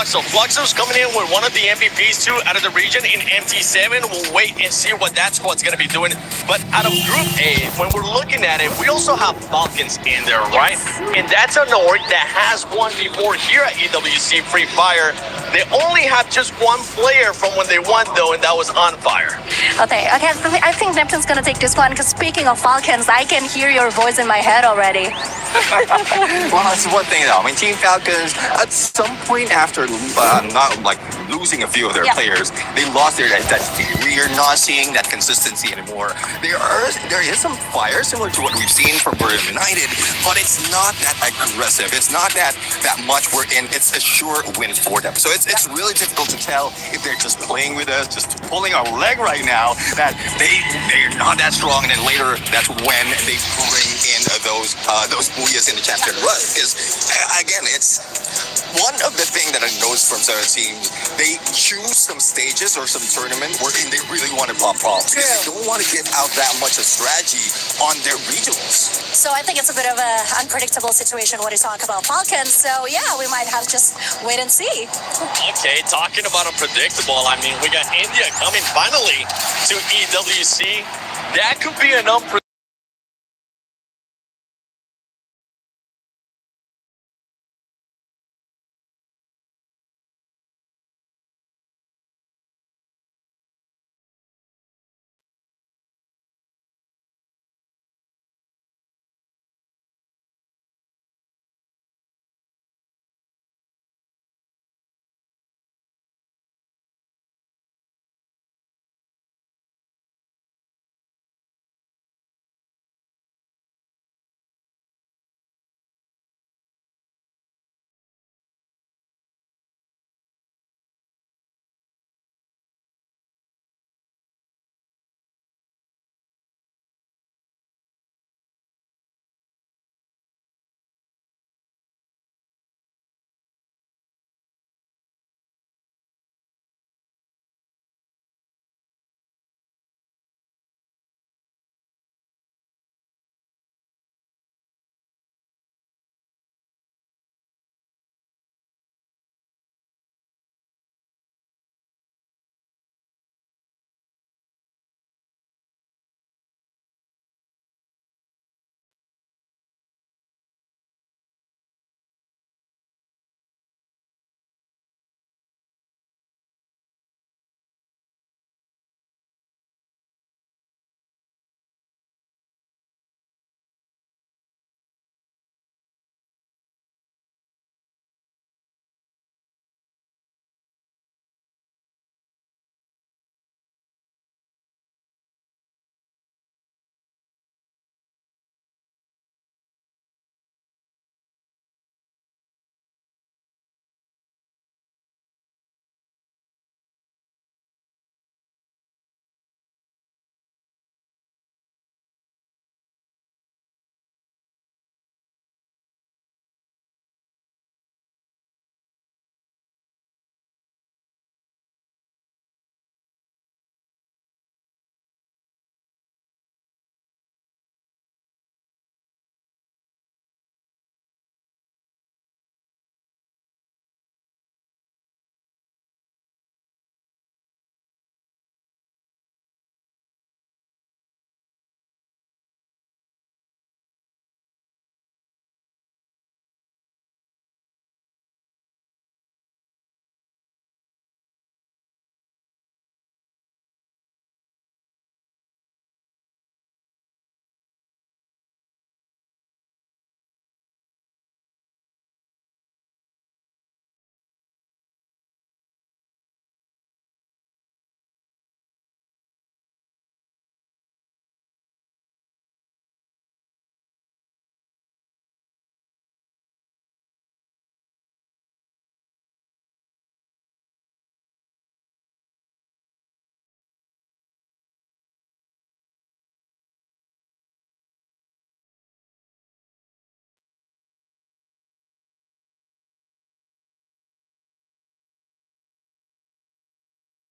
So Fluxo's coming in with one of the MVPs too out of the region in MT7. We'll wait and see what that squad's going to be doing. But out of Group A, when we're looking at it, we also have Falcons in there, right? And that's an org that has won before here at EWC Free Fire. They only have just one player from when they won though, and that was On Fire. Okay, I think Neptune's going to take this one because speaking of Falcons, I can hear your voice in my head already. Well, that's one thing though. I mean, Team Falcons, at some point after not like losing a few of their players, they lost their identity. We are not seeing that consistency anymore. There is some fire similar to what we've seen from Burden United, but it's not that aggressive. It's not that much we're in. It's a sure win for them. So it's really difficult to tell if they're just playing with us, just pulling our leg right now, that they're not that strong, and then later that's when they bring in those booyahs in the chance to run. Because again, it's one of the things that I noticed from certain teams, they choose some stages or some tournament where they really want to pop off because they don't want to give out that much of strategy on their regionals. So I think it's a bit of an unpredictable situation when you talk about Falcons. So yeah, we might have to just wait and see. Okay, talking about unpredictable, I mean, we got India coming finally to EWC. That could be an unpredictable.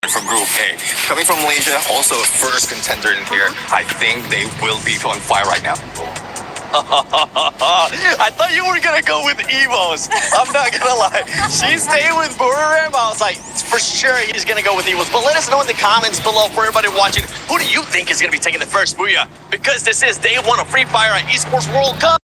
From Group A, coming from Malaysia, also a first contender in here. I think they will be on fire right now. I thought you were gonna go with Evos. I'm not gonna lie. She stayed with Boomerang. I was like, for sure he's gonna go with Evos. But let us know in the comments below for everybody watching, who do you think is gonna be taking the first booyah? Because this is day one of Free Fire at Esports World Cup.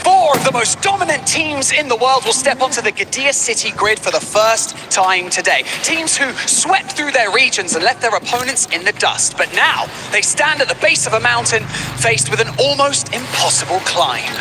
Four of the most dominant teams in the world will step onto the Gadia City grid for the first time today. Teams who swept through their regions and left their opponents in the dust. But now they stand at the base of a mountain faced with an almost impossible climb.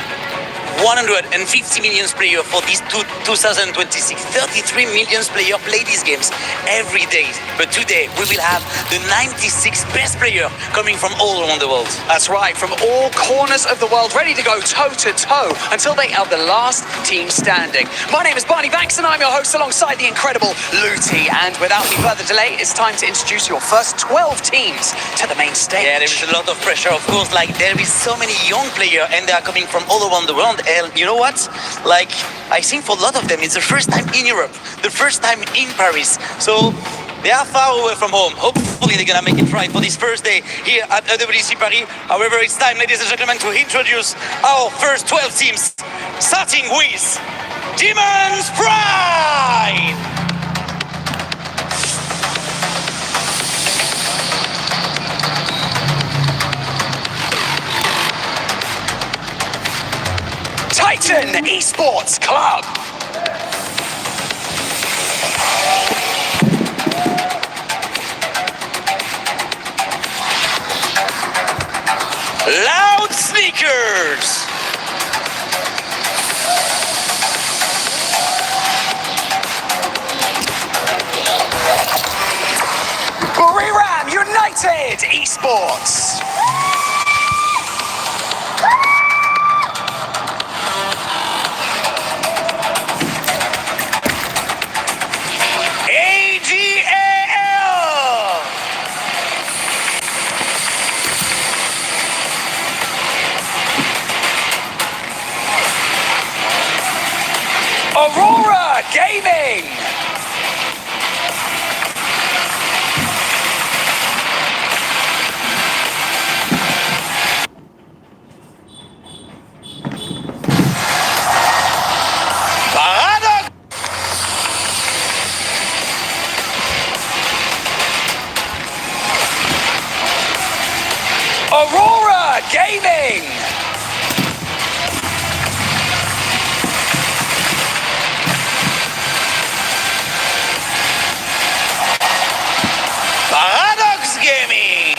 150 million players for this 2026. 33 million players play these games every day. But today we will have the 96 best player coming from all around the world. That's right, from all corners of the world, ready to go toe-to-toe until they are the last team standing. My name is Barney Banks and I'm your host alongside the incredible Luti. And without any further delay, it's time to introduce your first 12 teams to the main stage. Yeah, there is a lot of pressure, of course. Like, there is so many young players and they are coming from all around the world. And you know what? Like, I think for a lot of them, it's the first time in Europe, the first time in Paris. So they are far away from home. Hopefully they're gonna make it right for this first day here at EWC Paris. However, it's time, ladies and gentlemen, to introduce our first 12 teams, starting with Demon's Pride! Titan Esports Club. Loud Sneakers. Buriram United Esports. Aurora Gaming. Aurora Gaming! Paradox Gaming!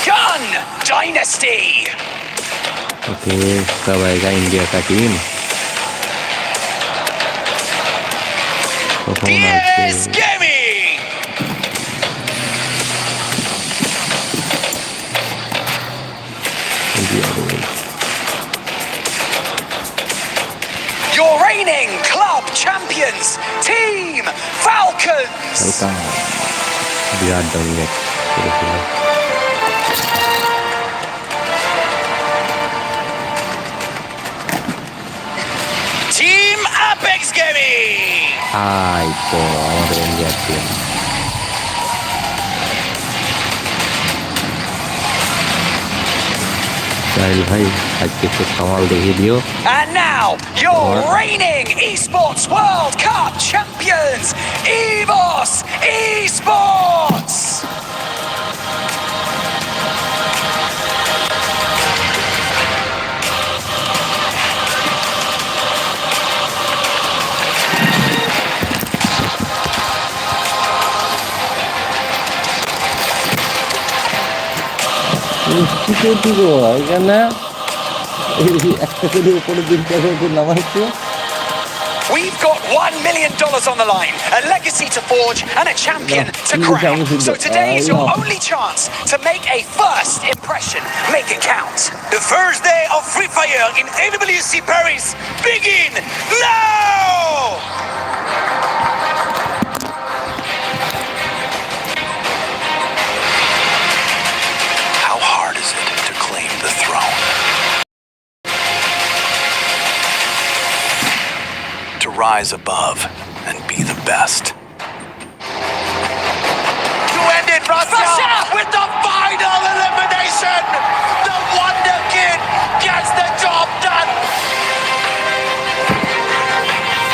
Gun Dynasty! Okay सब आएगा India का team DS Gaming! Your reigning club champions, Team Falcons! चलता Bihar dominate Team Apex Gaming! হাই তো আমাদের ইন্ডিয়ার team साहिल भाई आज के कुछ कमाल देखिए दियो And now, your reigning Esports World Cup champions, Esports! কি গো এখানে একটা করে উপরে দিনটা করে নামাইছে We've got $1 million on the line, a legacy to forge, and a champion to crown. So today is your only chance to make a first impression. Make it count. The first day of Free Fire in EWC Paris begin now! How hard is it to claim the throne? To rise above and be the best. To end it, Russia with the final elimination! The Wonder Kid gets the job done!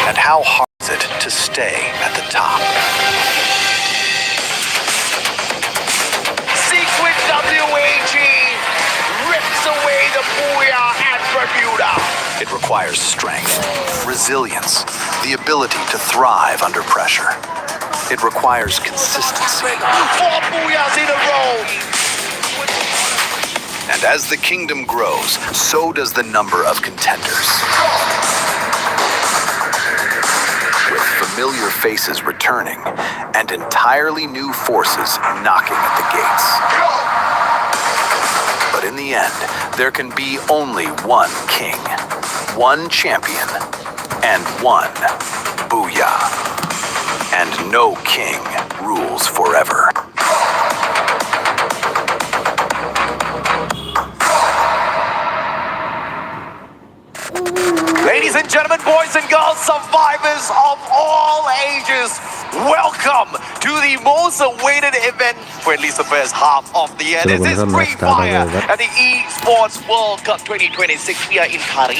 And how hard is it to stay at the top? Secret WAG rips away the Booyah at Bermuda! It requires strength, resilience, the ability to thrive under pressure. It requires consistency. 4 Booyahs in a row! And as the kingdom grows, so does the number of contenders. With familiar faces returning and entirely new forces knocking at the gates. But in the end, there can be only one king, one champion, and one Booyah. And no king rules forever. Ladies and gentlemen, boys and girls, survivors of all ages, welcome to the most awaited event for at least the first half of the year. This is Free Fire at the Esports World Cup 2026 here in Paris.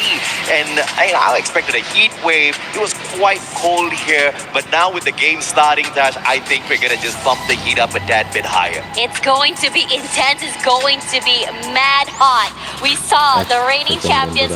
And I expected a heat wave. It was quite cold here, but now with the game starting, Tash, I think we're gonna just bump the heat up a tad bit higher. It's going to be intense. It's going to be mad hot. We saw the reigning champions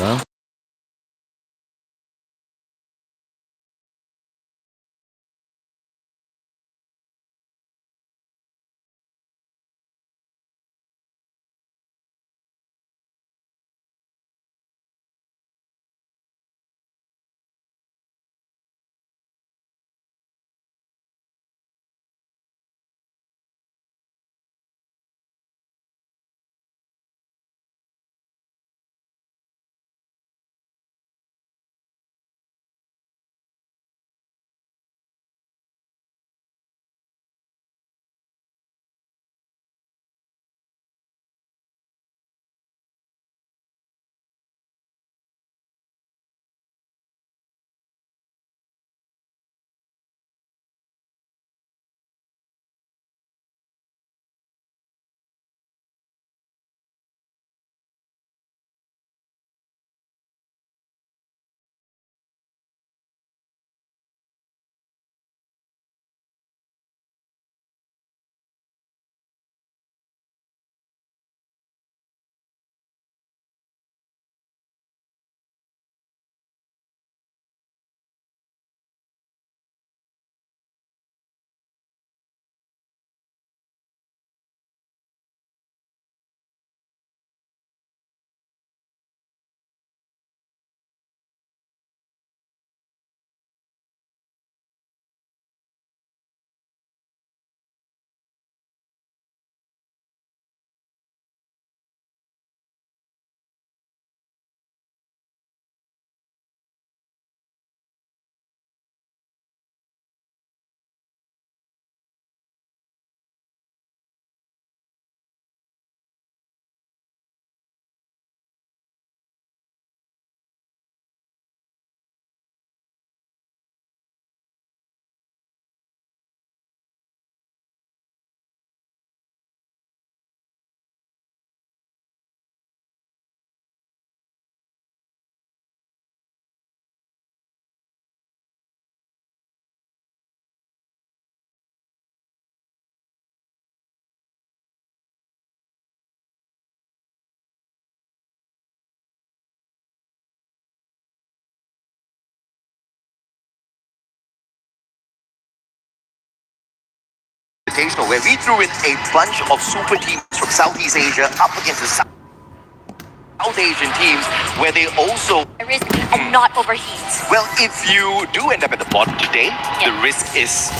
Invitational, where we threw in a bunch of super teams from Southeast Asia up against the South Asian teams, where they also Risk and not overheat. well, if you do end up at the bottom today, the risk is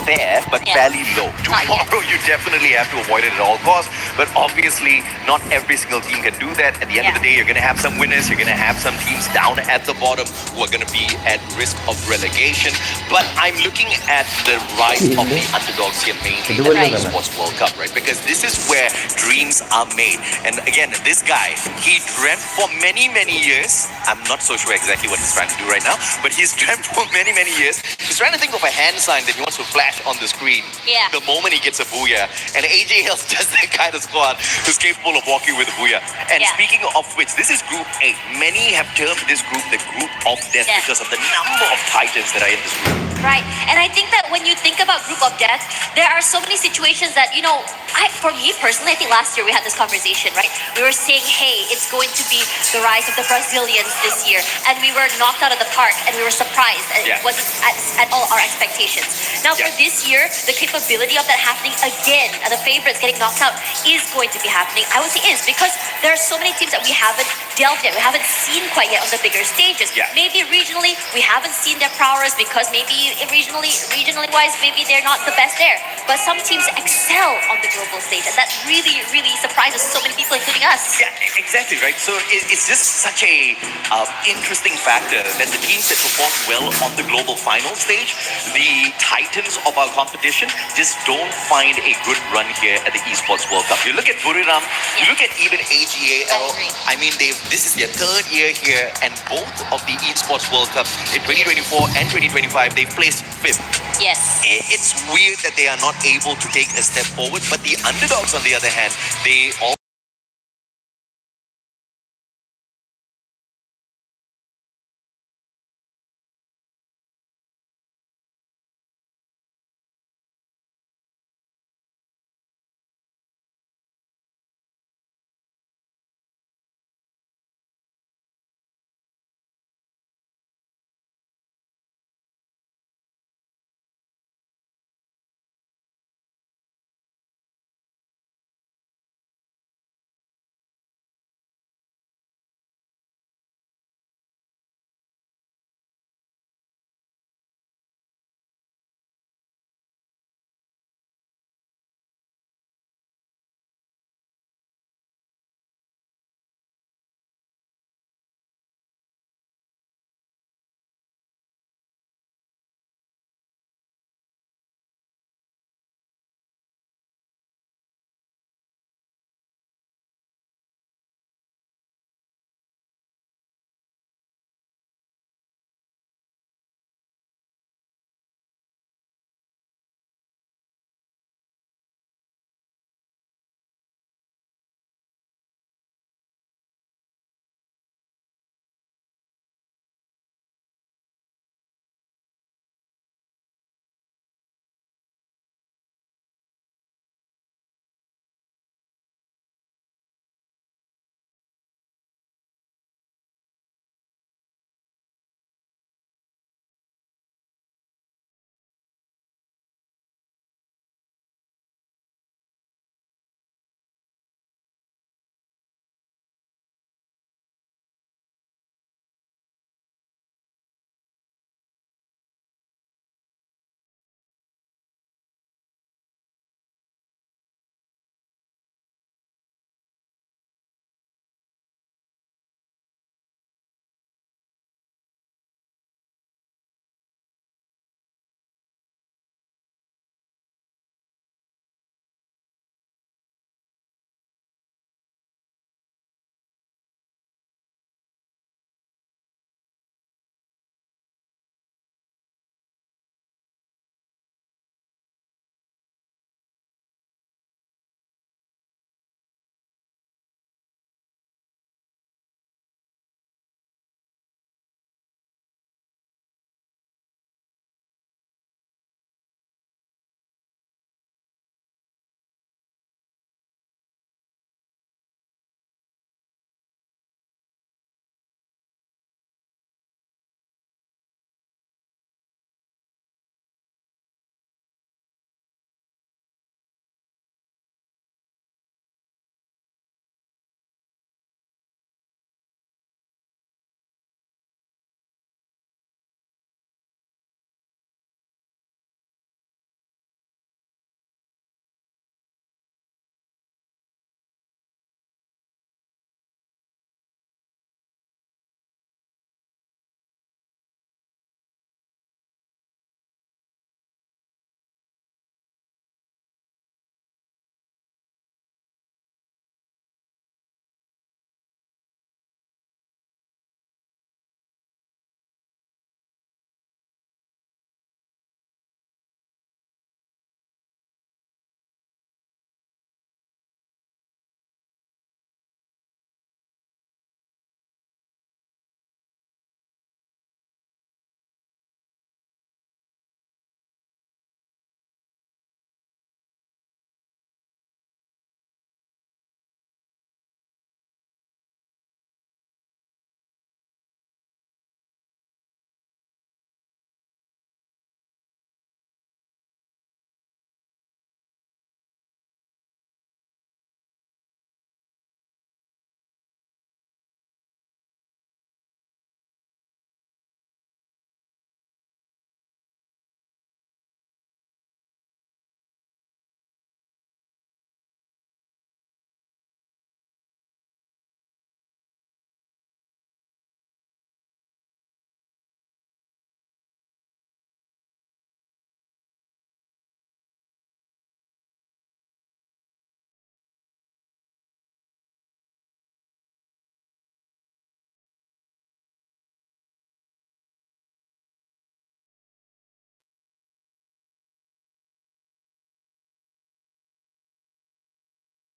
there, but fairly low. Not yet. Tomorrow, you definitely have to avoid it at all costs. But obviously, not every single team can do that. At the end of the day, you're going to have some winners. You're going to have some teams down at the bottom who are going to be at risk of relegation. But I'm looking at the rise of the underdogs here mainly in the Esports World Cup, right? Because this is where dreams are made. And again, this guy, he dreamt for many, many years. I'm not so sure exactly what he's trying to do right now, but he's dreamt for many, many years. He's trying to think of a hand sign that he wants to flash on the screen the moment he gets a booyah. And AJ Hills just that kind of squad who's capable of walking with a booyah. And speaking of which, this is Group 8. Many have termed this group the Group of Death because of the number of titans that are in this group. Right. And I think that when you think about Group of Death, there are so many situations that, for me personally, I think last year we had this conversation, right? We were saying, hey, it's going to be the rise of the Brazilians this year. And we were knocked out of the park and we were surprised. And it wasn't at all our expectations. Now for this year, the capability of that happening again, and the favorites getting knocked out, is going to be happening. I would say is because there are so many teams that we haven't dealt yet. We haven't seen quite yet on the bigger stages. Maybe regionally, we haven't seen their prowess because maybe regionally wise, maybe they're not the best there. But some teams excel on the global stage, and that really, really surprises so many people, including us. Yeah, exactly, right? So it's just such a interesting factor that the teams that perform well on the global final stage, the titans of our competition, just don't find a good run here at the Esports World Cup. You look at Buriram, you look at even AGAL. I mean, this is their third year here, and both of the Esports World Cup in 2024 and 2025, they placed fifth. Yes. It's weird that they are not able to take a step forward, but the underdogs, on the other hand, they all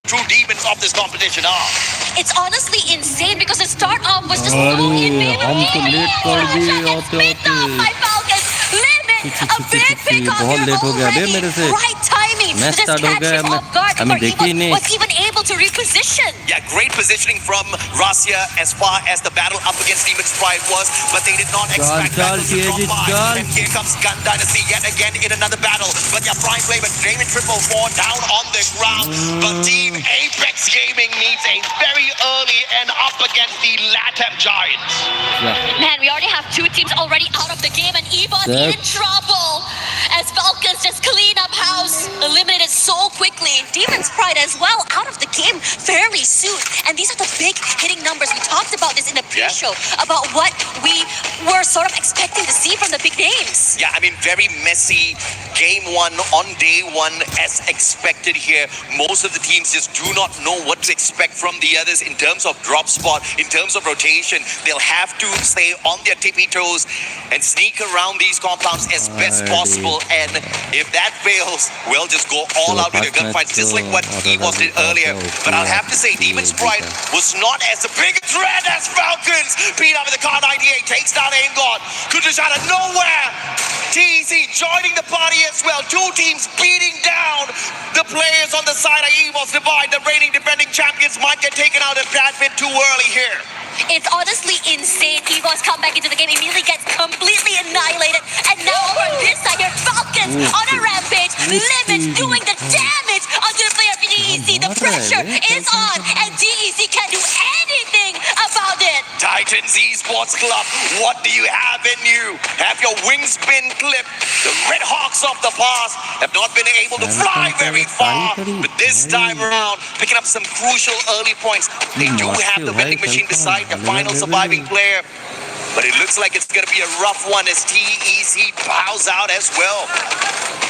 true demons of this competition are. It's honestly insane because the start off was just so अरे, in favor. हम तो late कर दिए Gets होते picked up होते। by Falcons. Limit, a big pick up बहुत here late हो गया बे already. मेरे से। Right timing to Match just start हो catch गया, him मैं- off guard हमें before देखी ही Evo नहीं। was even able to reposition. Yeah, great positioning from Russia as far as the battle up against Demon's Pride was, but they did not expect Chal, that to TAG, drop by. chal. And here comes Gun Dynasty yet again in another battle. But yeah, Prime Flame and Damon 444 down on the ground. But Team Apex Gaming needs a very early and up against the Latam Giants. Man, we already have two teams already out of the game, and Evo's That- in trouble as Falcons just clean up house, eliminated so quickly. Demon's Pride as well out of the game fairly soon, and these are the big hitting numbers. We talked about this in the pre-show about what we were sort of expecting to see from the big names. Yeah, I mean, very messy game one on day one as expected here. Most of the teams just do not know what to expect from the others in terms of drop spot, in terms of rotation. They'll have to stay on their tippy toes and sneak around these compounds as best possible. And if that fails, we'll just go all out with a gunfight, just like what Evos did earlier. But I'll have to say, Demon's Pride was not as a big a threat as Falcons. Beat up with the car 98, takes down Aimgod. Kudish out of nowhere. TEC joining the party as well. Two teams beating down the players on the side of Evos Divide. The reigning defending champions might get taken out a tad bit too early here. It's honestly insane. Evo's come back into the game, immediately gets completely annihilated. And now over on this side here, Falcons on a rampage. Limit doing the damage onto the player of DEC. The pressure is on, and DEC can't do anything about it. Titans Esports Club, what do you have in you? Have your wings been clipped? The Red Hawks of the past have not been able to fly very far, but this time around, picking up some crucial early points. They do have the vending machine beside the final surviving player, but it looks like it's going to be a rough one as TEC bows out as well.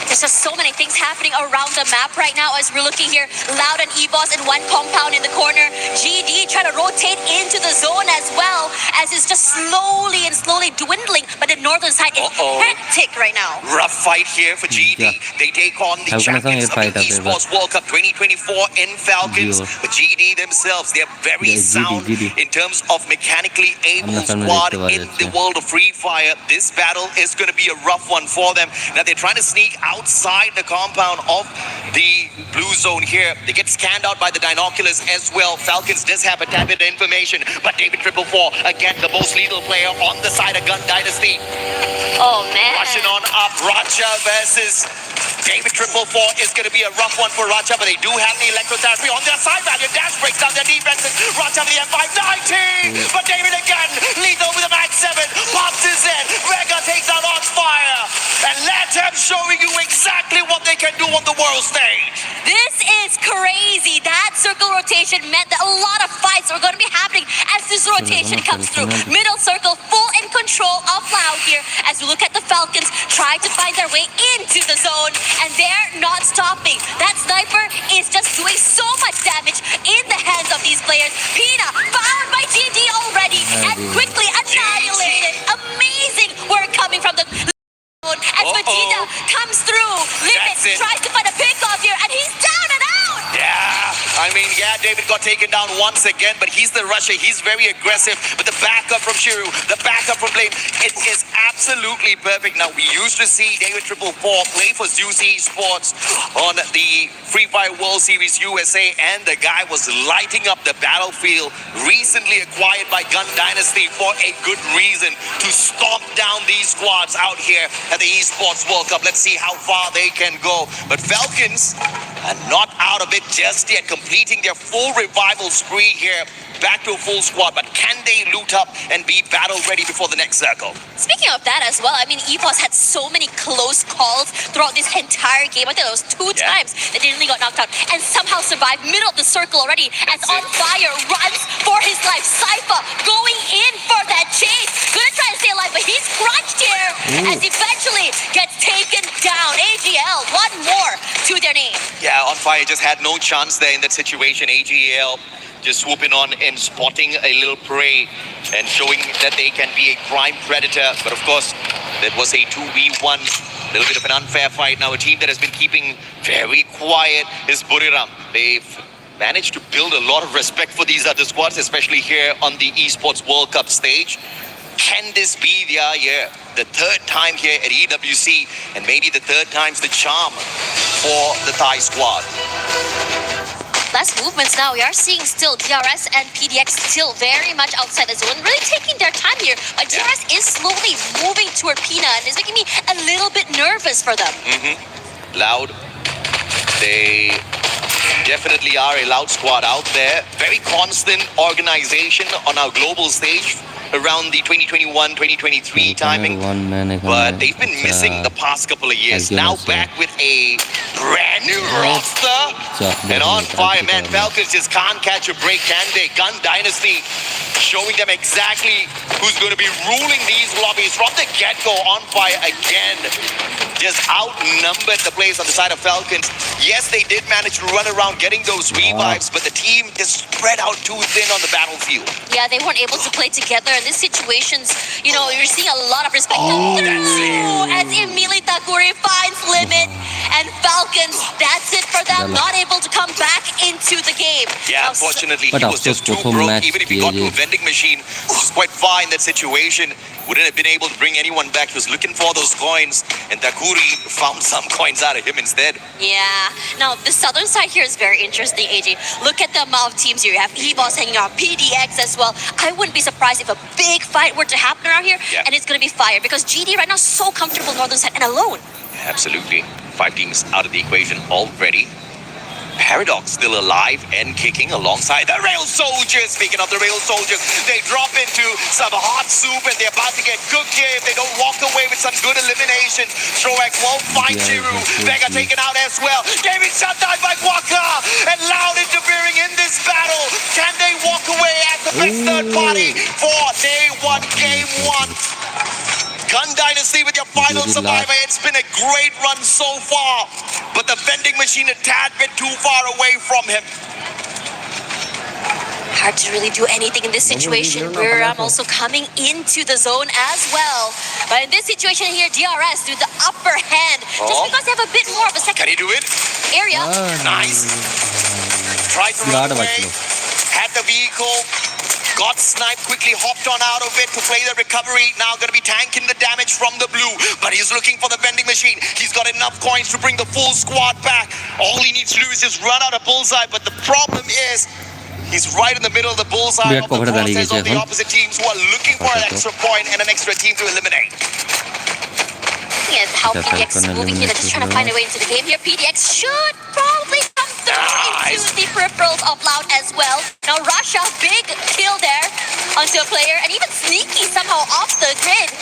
There's just so many things happening around the map right now as we're looking here. Loud and Evos in one compound in the corner. GD trying to rotate into the zone as well as it's just slowly dwindling. But the northern side is hectic right now. Rough fight here for GD. Yeah. They take on the champions of the Esports World Cup 2024 in Falcons. But GD themselves, they're very sound in terms of mechanically able squad in the world of Free Fire. This battle is going to be a rough one for them. Now they're trying to sneak outside the compound of the blue zone here. They get scanned out by the binoculars as well. Falcons does have a tad bit of information, but David 444, again, the most lethal player on the side of Gun Dynasty. Oh man. Rushing on up, Raja versus David 444 is going to be a rough one for Raja, but they do have the electrotherapy on their side value. Dash breaks down their defenses. Raja with the M519, but David again, lethal with a Mag 7, pops his head. Vega takes out Oxfire, and Latam showing you exactly what they can do on the world stage. This is crazy. That circle rotation meant that a lot of fights are going to be happening as this rotation comes through. Middle circle full in control of Loud here as we look at the Falcons trying to find their way into the zone, and they're not stopping. That sniper is just doing so much damage in the hands of these players. Pina found by GD already and quickly annihilated. Amazing work coming from the as Vegeta comes through. Limit tries to find a pick off here, and he's down and out. David got taken down once again, but he's the rusher. He's very aggressive. But the backup from Shiru, the backup from Blame, it is absolutely perfect. Now, we used to see David 444 play for Zeus Esports on the Free Fire World Series USA, and the guy was lighting up the battlefield. Recently acquired by Gun Dynasty for a good reason, to stomp down these squads out here at the Esports World Cup. Let's see how far they can go. But Falcons are not out of it just yet, completing their full revival spree here. Back to a full squad, but can they loot up and be battle ready before the next circle? Speaking of that as well, I mean, EVOS had so many close calls throughout this entire game. I think it was two times that they nearly got knocked out and somehow survived middle of the circle already as On Fire runs for his life. Cypher going in for that chase. Gonna try to stay alive, but he's crunched here as eventually gets taken down. AGL, one more to their name. Yeah, On Fire just had no chance there in that situation. AGL just swooping on and spotting a little prey and showing that they can be a prime predator. But of course, that was a 2v1, a little bit of an unfair fight. Now a team that has been keeping very quiet is Buriram. They've managed to build a lot of respect for these other squads, especially here on the Esports World Cup stage. Can this be their year? The third time here at EWC, and maybe the third time's the charm for the Thai squad. Less movements now. We are seeing still DRS and PDX still very much outside the zone, really taking their time here. But DRS is slowly moving toward Pina, and it's making me a little bit nervous for them. Loud. They definitely are a loud squad out there. Very constant organization on our global stage around the 2021-2023 timing. But they've been missing the past couple of years. Now back with a brand new roster. And on fire, man. Falcons just can't catch a break, can they? Gun Dynasty showing them exactly who's going to be ruling these lobbies from the get-go. On fire again. Just outnumbered the place on the side of Falcons. Yes, they did manage to run around getting those revives, but the team just spread out too thin on the battlefield. Yeah, they weren't able to play together in these situations. You know, you're seeing a lot of respect. As immediately Takuri finds limit, and Falcons, that's it for them. Not able to come back into the game. Yeah, unfortunately, he was just too broke. Even if he got to a vending machine, which is quite far in that situation, wouldn't have been able to bring anyone back. He was looking for those coins, and Takuri found some coins out of him instead. Yeah. Now, the southern side here is very interesting, AJ. Look at the amount of teams here. You have EVOS hanging out, PDX as well. I wouldn't be surprised if a big fight were to happen around here, and it's going to be fire, because GD right now is so comfortable northern side and alone. Absolutely. 5 teams out of the equation already. Paradox still alive and kicking alongside the Rail Soldiers. Speaking of the Rail Soldiers, they drop into some hot soup and they're about to get cooked here if they don't walk away with some good elimination. Troax won't find Chiru. Vega taken out as well. Gaming shut down by JOKAR, and Loud interfering in this battle. Can they walk away as the best third party for day 1, game 1? Gun Dynasty with your final survivor. It's been a great run so far, but the vending machine a tad bit too far away from him. Hard to really do anything in this situation. We're also coming into the zone as well. But in this situation here, DRS do the upper hand, just because they have a bit more of a second. Can he do it? Area. Nice. Tried to run away. Had the vehicle. Got sniped, quickly hopped on out of it to play the recovery. Now going to be tanking the damage from the blue. But he's looking for the vending machine. He's got enough coins to bring the full squad back. All he needs to do is just run out of bullseye. But the problem is, he's right in the middle of the bullseye of the process of the opposite teams who are looking for an extra point and an extra team to eliminate. Is how PDX is moving here. They're just trying to find a way into the game here. PDX should probably come through into the peripherals of Loud as well. Now Russia, big kill there onto a player, and even Sneaky somehow off the grid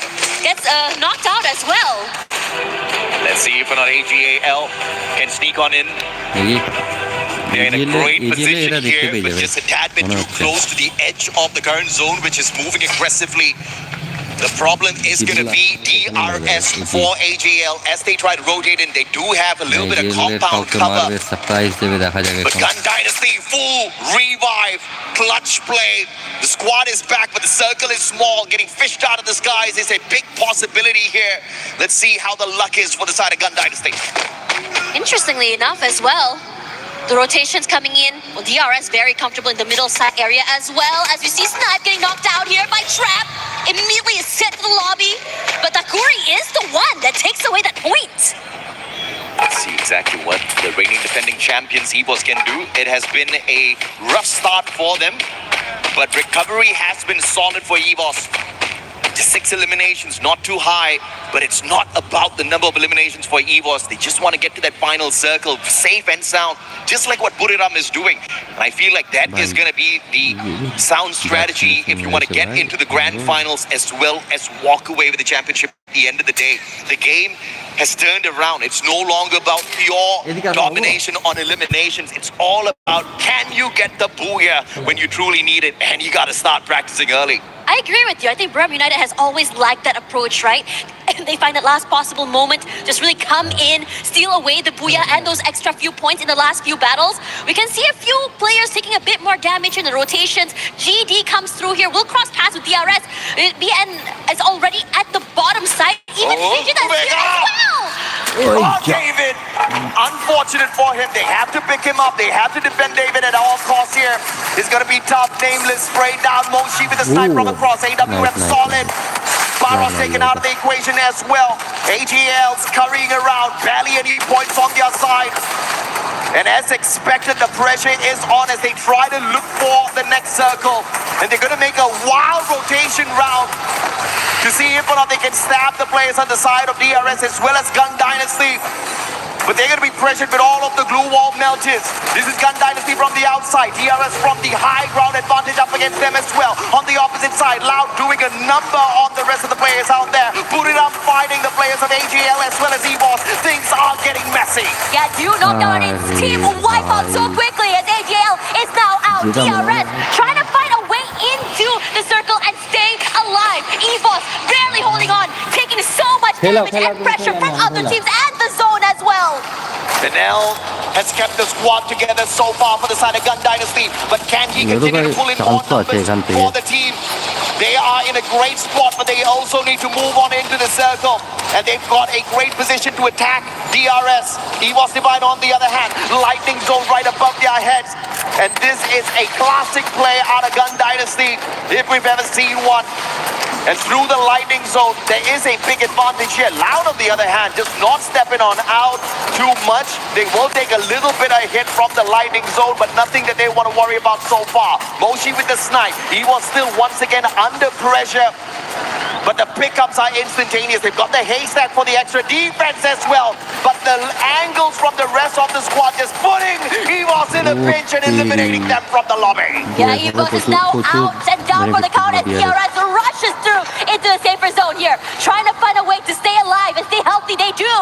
gets knocked out as well. Let's see if or not AGAL can sneak on in. They're in a great position here, but just a tad bit too close to the edge of the current zone, which is moving aggressively. The problem is going to be DRS for AGL as they try to rotate in. They do have a little bit of compound cover. But Gun Dynasty, full revive, clutch play. The squad is back, but the circle is small. Getting fished out of the skies is a big possibility here. Let's see how the luck is for the side of Gun Dynasty. Interestingly enough as well, the rotations coming in. Well, DRS very comfortable in the middle side area as well, as we see Snipe getting knocked out here by Trap. Immediately is sent to the lobby, but Takuri is the one that takes away that point. Let's see exactly what the reigning defending champions EVOS can do. It has been a rough start for them, but recovery has been solid for EVOS. Just 6 eliminations, not too high, but it's not about the number of eliminations for EVOS. They just want to get to that final circle, safe and sound, just like what Buriram is doing. And I feel like that is going to be the sound strategy if you want to get into the grand finals as well as walk away with the championship at the end of the day. The game has turned around. It's no longer about pure domination on eliminations. It's all about, can you get the booyah when you truly need it? And you got to start practicing early. I agree with you. I think Buriram United has always liked that approach, right? And they find that last possible moment, just really come in, steal away the booyah and those extra few points in the last few battles. We can see a few players taking a bit more damage in the rotations. GD comes through here, will cross paths with DRS. BN is already at the bottom side. Even Fidget as well. Oh, David! Unfortunate for him. They have to pick him up. They have to defend David at all costs here. It's going to be tough. Nameless sprayed down. Moshi with the snipe from across. AWM solid. Baros taken out of the equation as well. AGL's currying around. Barely any points on their side. And as expected, the pressure is on as they try to look for the next circle. And they're going to make a wild rotation round to see if or not they can stab the players on the side of DRS as well as Gun Dynasty. But they're going to be pressured with all of the glue wall melted. This is Gun Dynasty from the outside. DRS from the high ground advantage up against them as well. On the opposite side, Loud doing a number on the rest of the players out there. Buriram fighting the players of AGL as well as EVOS. Things are getting messy. Yeah, do not know its team wipe out so quickly as AGL is now out. DRS trying to find a way into the circle and stay alive. EVOS barely holding on, taking so much damage and pressure from other teams and the zone as well. Benel has kept the squad together so far for the side of Gun Dynasty, but can he continue to pull in more numbers for the team? They are in a great spot, but they also need to move on into the circle. And they've got a great position to attack DRS. EVOS Divine on the other hand, lightning zone right above their heads. And this is a classic play out of Gun Dynasty, if we've ever seen one. And through the lightning zone, there is a big advantage here. Loud, on the other hand, just not stepping on out too much. They will take a little bit of hit from the lightning zone, but nothing that they want to worry about so far. Moshi with the snipe. He was still once again under pressure. But the pickups are instantaneous. They've got the haystack for the extra defense as well. But the angles from the rest of the squad just putting EVOS in a pinch and eliminating them from the lobby. Yeah, EVOS is now out and down for the count as DRS rushes through into the safer zone here. Trying to find a way to stay alive and stay healthy. They do.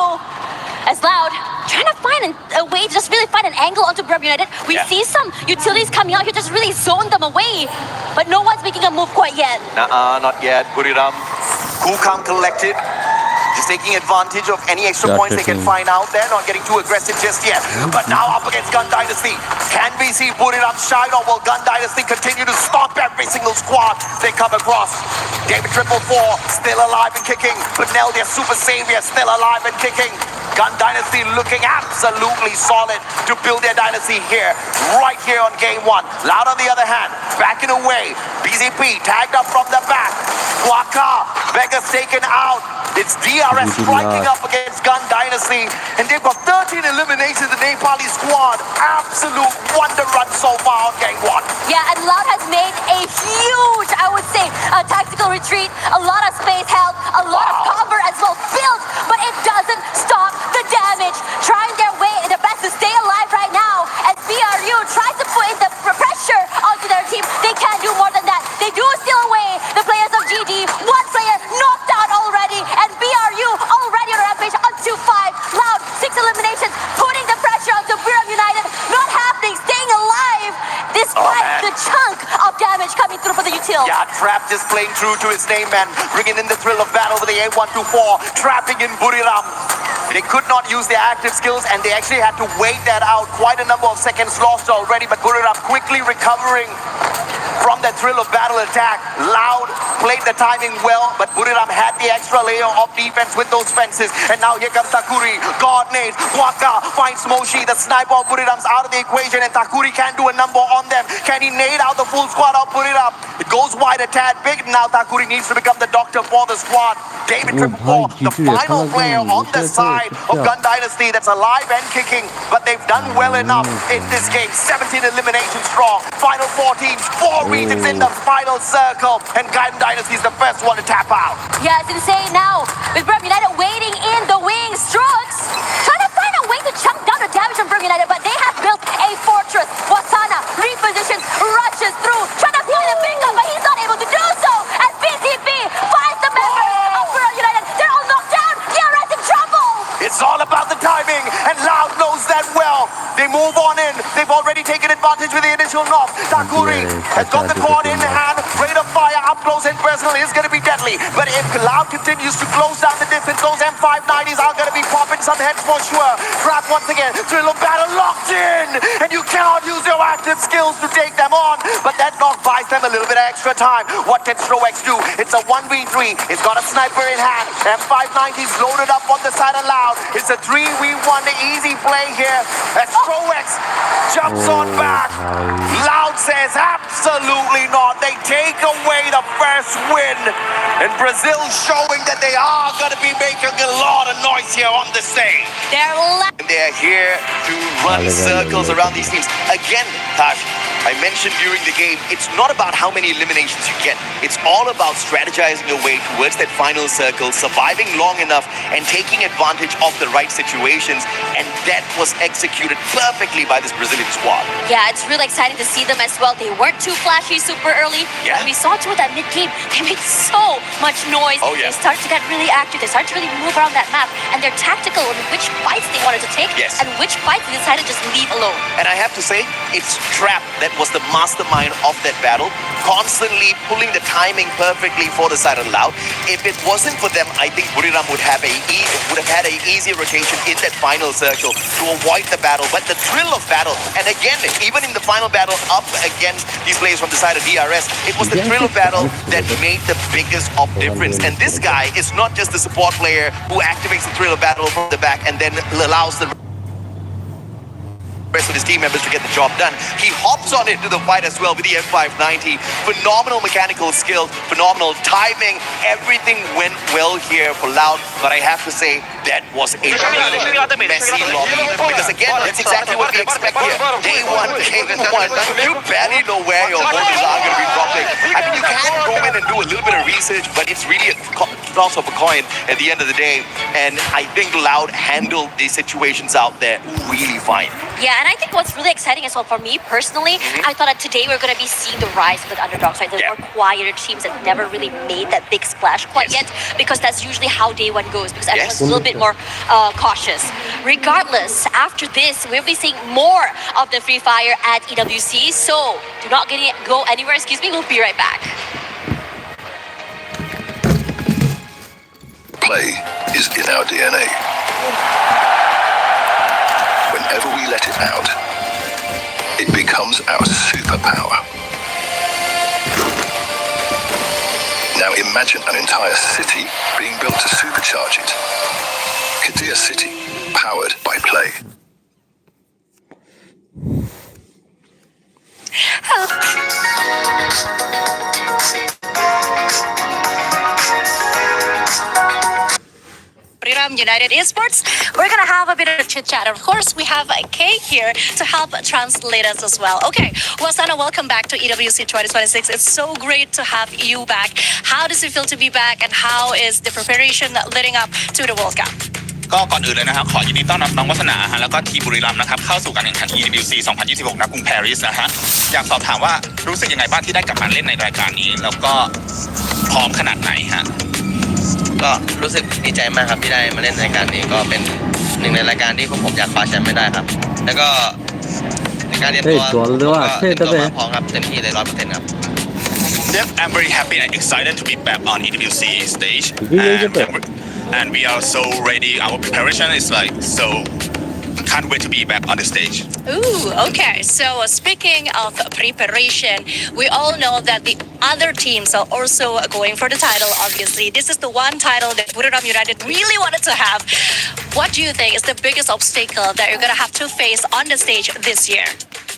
As Loud trying to find a way to just really find an angle onto Brum United. We see some utilities coming out here, just really zone them away. But no one's making a move quite yet. Not yet. Buriram, cool, calm, collected. Just taking advantage of any extra points they can find out there. Not getting too aggressive just yet. But now up against Gun Dynasty. Can we see Buriram shine, or will Gun Dynasty continue to stomp every single squad they come across? David 444 still alive and kicking. But Nell, their super savior, still alive and kicking. Gun Dynasty looking absolutely solid to build their dynasty here, right here on game one. Loud on the other hand, backing away. BZP tagged up from the back. Waka, Vegas taken out. It's DRS striking up against Gun Dynasty, and they've got 13 eliminations in the Nepali squad. Absolute wonder run so far on game one. Yeah, and Loud has made a huge, I would say, tactical retreat. A lot of space held, a lot of cover as well built, but it doesn't stop the damage. Trying their way, their best to stay alive right now, as BRU tries to put in the pressure onto their team. They can't do more than that. They do steal away the players of GD. One player knocked out already, and BRU already on a rampage on 2-5. Loud, 6 eliminations, putting the pressure onto Brum United. Not happening, staying alive, despite the chunk of damage coming through for the util. Yeah, Trap just playing true to his name, man. Bringing in the thrill of battle with the A124, trapping in Buriram. They could not use their active skills, and they actually had to wait that out. Quite a number of seconds lost already, but Buriram quickly recovering from that thrill of battle attack. Loud played the timing well, but Buriram had the extra layer of defense with those fences. And now here comes Takuri. God nades. Waka finds Moshi. The sniper of Buriram's out of the equation, and Takuri can't do a number on them. Can he nade out the full squad of Buriram? It goes wide a tad big. Now Takuri needs to become the doctor for the squad. David 444, the final player on the side of Gun Dynasty that's alive and kicking, but they've done well enough in this game. 17 eliminations strong. Final 4 teams, 4 regions in the final circle, and Gun Dynasty is the first one to tap out. Yeah, it's insane now. With Brum United waiting in the wings. Strokes trying to find a way to chunk down the damage from Brum United, but they have built a fortress. Wasana repositions, rushes through, trying to find a pickup, but he's not able to do so. As BCP finds the members of Brum United. They're all knocked down. DRS in trouble. It's all about the timing, and Loud knows that well. They move on in. They've already taken advantage with the initial knock. Takuri has got the quad in hand, ready to fire up close in personally is going to be deadly. But if Cloud continues to close down the distance, those M590s are going to be popping some heads for sure. Grab once again, Thrill of Battle locked in, and you cannot use your active skills to take them on. But that knock buys them a little bit of extra time. What can Strowex do? It's a 1v3. It's got a sniper in hand. M590s loaded up on the side of Loud. It's a 3v1 easy play here. As Strowex jumps on back. Loud says absolutely not. They take away the first win. And Brazil showing that they are going to be making a lot of noise here on the stage. They're here to run circles around these teams. Again, Tash, I mentioned during the game, it's not about how many eliminations you get. It's all about strategizing your way towards that final circle, surviving long enough, and taking advantage of the right situations. And that was executed perfectly by this Brazilian squad. Yeah, it's really exciting to see them as well. They weren't too flashy super early. Yeah. And we saw toward that mid-game, they made so much noise. Oh, yeah. They started to get really active. They started to really move around that map. And they're tactical in which fights they wanted to take Yes. and which fights they decided to just leave alone. And I have to say, it's Trap that was the mastermind of that battle, constantly pulling the timing perfectly for the side of Loud. If it wasn't for them, I think Buriram would have had an easier rotation in that final circle to avoid the battle. But the thrill of battle, and again, even in the final battle up against these players from the side of DRS, it was the thrill of battle that made the biggest of difference. And this guy is not just the support player who activates the thrill of battle from the back and then allows the rest of his team members to get the job done. He hops on into the fight as well with the M590. Phenomenal mechanical skill, phenomenal timing. Everything went well here for Loud, but I have to say that was a really messy lobby. Because again, that's exactly what we expect here. Day one, game one, you barely know where your opponents are going to be dropping. I mean, you can go in and do a little bit of research, but it's really a toss of a coin at the end of the day. And I think Loud handled these situations out there really fine. Yeah, and I think what's really exciting as well for me personally, I thought that today we're going to be seeing the rise of the underdogs, right? The more quieter teams that never really made that big splash quite yet, because that's usually how day one goes, because everyone's a little bit more cautious. Regardless, after this, we'll be seeing more of the Free Fire at EWC, so do not go anywhere, we'll be right back. Play is in our DNA. Whenever we let it out, it becomes our superpower. Now imagine an entire city being built to supercharge it. Kadir City, powered by Play. United Esports. We're gonna have a bit of chit chat. Of course, we have Kay here to help translate us as well. Okay, Wasana, welcome back to EWC 2026. It's so great to have you back. How does it feel to be back, and how is the preparation leading up to the World Cup? ก็ก่อนอื่นเลยนะครับขอยินดีต้อนรับน้องวัฒนาฮะแล้วก็ทีมบุรีรัมย์นะครับเข้าสู่การแข่งขัน EWC 2026 ณ กรุงปารีสนะฮะอยากสอบถามว่ารู้สึกยังไงบ้างที่ได้กลับมาเล่นในรายการนี้แล้วก็พร้อมขนาดไหนฮะก็รู้สึกดีใจมากครับที่ได้มาเล่นรายการนี้ก็เป็นหนึ่งในรายการที่ผมอยากคว้าแชมป์ไม่ได้ครับแล้วก็ในการเตรียมตัวพร้อมครับเต็มที่เลย 100% ครับ Yep, I'm very happy and excited to be back on EWC stage, and we are so ready. Our preparation is like so. Can't wait to be back on the stage. Ooh, okay. So speaking of preparation, we all know that the other teams are also going for the title. Obviously, this is the one title that Buriram United really wanted to have. What do you think is the biggest obstacle that you're gonna have to face on the stage this year?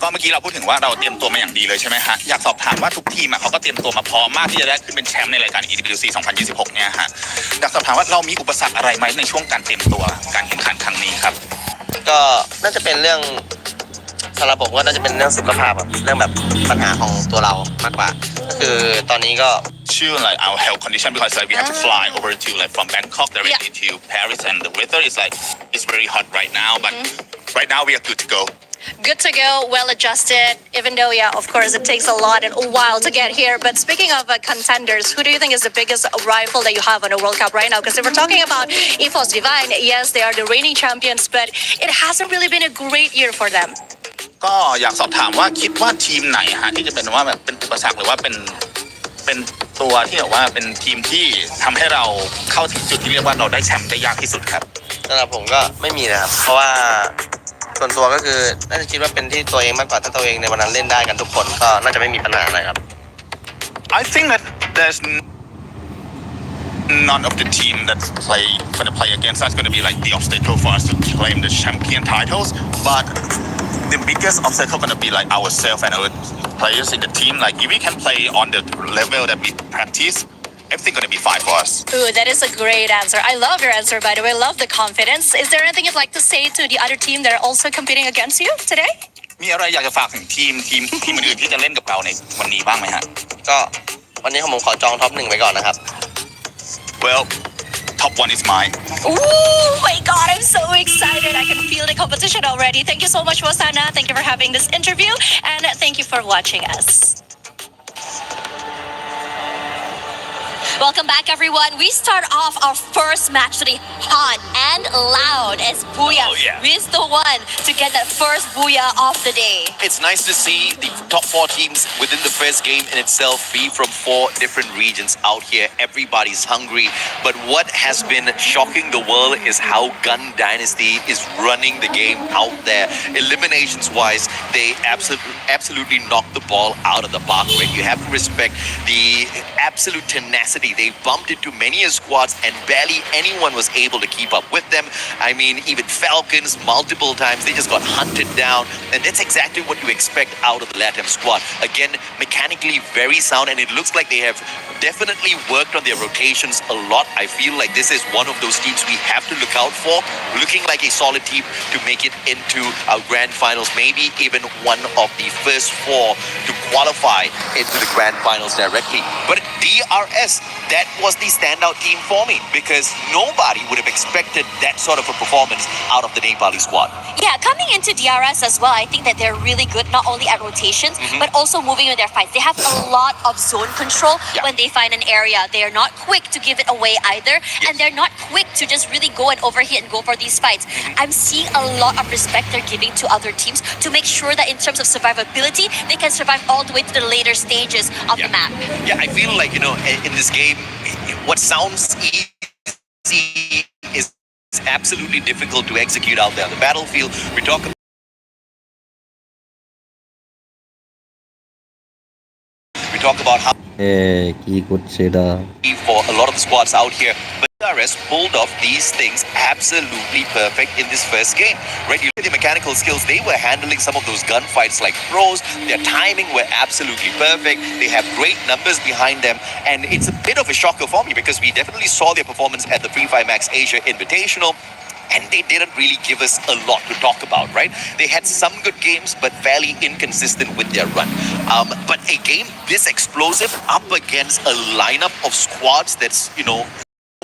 ก็เมื่อกี้เราพูดถึงว่าเราเตรียมตัวมาอย่างดีเลยใช่ไหมฮะอยากสอบถามว่าทุกทีมเขาก็เตรียมตัวมาพร้อมมากที่จะได้ขึ้นเป็นแชมป์ในรายการ EWC 2026 เนี่ยฮะอยากสอบถามว่าเรามีอุปสรรคอะไรไหมในช่วงการเตรียมตัวการแข่งขันครั้งนี้ครับก็น่าจะเป็นเรื่องสำหรับผมก็น่าจะเป็นเรื่องสุขภาพครับเรื่องแบบปัญหาของตัวเรามากกว่าก็คือตอนนี้ก็ Sure, like our health condition because like we have to fly over to like from Bangkok directly to Paris and the weather is like it's very hot right now but right now we are good to go. Good to go, well adjusted, even though, yeah, of course, it takes a lot and a while to get here. But speaking of contenders, who do you think is the biggest rival that you have on the World Cup right now? Because if we're talking about Esports Divine, yes, they are the reigning champions, but it hasn't really been a great year for them. ก็อยากสอบถามว่าคิดว่าทีมไหนฮะที่จะเป็นว่าแบบเป็นอุปสรรคหรือว่าเป็น เป็นตัวที่แบบว่าเป็นทีมที่ทำให้เราเข้าถึงจุดที่เรียกว่าเราได้แชมป์ได้ยากที่สุดครับ สำหรับผมก็ไม่มีนะครับเพราะว่าส่วนตัวก็คือน่าจะคิดว่าเป็นที่ตัวเองมากกว่าถ้าตัวเองในวันนั้นเล่นได้กันทุกคนก็น่าจะไม่มีปัญหาอะไรครับ I think that there's none of the team that's going to play against us going to be like the obstacle for us to claim the champion titles. But the biggest obstacle going to be like ourselves and our players in the team. Like if we can play on the level that we practice, everything going to be fine for us. Ooh, that is a great answer. I love your answer, by the way. Love the confidence. Is there anything you'd like to say to the other team that are also competing against you today? มีอะไรอยากจะฝากถึงทีมอื่นๆที่จะเล่นกับเราในวันนี้บ้างไหมฮะ ก็วันนี้ผมขอจองท็อป1ไว้ก่อนนะครับ Well, top one is mine. Oh my God, I'm so excited. I can feel the competition already. Thank you so much, Wasana. Thank you for having this interview. And thank you for watching us. Welcome back, everyone. We start off our first match today hot and loud as Booyah is the one to get that first Booyah of the day. It's nice to see the top 4 teams within the first game in itself be from 4 different regions out here. Everybody's hungry. But what has been shocking the world is how Gun Dynasty is running the game out there. Eliminations wise, they absolutely knocked the ball out of the park. Right? You have to respect the absolute tenacity. They bumped into many squads and barely anyone was able to keep up with them. I mean, even Falcons multiple times, they just got hunted down. And that's exactly what you expect out of the LATAM squad. Again, mechanically very sound, and it looks like they have definitely worked on their rotations a lot. I feel like this is one of those teams we have to look out for, looking like a solid team to make it into our grand finals, maybe even one of the first 4 to qualify into the grand finals directly. But DRS, that was the standout team for me because nobody would have expected that sort of a performance out of the Nepali squad. Yeah, coming into DRS as well, I think that they're really good not only at rotations but also moving in their fights. They have a lot of zone control when they find an area. They are not quick to give it away either, and they're not quick to just really go and overhit and go for these fights. I'm seeing a lot of respect they're giving to other teams to make sure that in terms of survivability, they can survive all the way to the later stages of the map. Yeah, I feel like, in this game, what sounds easy is absolutely difficult to execute out there. On the battlefield, we talk about how কি করছে এটা for a lot of the squads out here, but DRS pulled off these things absolutely perfect in this first game. Right, you look at the mechanical skills, they were handling some of those gunfights like pros. Their timing were absolutely perfect. They have great numbers behind them, and it's a bit of a shocker for me because we definitely saw their performance at the Free Fire Max Asia Invitational, and they didn't really give us a lot to talk about, right? They had some good games, but fairly inconsistent with their run. But a game this explosive up against a lineup of squads that's,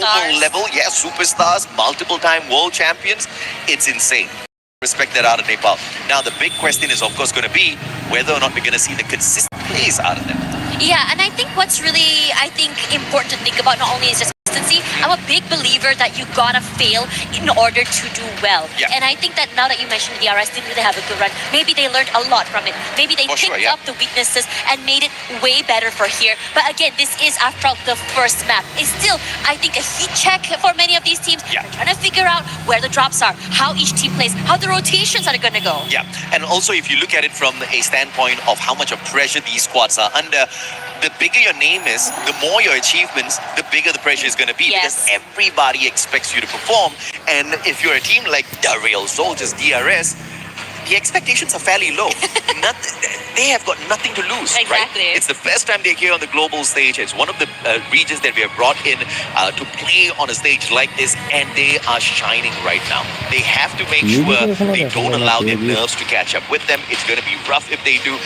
global level, superstars, multiple time world champions, it's insane. Respect that out of Nepal. Now, the big question is, of course, going to be whether or not we're going to see the consistent plays out of them. Yeah, and I think what's really, important to think about not only is just consistency. I'm a big believer that you gotta fail in order to do well. Yeah. And I think that now that you mentioned DRS didn't really have a good run, maybe they learned a lot from it. Maybe they picked up the weaknesses and made it way better for here. But again, this is after all the first map. It's still, I think, a heat check for many of these teams. Yeah. They're trying to figure out where the drops are, how each team plays, how the rotations are gonna go. Yeah, and also if you look at it from a standpoint of how much of pressure these squads are under, the bigger your name is, the more your achievements, the bigger the pressure is going to be. Yes. Because everybody expects you to perform. And if you're a team like the Real Soldiers, DRS, the expectations are fairly low. They have got nothing to lose, Exactly. right? It's the first time they're here on the global stage. It's one of the regions that we have brought in to play on a stage like this, and they are shining right now. They have to make sure they don't allow their nerves to catch up with them. It's going to be rough if they do.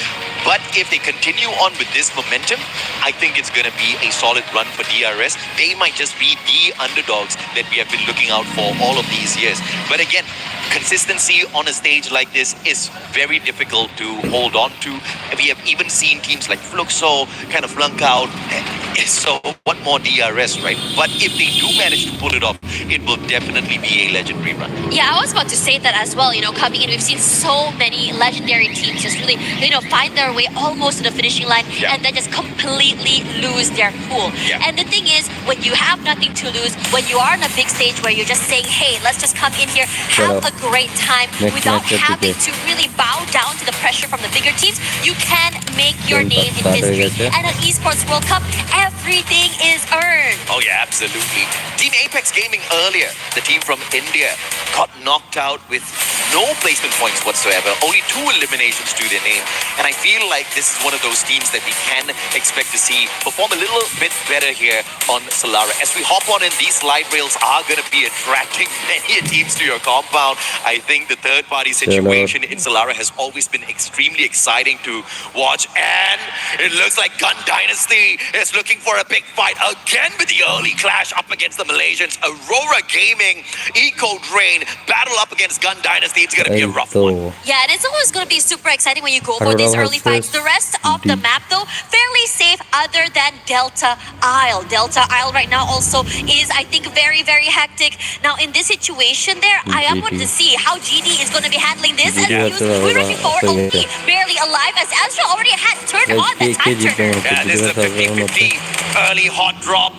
But if they continue on with this momentum, I think it's going to be a solid run for DRS. They might just be the underdogs that we have been looking out for all of these years. But again, consistency on a stage like this is very difficult to hold on to. We have even seen teams like Fluxo kind of flunk out. So what more DRS, right? But if they do manage to pull it off, it will definitely be a legendary run. Yeah, I was about to say that as well. You know, coming in, we've seen so many legendary teams just really, find their way almost to the finishing line and then just completely lose their cool. And the thing is, when you have nothing to lose, when you are on a big stage where you're just saying, hey, let's just come in here, have a great time without having to really bow down to the pressure from the bigger teams, you can make your name in history. And at Esports World Cup, everything is earned. Oh yeah, absolutely. Team Apex Gaming earlier, the team from India, got knocked out with no placement points whatsoever. Only 2 eliminations to their name. And I feel like this is one of those teams that we can expect to see perform a little bit better here on Solara. As we hop on in, these light rails are going to be attracting many teams to your compound. I think the third-party situation in Solara has always been extremely exciting to watch. And it looks like Gun Dynasty is looking for a big fight again with the early clash up against the Malaysians. Aurora Gaming, Eco Drain, battle up against Gun Dynasty. It's going to be a rough one. Yeah, and it's always going to be super exciting when you go for these early fights. The rest of the map, though, fairly safe other than Delta Isle. Delta Isle right now also is, I think, very, very hectic. Now, in this situation there, I am wanting to see how GD is going to be handling this. And we're rushing forward only barely alive as Astra already had turned on the time turner. Yeah, this is a 50-50 early hot drop.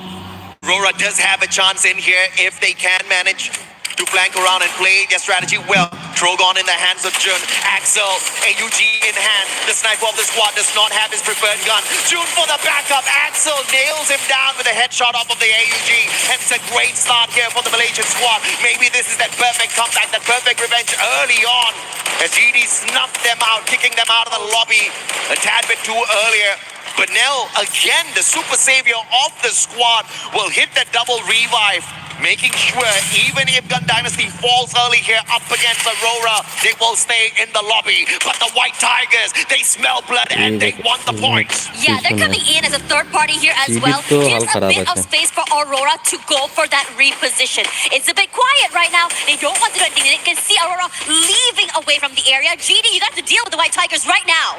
Aurora does have a chance in here if they can manage to flank around and play their strategy well. Trogon in the hands of Jun. Axel, AUG in hand. The sniper of the squad does not have his preferred gun. Jun for the backup. Axel nails him down with a headshot off of the AUG. And it's a great start here for the Malaysian squad. Maybe this is that perfect comeback, that perfect revenge early on. As GD snuffed them out, kicking them out of the lobby a tad bit too earlier. But Nell, again, the super savior of the squad, will hit that double revive, making sure even if Gun Dynasty falls early here up against Aurora, they will stay in the lobby. But the White Tigers, they smell blood and they want the points. Yeah, they're coming in as a third party here as well. Gives a bit of space for Aurora to go for that reposition. It's a bit quiet right now. They don't want to do anything. They can see Aurora leaving away from the area. GD, you got to deal with the White Tigers right now.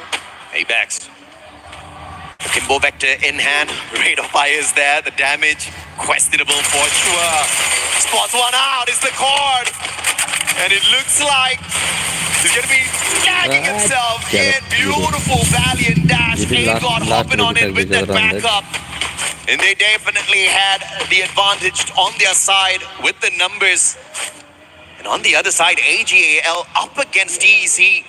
Apex. The Kimbo Vector in hand. Rate of fire is there. The damage, questionable for sure. Spots one out. It's the cord. And it looks like he's going to be lagging himself in. Beautiful, valiant dash. A-God hopping on in with that backup. And they definitely had the advantage on their side with the numbers. And on the other side, AGAL up against TEC.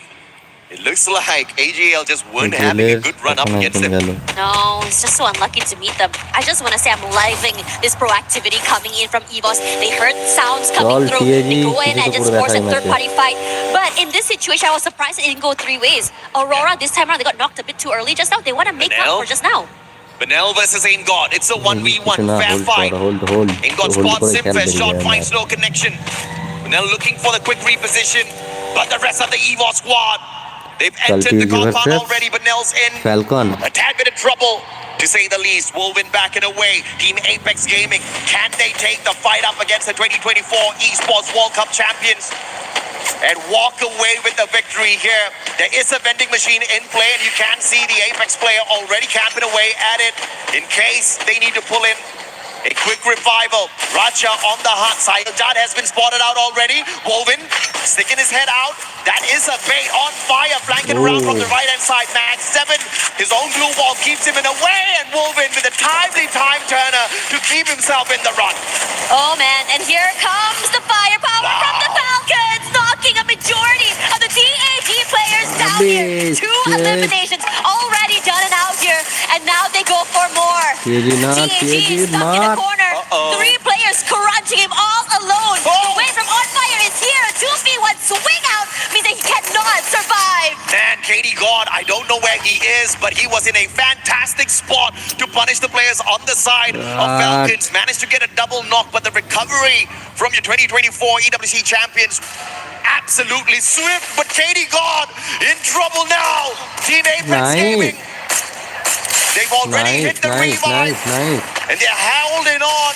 It looks like AGL just weren't having a good run up against them. No, it's just so unlucky to meet them. I just want to say I'm loving this proactivity coming in from EVOS. They heard sounds coming through. They go in and just force a third-party fight. But in this situation, I was surprised it didn't go 3 ways. Aurora, this time around, they got knocked a bit too early just now. They want to make up for just now. Benel versus AimGod. It's a 1v1 fair fight. AimGod spots him, first shot finds no connection. Benel looking for the quick reposition. But the rest of the EVOS squad, they've entered the compound already, but Nell's in Falcon. a tad bit of trouble, to say the least. Wolven back and away. Team Apex Gaming, can they take the fight up against the 2024 Esports World Cup champions and walk away with the victory here? There is a vending machine in play, and you can see the Apex player already camping away at it in case they need to pull in a quick revival. Raja on the hunt. Sayajad has been spotted out already. Wolven sticking his head out. That is a bait on fire, flanking around from the right-hand side. Max 7, his own blue ball keeps him in a way, and Wolven with a timely time turner to keep himself in the run. Oh man, and here comes the firepower from the Falcons, knocking a majority of the TAG players down here. 2 eliminations already done and out here, and now they go for more. TAG is stuck in the corner. 3 players crunching him all alone. The way from on fire is here. A 2v1 swing out means that he cannot survive. Man, Katie God, I don't know where he is, but he was in a fantastic spot to punish the players on the side of Falcons. Managed to get a double knock, but the recovery from your 2024 EWC champions, absolutely swift. But Katie God in trouble now. Team Apex Gaming, they've already hit the revive, and they're holding on.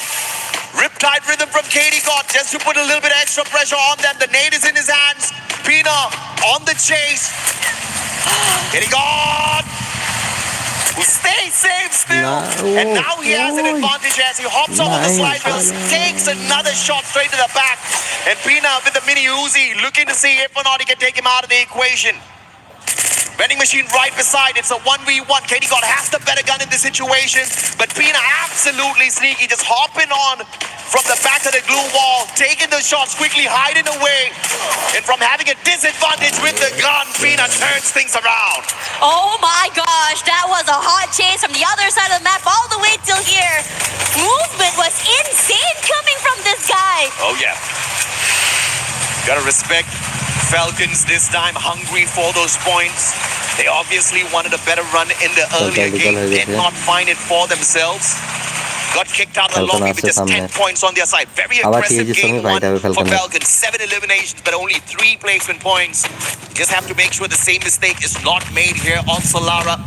Riptide rhythm from Katie God just to put a little bit of extra pressure on them. The nade is in his hands. Pina on the chase. Katie God who stays safe still. And now he has an advantage as he hops off of the slide rails, takes another shot straight to the back. And Pina with the mini Uzi looking to see if or not he can take him out of the equation. Vending machine right beside. It's a 1v1. KD God has the better gun in this situation. But Pina absolutely sneaky, just hopping on from the back of the glue wall, taking the shots, quickly hiding away. And from having a disadvantage with the gun, Pina turns things around. Oh my gosh, that was a hot chase from the other side of the map all the way till here. Movement was insane coming from this guy. Oh yeah. Gotta respect Falcons this time, hungry for those points. They obviously wanted a better run in the earlier game, did not find it for themselves. Got kicked out of the lobby with just 10 points on their side. Very aggressive game one for Falcons. 7 eliminations, but only 3 placement points. Just have to make sure the same mistake is not made here on Solara.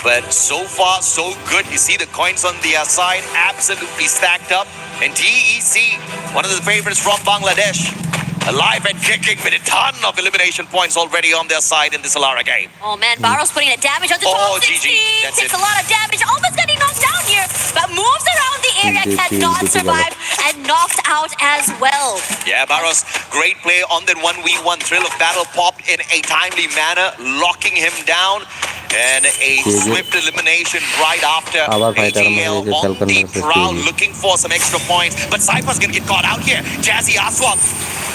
But so far, so good. You see the coins on their side, absolutely stacked up. And DEC, one of the favorites from Bangladesh, alive and kicking with a ton of elimination points already on their side in this Solara game. Oh man, Barrow's putting a damage on the top 16. That's Takes it. a lot of damage, almost getting knocked down here, but moves around the area, cannot survive, and knocked out as well. Yeah, Barros, great play on the 1v1 thrill of battle popped in a timely manner, locking him down. And a swift elimination right after. AGL on the prowl, looking for some extra points. But Cypher's gonna get caught out here. Jazzy Aswad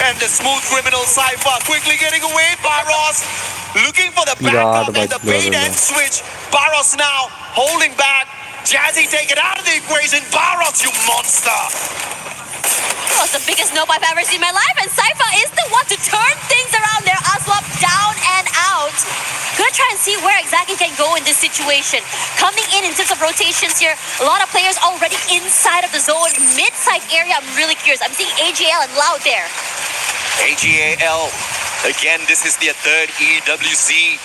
and the smooth criminal Cypher quickly getting away. Barros looking for the backup and the bait and switch. Barros now holding back. Jazzy taken out of the equation. Barros, you monster! That was the biggest nope I've ever seen in my life, and Cypher is the one to turn things around there. Aswap down and out. Gonna try and see where exactly can go in this situation. Coming in terms of rotations here, a lot of players already inside of the zone, mid-side area. I'm really curious. I'm seeing AGL and Loud there. AGAL, again, this is their 3rd EWC.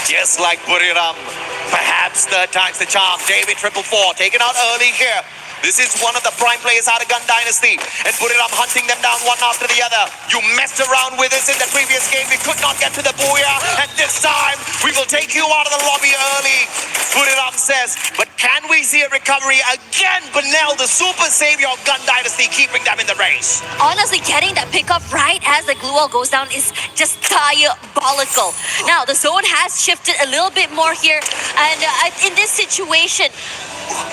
Just like Buriram, perhaps 3rd time's the charm. David 444 taken out early here. This is one of the prime players out of Gun Dynasty. And Buriram hunting them down one after the other. You messed around with us in the previous game. We could not get to the Booyah. And this time, we will take you out of the lobby early. Buriram says, but can we see a recovery again? Benel, the super savior of Gun Dynasty, keeping them in the race. Honestly, getting that pickup right as the glue wall goes down is just diabolical. Now, the zone has shifted a little bit more here. And in this situation,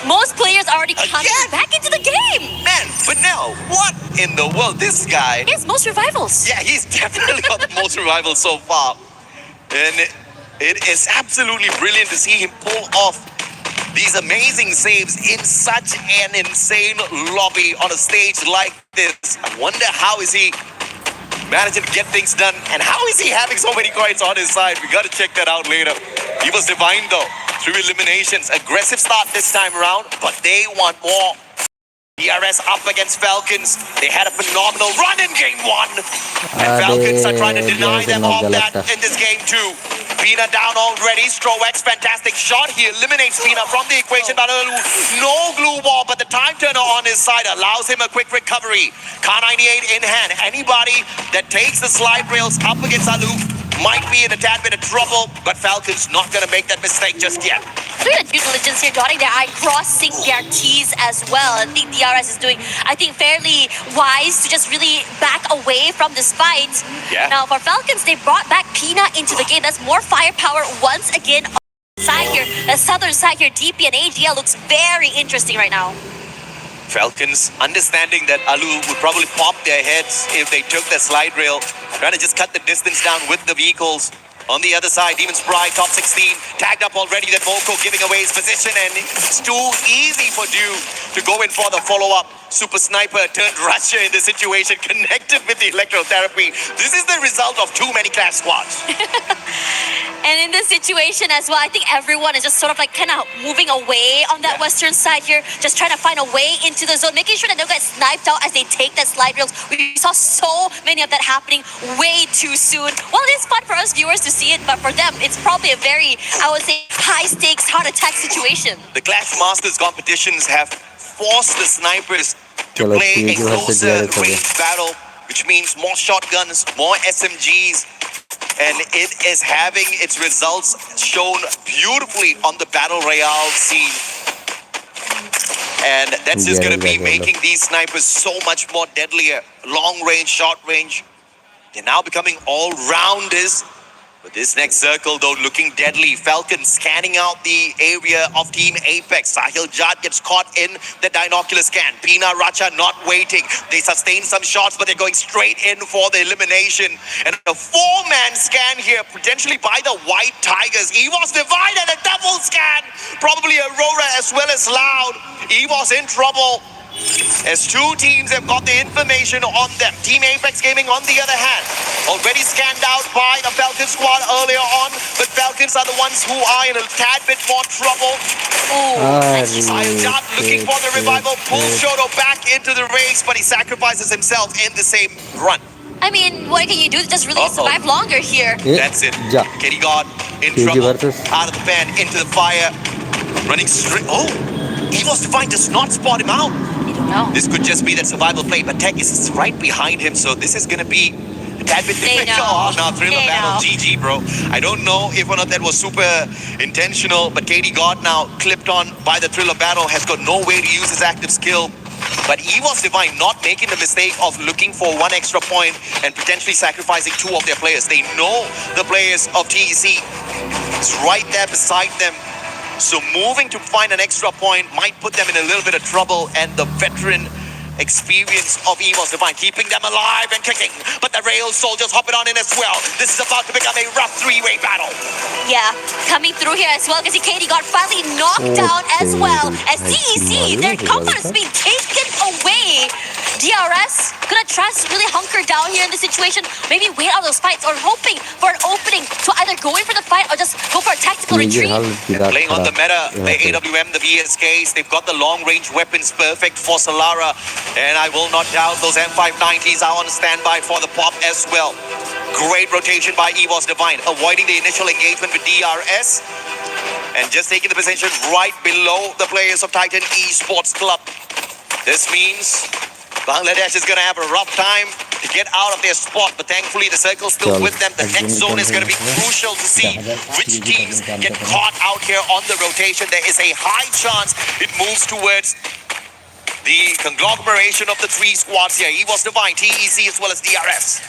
most players already coming back into the game. Man, but now, what in the world? This guy... He has most revivals. Yeah, he's definitely got the most revivals so far. And it is absolutely brilliant to see him pull off these amazing saves in such an insane lobby on a stage like this. I wonder how is he managing to get things done, and how is he having so many coins on his side? We got to check that out later. He was divine though. 3 eliminations, aggressive start this time around, but they want more. DRS up against Falcons. They had a phenomenal run in game 1. And Falcons are trying to deny them all that in this game 2. Pina down already. Strowex, fantastic shot. He eliminates Pina from the equation. But no glue wall, but the time turner on his side allows him a quick recovery. Kar98 in hand. Anybody that takes the slide rails up against Alu might be in a tad bit of trouble, but Falcons not going to make that mistake just yet. Doing the due diligence here, dotting their I, crossing their T's as well. I think DRS is doing, I think, fairly wise to just really back away from this fight. Yeah. Now, for Falcons, they brought back Pina into the game. That's more firepower once again on the side here. The southern side here, DP and AGL looks very interesting right now. Falcons understanding that Alu would probably pop their heads if they took the slide rail, trying to just cut the distance down with the vehicles. On the other side, Demon Spry, top 16, tagged up already. That Moko giving away his position, and it's too easy for Dew to go in for the follow-up. Super Sniper turned Russia in the situation, connected with the electrotherapy. This is the result of too many clash squads. And in this situation as well, I think everyone is just sort of like kind of moving away on that western side here, just trying to find a way into the zone, making sure that they don't get sniped out as they take that slide rails. We saw so many of that happening way too soon. Well, it is fun for us viewers to see it, but for them, it's probably a very, I would say, high-stakes, heart-attack situation. The Clash Masters competitions have forced the snipers to play a closer range battle, which means more shotguns, more SMGs, and it is having its results shown beautifully on the Battle Royale scene. And that's just going to be making these snipers so much more deadlier. Long range, short range. They're now becoming all-rounders. But this next circle, though, looking deadly. Falcon scanning out the area of Team Apex. Sahil Jad gets caught in the binocular scan. Pina Racha not waiting. They sustain some shots, but they're going straight in for the elimination. And a four-man scan here, potentially by the White Tigers. EVOS Divine and a double scan. Probably Aurora as well as Loud. EVOS in trouble, as two teams have got the information on them. Team Apex Gaming, on the other hand, already scanned out by the Falcon squad earlier on, but Falcons are the ones who are in a tad bit more trouble. Sahil looking for the revival, pulls Shoto back into the race, but he sacrifices himself in the same run. I mean, what can you do to just really survive longer here? That's it. Katie God in trouble, out of the pan, into the fire, running straight. Oh, EVOS Divine does not spot him out. No. This could just be that survival play, but Tech is right behind him, so this is gonna be a tad bit different. Oh, no, Thriller Battle, GG, bro. I don't know if or not that was super intentional, but Katie God now clipped on by the Thriller Battle, has got no way to use his active skill. But EVOS Divine not making the mistake of looking for one extra point and potentially sacrificing two of their players. They know the players of TEC is right there beside them. So moving to find an extra point might put them in a little bit of trouble, and the veteran experience of EVOS Divine keeping them alive and kicking. But the Rail Soldiers hopping on in as well. This is about to become a rough three-way battle. Yeah, coming through here as well, because Katie got finally knocked down as well. As TEC, their comfort is being taken away. DRS gonna try to really hunker down here in the situation, maybe wait out those fights, or hoping for an opening to either go in for the fight or just go for a tactical retreat. Playing on the meta, the AWM, the VSKs, they've got the long-range weapons perfect for Solara, and I will not doubt those M590s are on standby for the pop as well. Great rotation by EVOS Divine, avoiding the initial engagement with DRS, and just taking the position right below the players of Titan Esports Club. This means Bangladesh is going to have a rough time to get out of their spot, but thankfully the circle's still with them. The next zone is going to be crucial to see which teams get caught out here on the rotation. There is a high chance it moves towards the conglomeration of the three squads here. EVOS Divine, TEC, as well as DRS.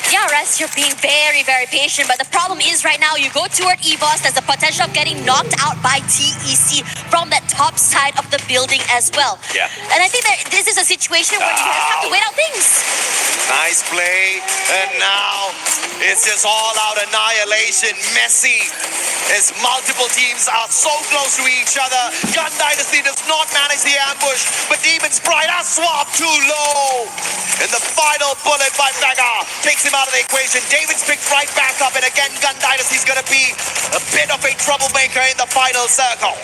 DRS, you're being very, very patient, but the problem is right now you go toward EVOS, there's the potential of getting knocked out by TEC from that top side of the building as well. Yeah. And I think that this is a situation where you just have to wait out things. Nice play, and now it's just all-out annihilation. Messy, as multiple teams are so close to each other. Gun Dynasty does not manage the ambush, but Demon's Pride are swapped too low. And the final bullet by Vega takes him out of the equation. David's picked right back up, and again, Gun Dynasty's going to be a bit of a troublemaker in the final circle.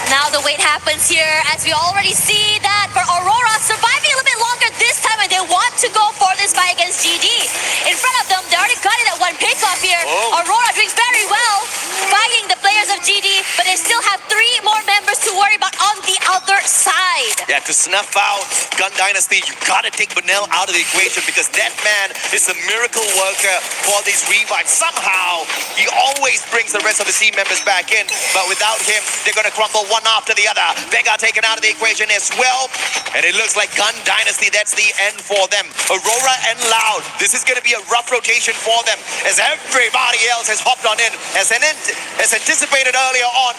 Now the wait happens here, as we already see that for Aurora surviving a little bit longer this time, and they want to go for this fight against GD. In front of them, they already got it at one pickoff here. Aurora doing very well, fighting the players of GD, but they still have 3 more members to worry about on the other side. Yeah, to snuff out Gun Dynasty, you gotta take Benel out of the equation, because that man is a miracle worker for these revives. Somehow, he always brings the rest of the team members back in, but without him, they're gonna crumble one after the other. Vega taken out of the equation as well, and it looks like Gun Dynasty, that's the end for them. Aurora and Loud, this is gonna be a rough rotation for them, as everybody else has hopped on in, as anticipated earlier on.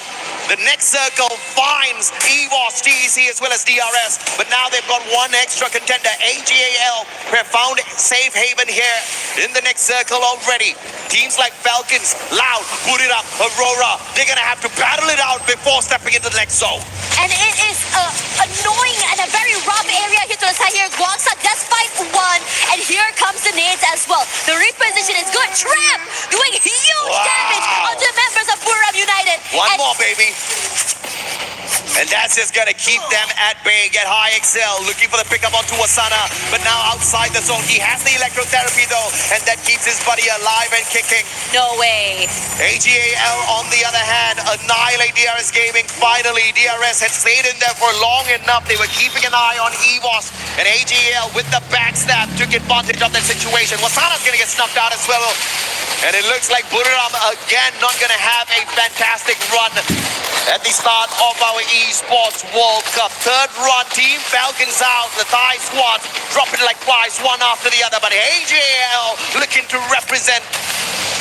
The next circle finds EVOS, TEC, as well as DRS, but now they've got one extra contender. AGAL have found safe haven here in the next circle already. Teams like Falcons, Loud, Boot It Up, Aurora, they're gonna have to battle it out before stepping into the next zone. And it is annoying and a very rough area here to the side here. Guangsa does fight one, and here comes the nades as well. The reposition is good. Trap doing huge damage onto the members of Buram United. One more, baby. And that's This is gonna keep them at bay. Get high Excel, looking for the pickup onto Asana, but now outside the zone. He has the electrotherapy though, and that keeps his buddy alive and kicking. No way. AGAL on the other hand, annihilate DRS Gaming. Finally, DRS had stayed in there for long enough. They were keeping an eye on EVOS, and AGAL with the backstab took advantage of that situation. Wasana's gonna get snuffed out as well. And it looks like Buriram again not gonna have a fantastic run at the start of our Esports World Cup. Third run, Team Falcons out. The Thai squad dropping like flies one after the other. But AGL looking to represent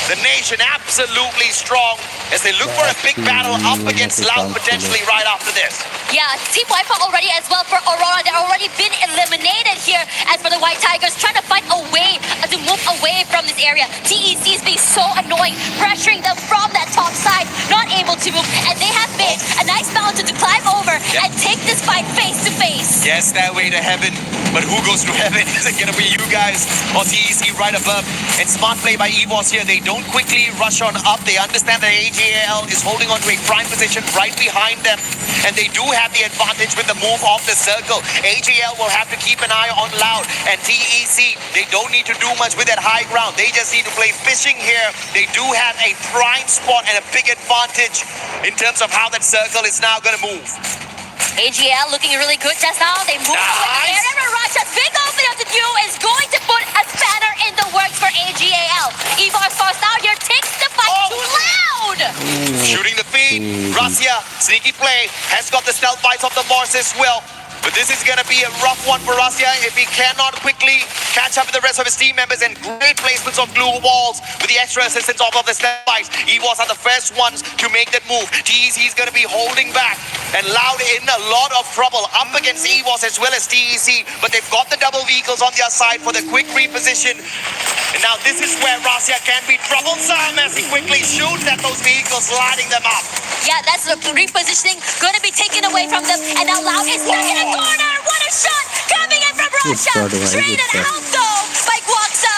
the nation absolutely strong as they look for a big battle up against Loud potentially right after this. Yeah, Team Wipeout already as well for Aurora. They're already been eliminated here. As for the White Tigers, trying to find a way to move away from this area. TEC is being so annoying, pressuring them from that top side, not able to move. And they have made a nice mountain to climb over and take this fight face to face. Yes, that way to heaven. But who goes to heaven? Is it gonna be you guys or TEC right above? And smart play by EVOS here. They don't quickly rush on up. They understand that AGL is holding on to a prime position right behind them. And they do have the advantage with the move off the circle. AGL will have to keep an eye on Loud. And TEC, they don't need to do much with that high ground. They just need to play fishing here. They do have a prime spot and a big advantage in terms of how that circle is now gonna move. AGL looking really good just now. They move away there. And Russia's big opening up to you is going to put a spanner in the works for AGAL. Evar Force out here takes the fight to Loud. Shooting the feed. Russia, sneaky play, has got the stealth bites of the Morse as well. But this is going to be a rough one for Russia if he cannot quickly catch up with the rest of his team members, and great placements of glue walls with the extra assistance of the step bikes. EVOS are the first ones to make that move. TEC is going to be holding back, and Loud in a lot of trouble up against EVOS as well as TEC, but they've got the double vehicles on their side for the quick reposition. And now this is where Russia can be troublesome as he quickly shoots at those vehicles, lighting them up. Yeah, that's the repositioning going to be taken away from them. And now Loud is stuck in a corner. What a shot coming in from Russia. Traded out though by Guaxa.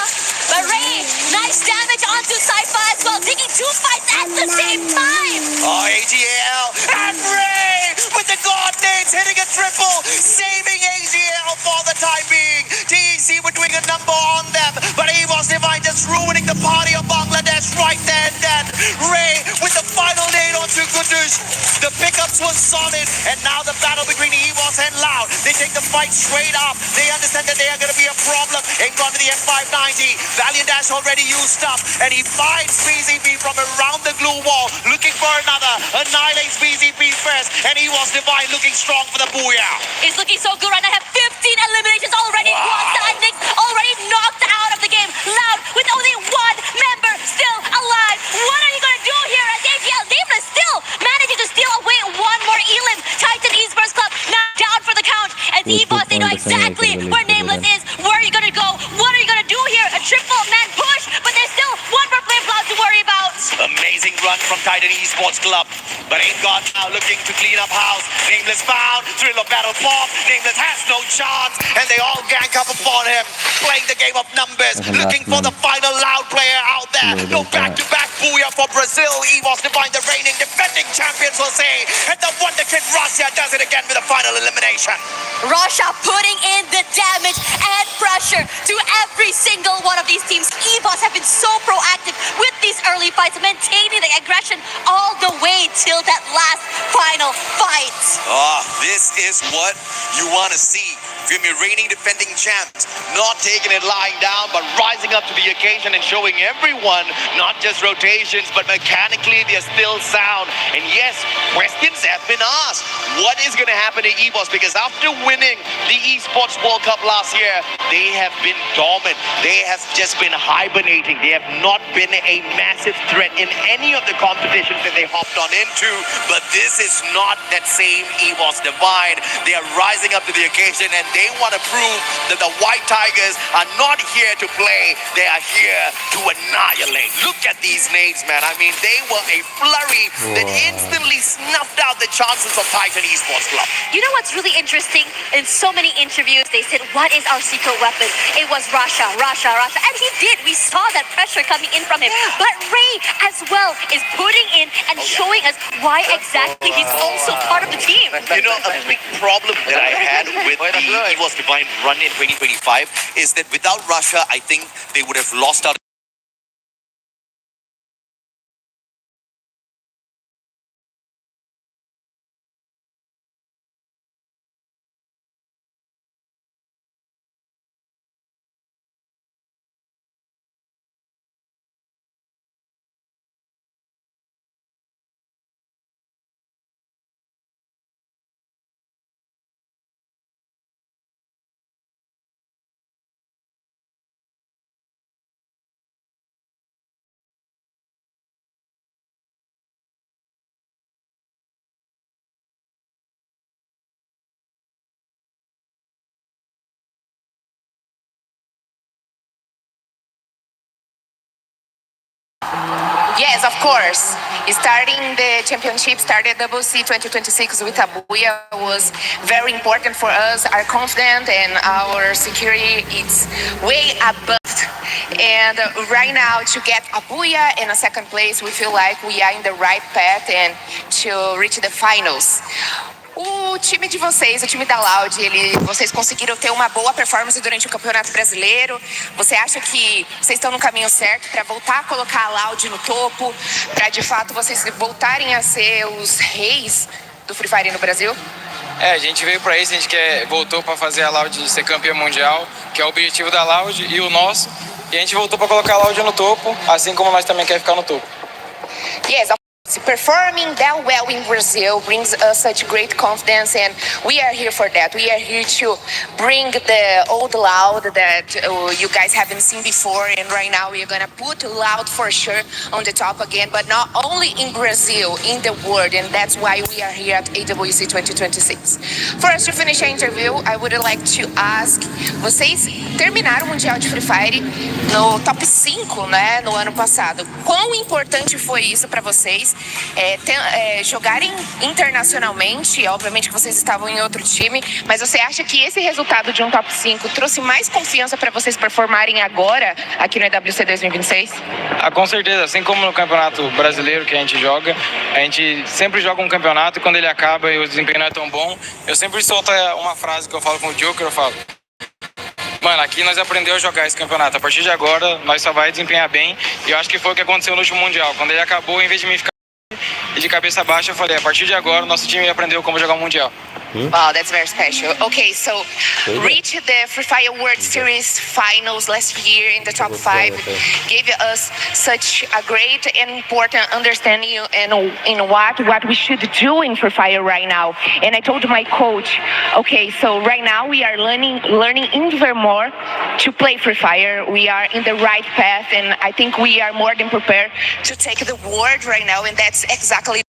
But Ray, nice damage onto Saifa as well, taking two fights at the same time. Oh, AGL and Ray with the God names hitting a triple, saving AGL for the time being. TEC were doing a number on them, but EVOS Divine just ruining the party of Bangladesh right there and then. Ray with the final nade onto Kudus. The pickups were solid, and now the battle between EVOS and Loud. They take the fight straight up. They understand that they are going to be a problem. Ain't gone to the M590. Valiant Dash already used up, and he finds BZP from around the glue wall, looking for another. Annihilates BZP first, and EVOS Divine looking strong for the Booyah. It's looking so good, and I have 15 eliminations already. Guaxa and Nix already knocked out of the game. Loud with only one member still alive. What are you going to do here as AGL? Nameless still managing to steal away one more Elim. Titan Esports Club now down for the count. And EVOS, they know exactly where Nameless is. Where are you going to go? What are you going to do here? A triple man push, but there's still one more flame cloud to worry about. Amazing run from Titan Esports Club, but ain't got now looking to clean up house. Nameless found, Thriller battle pop. Nameless has no chance, and they all gang up upon him, playing the game of numbers, looking for the final Loud player out there. No back-to-back Booyah for Brazil. EVOS Divine, the reigning defending champions, will say, and the Wonder Kid Russia does it again with a final elimination. Russia putting in the damage and pressure to every single one of these teams. EVOS have been so proactive with these early fights, maintaining the aggression all the way till that last final fight. Oh, this is what you want to see from your reigning defending champs. Not taking it lying down, but rising up to the occasion and showing everyone, not just rotations, but mechanically they're still sound. And yes, questions have been asked. What is going to happen to EVOS? Because after winning the Esports World Cup last year, they have been dormant. They have just been hibernating. They have not been a massive threat in any of the competitions that they hopped on into. But this is not that same EVOS Divine. They are rising up to the occasion, and they want to prove that the White Tigers are not here to play. They are here to annihilate. Look at these names, man. I mean, they were a flurry that instantly snuffed out the chances of Titan Esports Club. You know what's really interesting? In so many interviews, they said, what is our secret weapon? It was Russia. And he did. We saw that pressure coming in from him. But Ray as well is putting in and showing us why exactly he's also part of the team. You know, a big problem that I had with the EVOS Divine run in 2025 is that without Russia, I think they would have lost out. Yes, of course. Starting the championship, started EWC 2026 with Abuya was very important for us. Our confidence and our security is way above. And right now, to get Abuya in a second place, we feel like we are in the right path and to reach the finals. O time de vocês, o time da Loud, vocês conseguiram ter uma boa performance durante o Campeonato Brasileiro. Você acha que vocês estão no caminho certo para voltar a colocar a Loud no topo, para de fato vocês voltarem a ser os reis do Free Fire no Brasil? A gente veio para isso, a gente voltou para fazer a Loud ser campeã mundial, que é o objetivo da Loud e o nosso. E a gente voltou para colocar a Loud no topo, assim como nós também queremos ficar no topo. Yes, performing that well in Brazil brings us such great confidence, and we are here for that. We are here to bring the old Loud that you guys haven't seen before, and right now we are gonna put Loud for sure on the top again, but not only in Brazil, in the world, and that's why we are here at EWC 2026. For us to finish our interview, I would like to ask, vocês terminaram o Mundial de Free Fire no top 5, né, no ano passado. Quão importante foi isso para vocês? Jogarem internacionalmente, obviamente que vocês estavam em outro time, mas você acha que esse resultado de um top 5 trouxe mais confiança para vocês performarem agora aqui no EWC 2026? Com certeza, assim como no Campeonato Brasileiro que a gente sempre joga um campeonato e quando ele acaba e o desempenho não é tão bom, eu sempre solto uma frase que eu falo com o Joker, eu falo: mano, aqui nós aprendemos a jogar esse campeonato, a partir de agora nós só vai desempenhar bem, e eu acho que foi o que aconteceu no último Mundial. Quando ele acabou, em vez de mim ficar de cabeça baixa, eu falei, a partir de agora nosso time aprendeu como jogar o Mundial. Wow, that's very special. Okay, so reach the Free Fire World Series finals last year in the top 5 gave us such a great and important understanding in what we should do in Free Fire right now. And I told my coach, okay, so right now we are learning even more to play Free Fire. We are in the right path, and I think we are more than prepared to take the world right now, and that's exactly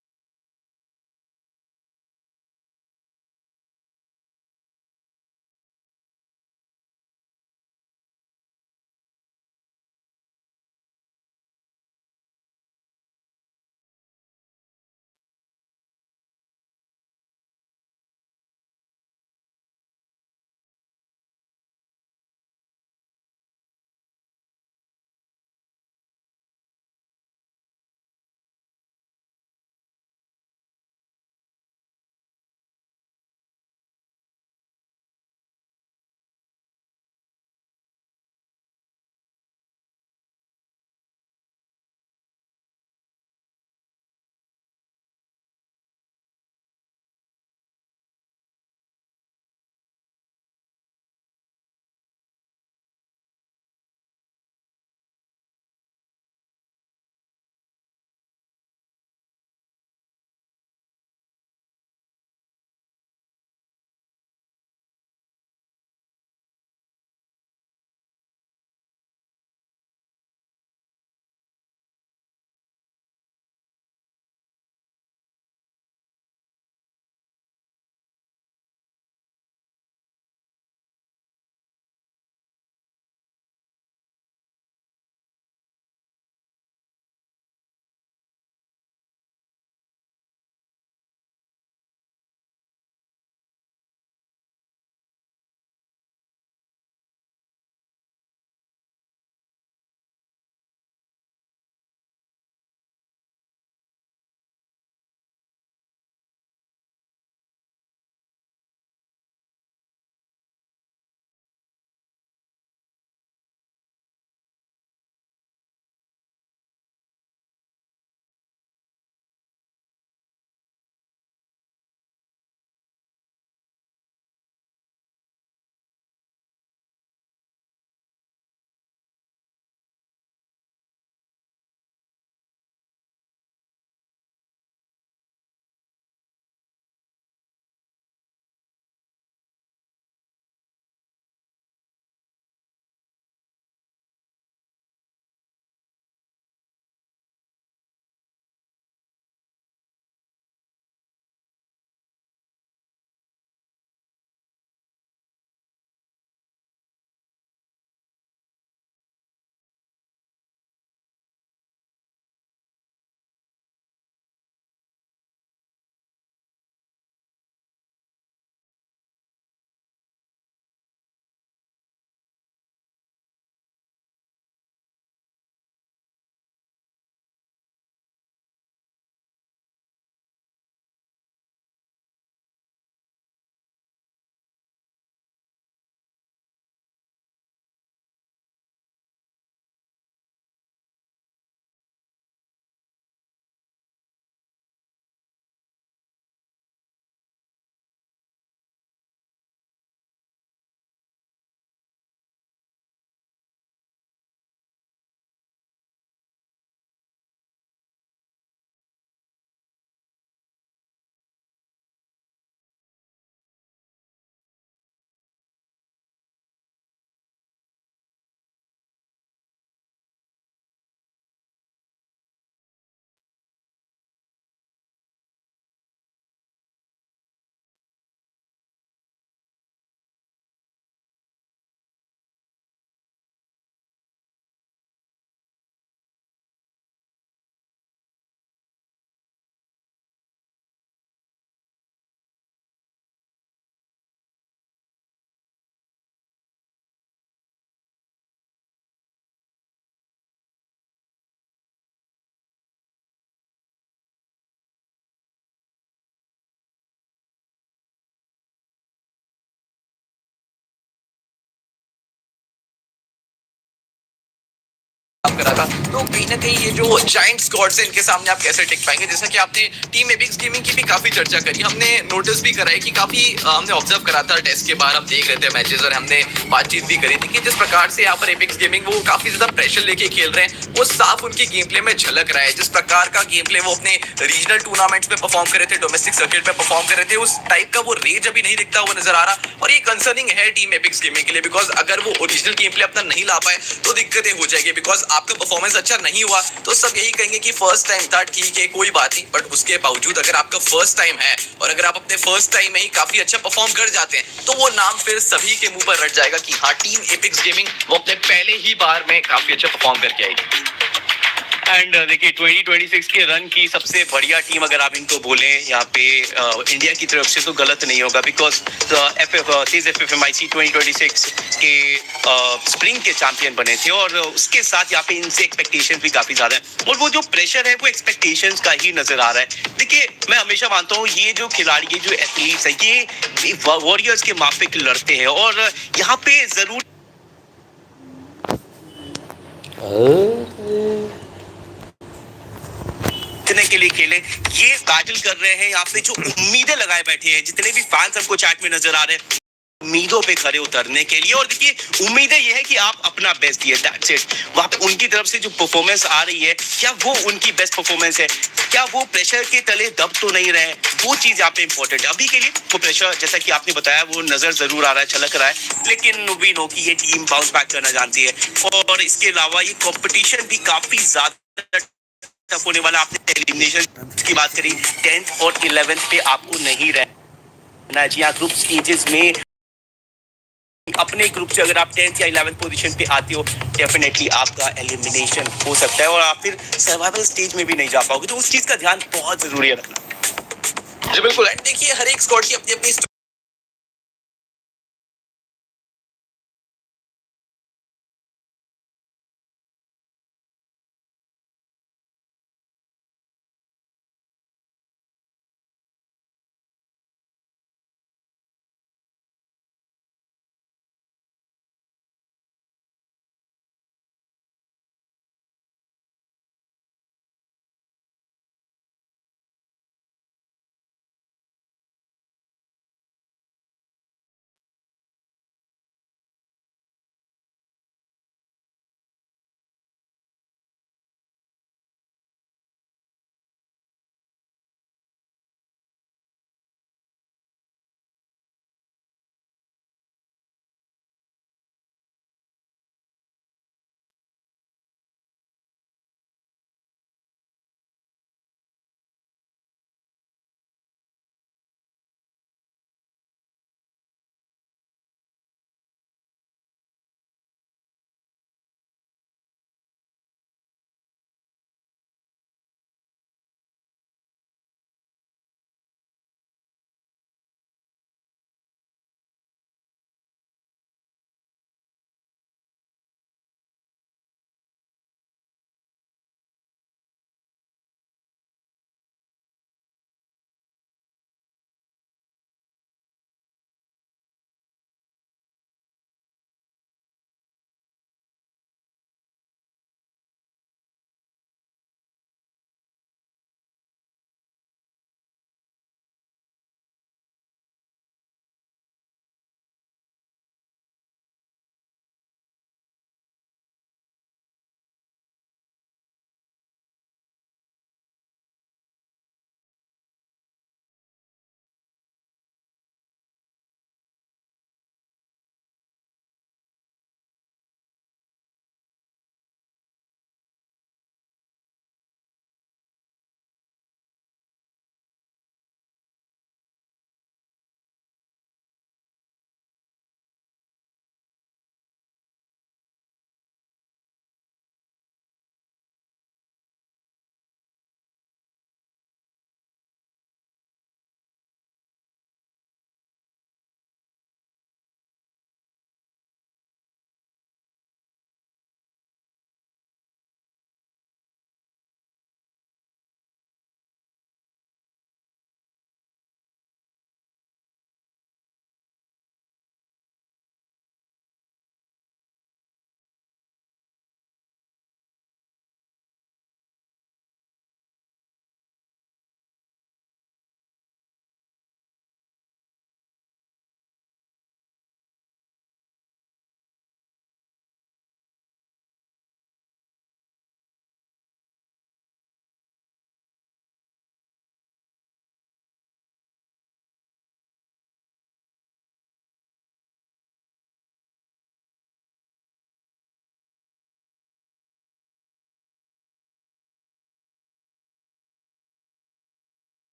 तो कहीं ना कहीं ये जो giant squads है इनके सामने आप कैसे टिक पाएंगे? जैसा कि आपने टीम एपिक्स गेमिंग की भी काफी चर्चा करी, हमने नोटिस भी करा है कि काफी हमने ऑब्जर्व करा था टेस्ट के बाहर, हम देख रहे थे मैचेस और हमने बातचीत भी करी थी कि जिस प्रकार से यहाँ पर एपिक्स गेमिंग वो काफी ज्यादा प्रेशर लेके खेल रहे हैं, वो साफ उनके गेम प्ले में झलक रहा है। जिस प्रकार का गेम प्ले वो अपने रीजनल टूर्नामेंट्स में परफॉर्म कर रहे थे, डोमेस्टिक सर्किट में परफॉर्म कर रहे थे, उस टाइप का वो रेंज अभी नहीं दिखता हुआ नजर आ रहा। और ये कंसर्निंग है टीम एपिक्स गेमिंग के लिए, बिकॉज अगर वो ओरिजिनल गेम प्ले अपना नहीं ला पाए तो दिक्कतें हो जाएगी। बिकॉज आपका परफॉर्मेंस अच्छा नहीं हुआ तो सब यही कहेंगे कि फर्स्ट टाइम था, ठीक है कोई बात नहीं, बट उसके बावजूद अगर आपका फर्स्ट टाइम है और अगर आप अपने फर्स्ट टाइम में ही काफी अच्छा परफॉर्म कर जाते हैं तो वो नाम फिर सभी के मुंह पर रट जाएगा कि हाँ टीम एपिक्स गेमिंग वो अपने पहले ही बार में काफी अच्छा परफॉर्म करके आई। एंड देखिए 2026 के रन की सबसे बढ़िया टीम अगर आप इनको बोलें यहाँ पे इंडिया की तरफ से तो गलत नहीं होगा, बिकॉज FFMIC 2026 के स्प्रिंग के चैंपियन बने थे और उसके साथ यहाँ पे इनसे एक्सपेक्टेशन भी काफी ज्यादा है और वो जो प्रेशर है वो एक्सपेक्टेशंस का ही नजर आ रहा है। देखिए मैं हमेशा मानता हूँ ये जो खिलाड़ी, ये जो एथलीट्स है, ये वॉरियर्स के माफिक लड़ते हैं और यहाँ पे जरूर अरे के लिए खेले, ये बैटल कर रहे हैं यहाँ पे जो उम्मीदें लगाए बैठे हैं, जितने भी फैंस हमको चैट में नजर आ रहे हैं उम्मीदों पे खरे उतरने के लिए। और देखिए उम्मीदें ये है कि आप अपना बेस्ट दिए, दैट्स इट। वहां पे उनकी तरफ से जो परफॉर्मेंस आ रही है, क्या वो उनकी बेस्ट परफॉर्मेंस है, क्या वो प्रेशर के तले दब तो नहीं रहे, वो चीज यहाँ पे इंपॉर्टेंट है। अभी के लिए वो प्रेशर जैसा कि आपने बताया वो नजर जरूर आ रहा है, छलक रहा है, लेकिन वी नो कि ये टीम बाउंस बैक करना जानती है। और इसके अलावा ये कॉम्पिटिशन भी काफी ज्यादा टफ होने वाला। आपने एलिमिनेशन की बात करी, 10th और 11th पे आपको नहीं रहना है जी। हाँ, ग्रुप स्टेजेस में अपने ग्रुप से अगर आप 10th या 11th पोजीशन पे आते हो डेफिनेटली आपका एलिमिनेशन हो सकता है और आप फिर सर्वाइवल स्टेज में भी नहीं जा पाओगे, तो उस चीज का ध्यान बहुत जरूरी है रखना। जी बिल्कुल। एंड देखिए हर एक स्क्वाड की अपनी अपनी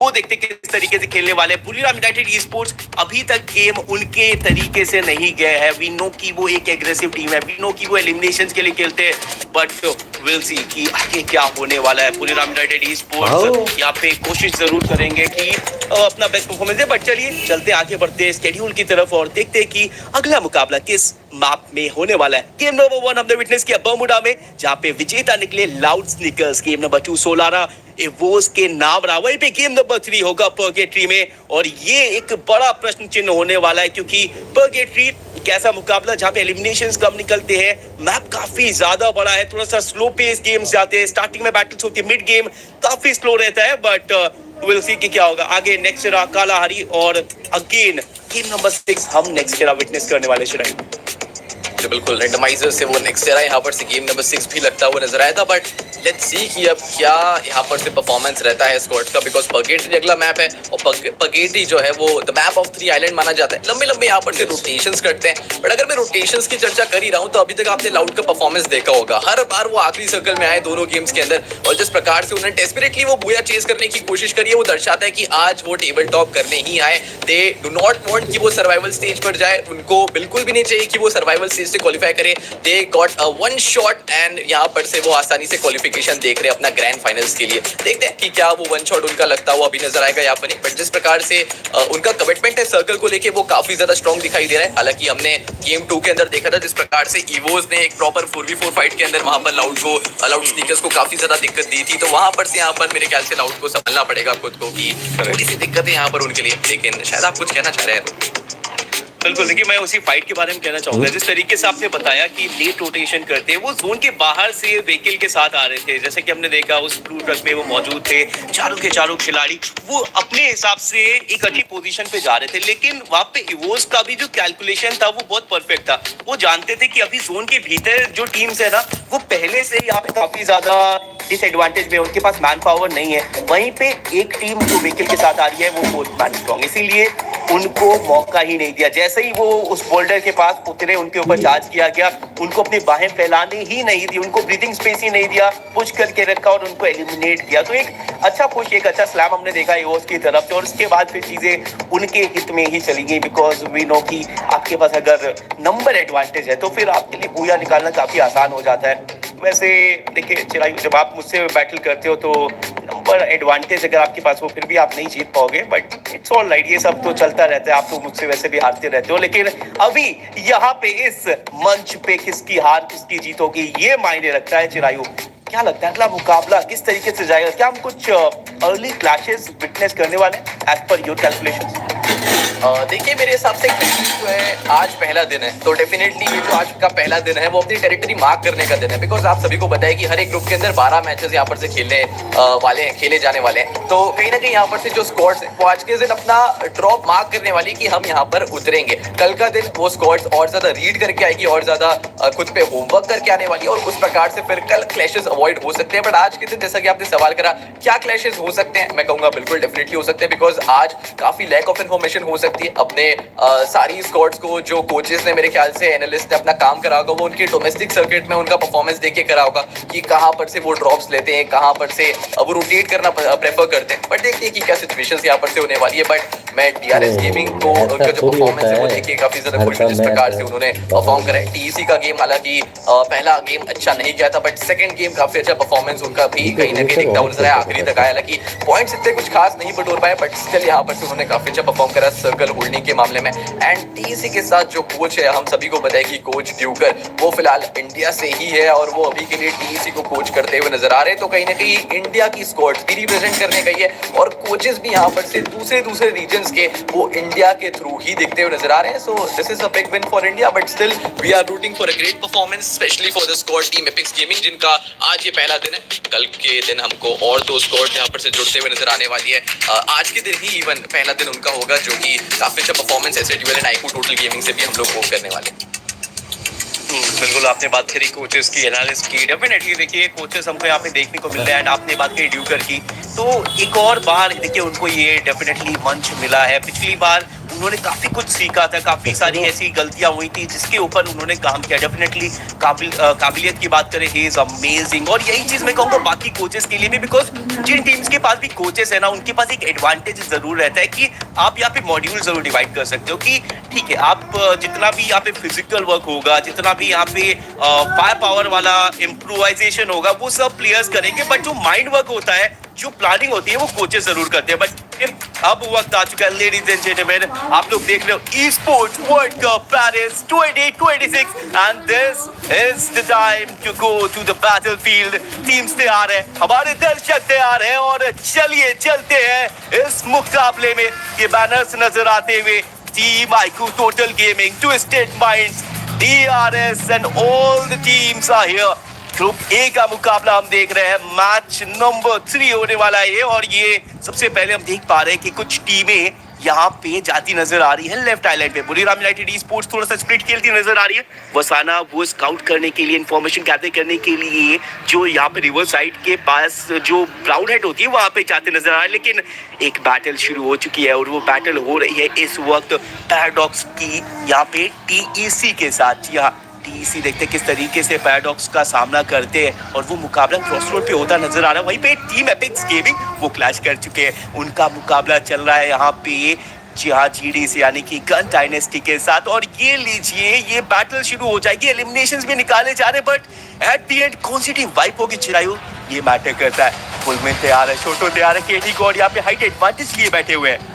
वो देखते किस तरीके से खेलने वाले हैं। बुरीराम यूनाइटेड ई स्पोर्ट्स अभी तक गेम उनके तरीके से नहीं गए हैं। वी नो कि वो एक एग्रेसिव टीम है, वी नो कि वो एलिमिनेशंस के लिए खेलते हैं, बट विल सी कि आगे क्या होने वाला है। बुरीराम यूनाइटेड ई स्पोर्ट्स यहाँ पे कोशिश जरूर करेंगे कि अपना बेस्ट परफॉर्मेंस दे, बट चलिए चलते आगे बढ़ते हैं स्केड्यूल की तरफ और देखते हैं कि अगला मुकाबला किस मैप में होने वाला है। गेम नंबर 1 हमने विटनेस किया बर्मुडा में, जहाँ पे विजेता निकले loud sneakers. Game number 2 Solara Evos के नाम रहा। वहीं पे गेम नंबर 3 होगा पर्गेट्री में, और ये एक बड़ा प्रश्न चिन्ह होने वाला है क्योंकि पर्गेट्री एक ऐसा मुकाबला जहां पे एलिमिनेशंस कम निकलते हैं, मैप काफी ज्यादा बड़ा है, थोड़ा सा स्लो पेस गेम्स जाते हैं, स्टार्टिंग में बैटल्स होती है, मिड गेम काफी स्लो रहता है, बट विल सी कि क्या होगा आगे। नेक्स्ट एरा कालाहारी और अगेन गेम नंबर 6 हम नेक्स्ट एरा विटनेस करने वाले शिराई। तो बिल्कुल रेंडमाइजर से वो नेक्स्ट एरा यहाँ पर से गेम नंबर 6 भी लगता हुआ नजर आया था, बट लेट्स सी कि अब क्या यहाँ पर से परफॉर्मेंस रहता है स्क्वाड का, बिकॉज पर्गेट्री अगला मैप है और पर्गेट्री जो है वो द मैप ऑफ 3 आइलैंड माना जाता है। लंबे लंबे यहाँ पर से रोटेशंस करते हैं, बट अगर मैं रोटेशंस की चर्चा कर ही रहा हूँ तो अभी तक आपने लाउड का परफॉर्मेंस देखा होगा। हर बार वो आखिरी सर्कल में आए दोनों गेम्स के अंदर, और जिस प्रकार से उन्होंने डेस्परेटली वो बुया चेस करने की कोशिश करी है, वो दर्शाता है कि आज वो टेबल टॉप करने ही आए। दे डू नॉट वांट कि वो सर्वाइवल स्टेज पर जाए, उनको बिल्कुल भी नहीं चाहिए कि वो सर्वाइवल स्टेज से क्वालिफाई करे। They got a one shot and यहाँ पर से वो आसानी से क्वालिफिकेशन देख रहे हैं अपना ग्रैंड फाइनल्स के लिए। देखते हैं कि क्या वो वन शॉट उनका लगता हुआ अभी नजर आएगा यहाँ पर नहीं, बट जिस प्रकार से उनका कमिटमेंट है सर्कल को लेके वो काफी ज्यादा स्ट्रॉन्ग दिखाई दे रहा है। हालांकि हमने गेम 2 के अंदर देखा था जिस प्रकार से इवोस ने एक प्रॉपर 4v4 फाइट के अंदर वहां पर लाउड स्नीकर्स को काफी ज्यादा दिक्कत दी थी, तो वहां पर से यहाँ पर मेरे ख्याल से लाउड को संभालना पड़ेगा खुद को कि थोड़ी सी दिक्कत है यहाँ पर उनके लिए। लेकिन शायद आप कुछ कहना चाह रहे हैं। बिल्कुल, देखिए मैं उसी फाइट के बारे में कहना चाहूंगा। जिस तरीके से आपने बताया कि लेट रोटेशन करते हैं, वो जोन के बाहर से व्हीकल के साथ आ रहे थे, जैसे कि हमने देखा उस ब्लू ट्रक में वो मौजूद थे, चारों के चारों खिलाड़ी वो अपने हिसाब से एक अच्छी पोजीशन पे जा रहे थे, लेकिन वहां पे इवोस का भी जो कैलकुलेशन था वो बहुत परफेक्ट था। वो जानते थे कि अभी जोन के भीतर जो टीम्स है ना वो पहले से यहाँ पे काफी ज्यादा डिसएडवांटेज में, उनके पास मैन पावर नहीं है। वहीं पे एक टीम जो व्हीकल के साथ आ रही है वो फोर्थ मैन स्ट्रॉन्ग, इसीलिए उनको मौका ही नहीं दिया। जैसे ही वो उस बोल्डर के पास उतरे, उनके ऊपर चार्ज किया गया, उनको अपनी बाहें फैलाने ही नहीं दी, उनको ब्रीथिंग स्पेस ही नहीं दिया, पुश करके रखा और उनको एलिमिनेट किया। तो एक अच्छा पुश, एक अच्छा स्लैम हमने देखा ईओएस की तरफ से, और उसके बाद फिर चीजें उनके हित में ही चली गई, बिकॉज वी नो कि आपके पास अगर नंबर एडवांटेज है तो फिर आपके लिए बूया निकालना काफी आसान हो जाता है। वैसे देखिए चिरायु, जब आप मुझसे बैटल करते हो तो नंबर एडवांटेज अगर आपके पास हो फिर भी आप नहीं जीत पाओगे, बट इट्स ऑल राइट, ये सब तो चलता रहता है। आप तो मुझसे वैसे भी हारते रहते हो, लेकिन अभी यहाँ पे इस मंच पे किसकी हार किसकी जीत होगी ये मायने रखता है। चिरायु, क्या लगता है अगला मुकाबला किस तरीके से जाएगा? क्या हम कुछ अर्ली क्लैशेस विटनेस करने वाले एज पर योर कैलकुलेशंस? देखिए मेरे हिसाब से जो है आज पहला दिन है, तो डेफिनेटली ये जो आज का पहला दिन है वो अपनी टेरिटरी मार्क करने का दिन है, बिकॉज आप सभी को पता है कि हर एक ग्रुप के अंदर 12 मैचेस यहाँ पर से खेले जाने वाले हैं। तो कहीं ना कहीं यहाँ पर से जो स्क्वाड्स है वो आज के दिन अपना ड्रॉप मार्क करने वाली कि हम यहाँ पर उतरेंगे। कल का दिन वो स्क्वाड्स और ज्यादा रीड करके आएगी और ज्यादा खुद पे होमवर्क करके आने वाली है, और उस प्रकार से फिर कल क्लैशेस अवॉइड हो सकते हैं। बट आज के दिन जैसा कि आपने सवाल करा क्या क्लैशेस हो सकते हैं, मैं कहूंगा बिल्कुल डेफिनेटली हो सकते हैं, बिकॉज आज काफी लैक ऑफ इन्फॉर्मेशन हो सकती है। अपने सारी स्क्वाड्स को जो कोचेस ने मेरे ख्याल से एनालिस्ट ने अपना काम करा होगा वो उनके डोमेस्टिक सर्किट में उनका परफॉर्मेंस देख के करा होगा कि कहां पर से वो ड्रॉप्स लेते हैं, कहां पर से वो रोटेट करना प्रेफर करते हैं। बट देखते हैं कि क्या सिचुएशंस यहां पर से होने वाली है। बट मैं डीआरएस गेमिंग को जो परफॉर्मेंस है वो देख के काफी ज्यादा खुश हूं जिस प्रकार से उन्होंने परफॉर्म करा है। टीईसी का गेम हालांकि पहला गेम अच्छा नहीं गया था, बट सेकंड गेम काफी अच्छा परफॉर्मेंस उनका भी कहीं ना कहीं दिखता हुआ नजर आया, आखिरी तक आया। हालांकि पॉइंट्स इतने कुछ खास नहीं बटोर पाए, बट स्टिल यहाँ पर से उन्होंने काफी अच्छा परफॉर्म करा सर्कल होल्डिंग के मामले में। एंड टीईसी के साथ जो कोच है, हम सभी को पता है कि कोच ड्यूकर वो फिलहाल इंडिया से ही है और वो अभी के लिए टीईसी को कोच करते हुए नजर आ रहे हैं। तो कहीं ना कहीं इंडिया की स्क्वाड भी रिप्रेजेंट करने गई है और कोचेस भी यहाँ पर से दूसरे रीजन्स के वो इंडिया के थ्रू ही दिखते हुए नजर आ रहे हैं। So this is a big win for India, but still we are rooting for a great performance especially for the squad team Apex gaming, जिनका आज ये पहला दिन है। कल के दिन हमको और 2 स्क्वाड यहाँ पर से जुड़ते हुए नजर आने वाली है। आज के दिन ही इवन पहला दिन उनका होगा, जो कि काफी अच्छा परफॉर्मेंस ऐसे dual and IQ total gaming से भी हम लोग वो करने वाले हैं। बिल्कुल, आपने बात करी कोचेस की, एनालिस्ट की। डेफिनेटली देखिए कोचेस हमको यहाँ पे देखने को मिल रहे हैं, एंड आपने बात करी ड्यूकर की, तो एक और बार देखिए उनको ये डेफिनेटली मंच मिला है। पिछली बार उन्होंने काफी कुछ सीखा था, काफी सारी ऐसी गलतियां हुई थी जिसके ऊपर उन्होंने काम किया। डेफिनेटली काबिलियत की बात करें, ही इज अमेजिंग। और यही चीज मैं कहूंगा बाकी कोचेस के लिए भी, बिकॉज जिन टीम्स के पास भी कोचेस है ना, उनके पास एक एडवांटेज जरूर रहता है कि आप यहाँ पे मॉड्यूल जरूर डिवाइड कर सकते हो कि ठीक है, आप जितना भी यहाँ पे फिजिकल वर्क होगा, जितना भी यहाँ पे फायर पावर वाला इम्प्रोवाइजेशन होगा, वो सब प्लेयर्स करेंगे, बट जो माइंड वर्क होता है, जो प्लानिंग होती है, वो कोचेस जरूर करते हैं। बट अब वक्त आ चुका है लेडीज एंड जेंटलमैन, आप लोग देख रहे हो Esports World Cup Paris 2026 and this is the time to go to the battlefield. Teams तैयार है, हमारे दर्शक तैयार हैं, और चलिए चलते हैं इस मुकाबले में। ये बैनर्स नजर आते हुए, team IQ, total gaming, twisted minds, DRS and all the teams are here. Group A का मुकाबला हम देख रहे हैं, मैच नंबर 3 होने वाला है ये। और ये सबसे पहले हम देख पा रहे हैं कि कुछ टीमें यहाँ पे जाती नजर आ रही है लेफ्ट आइलैंड पे। बुरीराम यूनाइटेड ई-स्पोर्ट्स थोड़ा सा स्प्लिट खेलती नजर आ रही है। वसाना वो स्काउट करने के लिए, इंफॉर्मेशन गैदर करने के लिए जो यहाँ पे रिवर साइड के पास जो ब्राउन हेड होती है वहाँ पे जाते नजर आ रहे हैं। लेकिन एक बैटल शुरू हो चुकी है, और वो बैटल हो रही है इस वक्त पैराडॉक्स की यहाँ पे TEC के साथ। यहाँ TEC देखते किस तरीके से पैराडॉक्स का सामना करते हैं, और वो मुकाबला क्रॉसरोड पे होता नजर आ रहा है। वहीं पे टीम एपिक्स गेमिंग वो क्लैश कर चुके हैं, उनका मुकाबला चल रहा है यहाँ पे GD से, यानी कि गन डायनेस्टी के साथ। और ये लीजिए, ये बैटल शुरू हो जाएगी, एलिमिनेशंस भी निकाले जा रहे हैं, बट एट द एंड कौन सी टीम वाइप होगी चिरायु, ये मैटर करता है। फुलमेन तैयार है, छोटो तैयार है, केटी गॉड यहाँ पे हाइट एडवांटेज लिए बैठे हुए हैं।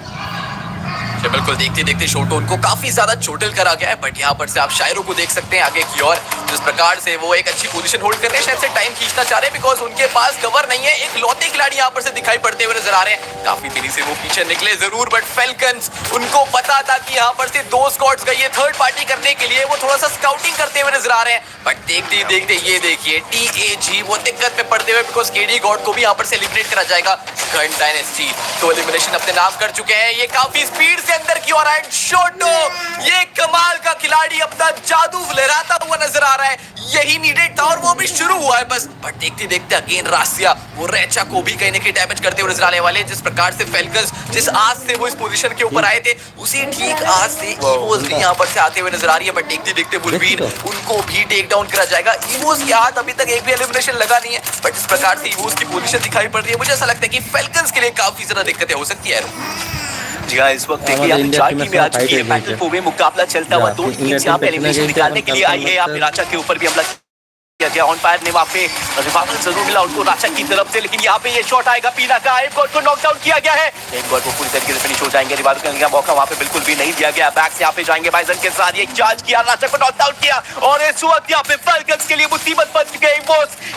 बिल्कुल, देखते देखते शोटो उनको काफी ज्यादा चोटिल करा गया है, बट यहाँ पर से आप शायरों को देख सकते हैं आगे की ओर, जिस प्रकार से वो एक अच्छी पोजीशन होल्ड कर रहे हैं। शायद से टाइम खींचना चाह रहे हैं, बिकॉज उनके पास कवर नहीं है। एक लौते खिलाड़ी यहाँ पर से दिखाई पड़ते हुए नजर आ रहे हैं। काफी देरी से वो पीछे निकले जरूर, बट फेल्कन्स उनको पता था कि यहाँ पर से 2 स्क्वाड्स गई है थर्ड पार्टी करने के लिए। वो थोड़ा सा स्काउटिंग करते हुए नजर आ रहे हैं, बट देखते ही देखते ये देखिए TAG वो दिक्कत में पड़ते हुए, बिकॉज केडी गॉड को भी यहाँ पर से एलिमिनेट करा जाएगा। गन डायनेस्टी तो एलिमिनेशन अपने नाम कर चुके हैं। ये काफी स्पीड से अंदर की ओर आए। शोटो ये कमाल का खिलाड़ी अपना जादू लहराता हुआ नजर आ रहा है। यही नीडेड था, और वो भी शुरू हुआ है बस। बट देखते देखते अगेन रासिया वो रेचा को भी कहीं ना कहीं डैमेज करते हुए नजर आने वाले हैं। जिस प्रकार से फेल्कन्स जिस आज से वो इस पोजीशन के ऊपर आए थे, उसी ठीक आज से इवोस भी यहाँ पर से आते हुए नजर आ रही है। बट देखते देखते बुलबीन उनको भी टेक डाउन करा जाएगा। इवोस के हाथ अभी तक एक भी एलिमिनेशन लगा नहीं है, बट जिस प्रकार से इवोस की पोजीशन दिखाई पड़ रही है, मुझे ऐसा लगता है कि फेल्कन्स के लिए काफी ज्यादा दिक्कतें हो सकती है। जी हाँ, इस वक्त देखिए यहाँ पे 4 टीमें आ चुकी है। बैटल को में मुकाबला चलता हुआ, 2 टीम्स यहाँ पे एलिमिनेशन निकालने के लिए आई है। यहाँ पे राचा के ऊपर भी हमला किया। ऑन फायर ने वहाँ पे रिवाइवल जरूर मिला उनको राचा की तरफ से, लेकिन यहाँ पे ये शॉट आएगा पीला का। एक गॉड को नॉकडाउन किया गया है, एक गॉड को पूरी तरीके से फिनिश हो जाएंगे। रिवाइवल करने का मौका वहाँ पे बिल्कुल भी नहीं दिया गया। बैक से यहाँ पे जाएंगे बाइजन के साथ, एक चार्ज किया, राचा को नॉकडाउन किया, और इस वक्त यहाँ पे फाल्कन्स के लिए मुसीबत बन चुके हैं।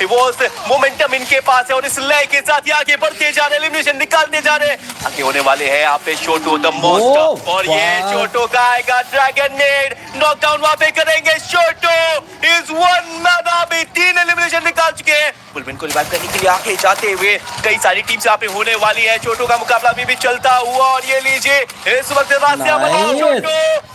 इवोस मोमेंटम इनके पास है, और इस लय के साथ ये आगे बढ़ते जा रहे, एलिमिनेशन निकालते जा रहे। आगे होने वाले हैं यहाँ पे शोटो द मोस्ट, और ये शोटो का आएगा ड्रैगन नेड, नॉकडाउन वहाँ पे करेंगे। शोटो इज वन मैन अभी 3 एलिमिनेशन निकाल चुके हैं। बुलबिन को रिवाइव करने के लिए आगे जाते हुए कई सारी टीम्स यहाँ पे होने वाली है। छोटो का मुकाबला भी चलता हुआ, और ये लीजिए इस वक्त